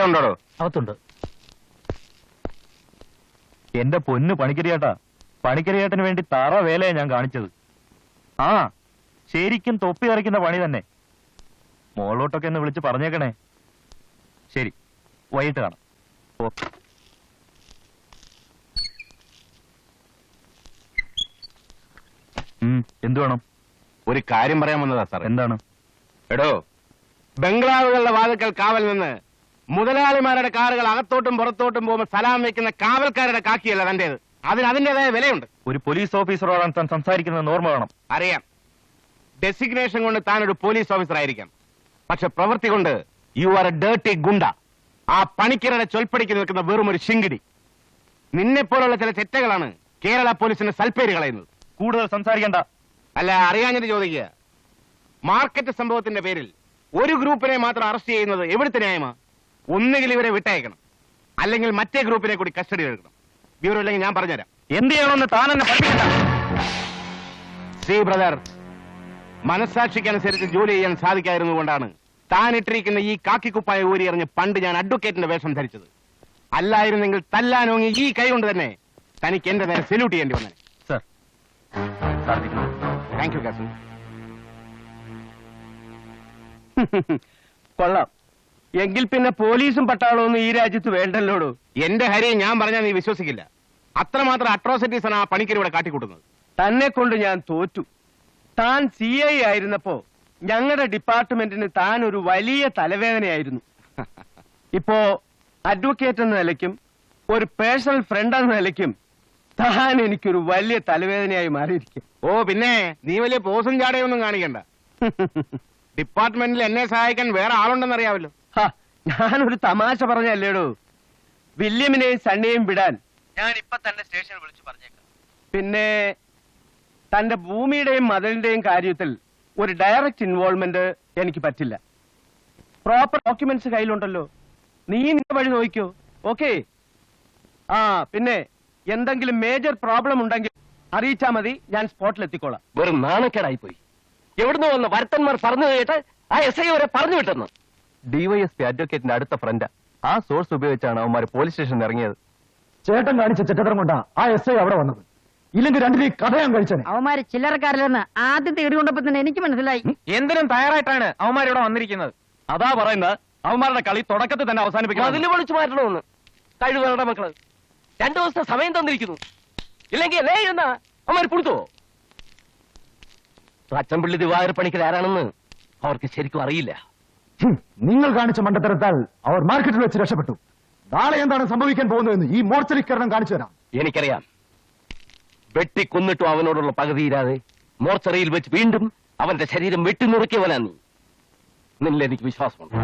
ഉണ്ടോ? അകത്തുണ്ട്. എന്റെ പൊന്നു പണിക്കരിയേട്ടാ, പണിക്കരിയേട്ടന് വേണ്ടി തറ വേലയാ ഞാൻ കാണിച്ചത്. ആ, ശരിക്കും തൊപ്പി കറിക്കുന്ന പണി തന്നെ. മോളോട്ടൊക്കെ ഒന്ന് വിളിച്ച് പറഞ്ഞേക്കണേ. ശരി, വൈകിട്ട് കാണാം. ഓക്കെ. എന്തു വേണം? ഒരു കാര്യം പറയാൻ വന്നതാ സാർ. എന്താണ്? എടോ, ബംഗ്ലാവുകളുടെ വാതിൽക്കൽ കാവൽ നിന്ന് മുതലാളിമാരുടെ കാറുകൾ അകത്തോട്ടും പുറത്തോട്ടും പോകുമ്പോൾ സലാം വെക്കുന്ന കാവൽക്കാരുടെ കാക്കിയല്ല തന്റേത്. അതിന് അതിന്റേതായ വിലയുണ്ട്. ഒരു പോലീസ് ഓഫീസറോടാണ് താൻ സംസാരിക്കുന്നത് ഓർമ്മ വേണം. അറിയാം, ഡെസിഗ്നേഷൻ കൊണ്ട് താൻ ഒരു പോലീസ് ഓഫീസർ ആയിരിക്കാം. പക്ഷെ പ്രവൃത്തി കൊണ്ട് യു ആർ എ ഡേർട്ടി ഗുണ്ട. ആ പണിക്കരുടെ ചൊൽപ്പടിക്ക് നിൽക്കുന്ന വെറും ഒരു ശിങ്കിടി. നിന്നെപ്പോലുള്ള ചില ചെറ്റകളാണ് കേരള പോലീസിന്റെ സൽപ്പേര് കളയുന്നത്. കൂടുതൽ സംസാരിക്കണ്ട. അല്ല, അറിയാഞ്ഞിട്ട് ചോദിക്കുക. മാർക്കറ്റ് സംഭവത്തിന്റെ പേരിൽ ഒരു ഗ്രൂപ്പിനെ മാത്രം അറസ്റ്റ് ചെയ്യുന്നത് എവിടുത്തെ ന്യായമാ? ഒന്നുകിൽ ഇവരെ വിട്ടയക്കണം, അല്ലെങ്കിൽ മറ്റേ ഗ്രൂപ്പിനെ കൂടി കസ്റ്റഡിയിൽ എടുക്കണം. വിവരമില്ലെങ്കിൽ ഞാൻ പറഞ്ഞുതരാം. എന്ത് ചെയ്യണമെന്ന് താൻ എന്നെ പഠിപ്പിക്കണ്ട. സി ബ്രദർ, മനസ്സാക്ഷിക്കനുസരിച്ച് ജോലി ചെയ്യാൻ സാധിക്കായിരുന്നുകൊണ്ടാണ് താൻ ഇട്ടിരിക്കുന്ന ഈ കാക്കിക്കുപ്പായ ഊരി എറിഞ്ഞ് പണ്ട് ഞാൻ അഡ്വക്കേറ്റിന്റെ വേഷം ധരിച്ചത്. അല്ലായിരുന്നെങ്കിൽ തല്ലാനോങ്ങി ഈ കൈ കൊണ്ട് തന്നെ തനിക്ക് എന്റെ നേരെ സല്യൂട്ട് ചെയ്യേണ്ടി വന്നേ. Sir, thank you Kasu. കൊള്ളാം. എങ്കിൽ പിന്നെ പോലീസും പട്ടാളവും ഈ രാജ്യത്ത് വേണ്ടല്ലോടൂ. എന്റെ ഹരി, ഞാൻ പറഞ്ഞാൽ നീ വിശ്വസിക്കില്ല. അത്രമാത്രം അട്രോസിറ്റീസ് ആണ് ആ പണിക്കർ ഇവിടെ കാട്ടിക്കൂട്ടുന്നത്. തന്നെ കൊണ്ട് ഞാൻ തോറ്റു. താൻ CI ആയിരുന്നപ്പോ ഞങ്ങളുടെ ഡിപ്പാർട്ട്മെന്റിന് താൻ ഒരു വലിയ തലവേദനയായിരുന്നു. ഇപ്പോ അഡ്വക്കേറ്റ് എന്ന നിലയ്ക്കും ഒരു പേഴ്സണൽ ഫ്രണ്ട് എന്ന നിലയ്ക്കും താൻ എനിക്കൊരു വലിയ തലവേദനയായി മാറിയിരിക്കും. ഓ പിന്നെ, നീ വലിയ പോസും ചാടയൊന്നും കാണിക്കണ്ട. ഡിപ്പാർട്ട്മെന്റിൽ എന്നെ സഹായിക്കാൻ വേറെ ആളുണ്ടെന്ന് അറിയാമല്ലോ. ഞാനൊരു തമാശ പറഞ്ഞല്ലേടൂ. വില്യമിനെയും സണ്ണിയെയും വിടാൻ ഞാൻ ഇപ്പൊ തന്നെ സ്റ്റേഷനിൽ വിളിച്ചു പറഞ്ഞേക്കാം. പിന്നെ തന്റെ ഭൂമിയുടെയും മതിലിന്റെയും കാര്യത്തിൽ ഒരു ഡയറക്റ്റ് ഇൻവോൾവ്മെന്റ് എനിക്ക് പറ്റില്ല. പ്രോപ്പർ ഡോക്യുമെന്റ്സ് കയ്യിലുണ്ടല്ലോ. നീ നിന്റെ വഴി നോക്കിക്കോ. ഓക്കെ? ആ പിന്നെ എന്തെങ്കിലും മേജർ പ്രോബ്ലം ഉണ്ടെങ്കിൽ അറിയിച്ചാ മതി, ഞാൻ സ്പോട്ടിൽ എത്തിക്കോളാം. വെറും നാണക്കേടായി പോയി. എവിടുന്ന് വന്ന വരുത്തന്മാർ പറഞ്ഞു കേട്ട് ആ SI വരെ പറഞ്ഞു വിട്ടെന്ന്. DYSP അഡ്വക്കേറ്റിന്റെ അടുത്ത ഫ്രണ്ട്. ആ സോഴ്സ് ഉപയോഗിച്ചാണ് അവന്മാർ പോലീസ് സ്റ്റേഷനിൽ ഇറങ്ങിയത്. ചേട്ടൻ കാണിച്ച ചെറ്റത്തരം കൊണ്ടാ ആ SI അവിടെ വന്നത്. ഇല്ലെങ്കിൽ രണ്ടിനെ കഥയാൻ കഴിച്ചനെ. അവന്മാര് ചില്ലറക്കാരില്ലെന്ന് ആദ്യത്തെ ഇടികൊണ്ടപ്പോ തന്നെ എനിക്ക് മനസ്സിലായി. എന്തിനും തയ്യാറായിട്ടാണ് അവന്മാരിവിടെ വന്നിരിക്കുന്നത്. അതാ പറയുന്നത്, അവന്മാരുടെ കളി തുടക്കത്തിൽ തന്നെ അവസാനിപ്പിക്കണം. അതിൽ വിളിച്ചു മാറ്റണമെന്ന്. കഴിവുകളുടെ മക്കള് 2 ദിവസത്തെ സമയം തന്നിരിക്കുന്നു. ഇല്ലെങ്കിൽ അല്ലേ എന്നാ അവന്മാർ കൊടുത്തോ? അച്ചൻപിള്ളി ദിവാകര പണിക്കർ ആരാണെന്ന് അവർക്ക് ശരിക്കും അറിയില്ല. നിങ്ങൾ കാണിച്ച മണ്ടത്തരത്താൽ അവർ മാർക്കറ്റിൽ വെച്ച് രക്ഷപ്പെട്ടു. നാളെ എന്താണ് സംഭവിക്കാൻ പോകുന്നതെന്ന് ഈ മോർച്ചറിക്കരണം കാണിച്ചു തരാം. എനിക്കറിയാം. വെട്ടിക്കൊന്നിട്ടും അവനോടുള്ള പകുതിയില്ലാതെ മോർച്ചറിയിൽ വെച്ച് വീണ്ടും അവന്റെ ശരീരം വെട്ടിനുറുക്കിയവനാ നീ. നിന്നിൽ എനിക്ക് വിശ്വാസമുണ്ട്.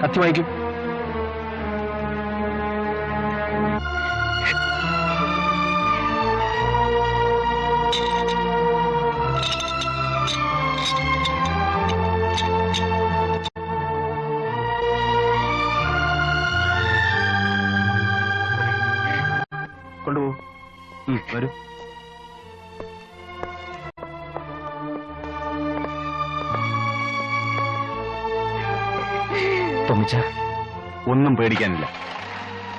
കത്തി വായിക്കും. കൊണ്ടുപോകും. വരൂ. ഒന്നും പേടിക്കാനില്ല.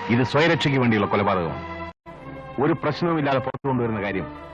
ഇത് സ്വയരക്ഷയ്ക്ക് വേണ്ടിയുള്ള കൊലപാതകമാണ്. ഒരു പ്രശ്നവുമില്ലാതെ പുറത്തു കൊണ്ടുവരുന്ന കാര്യം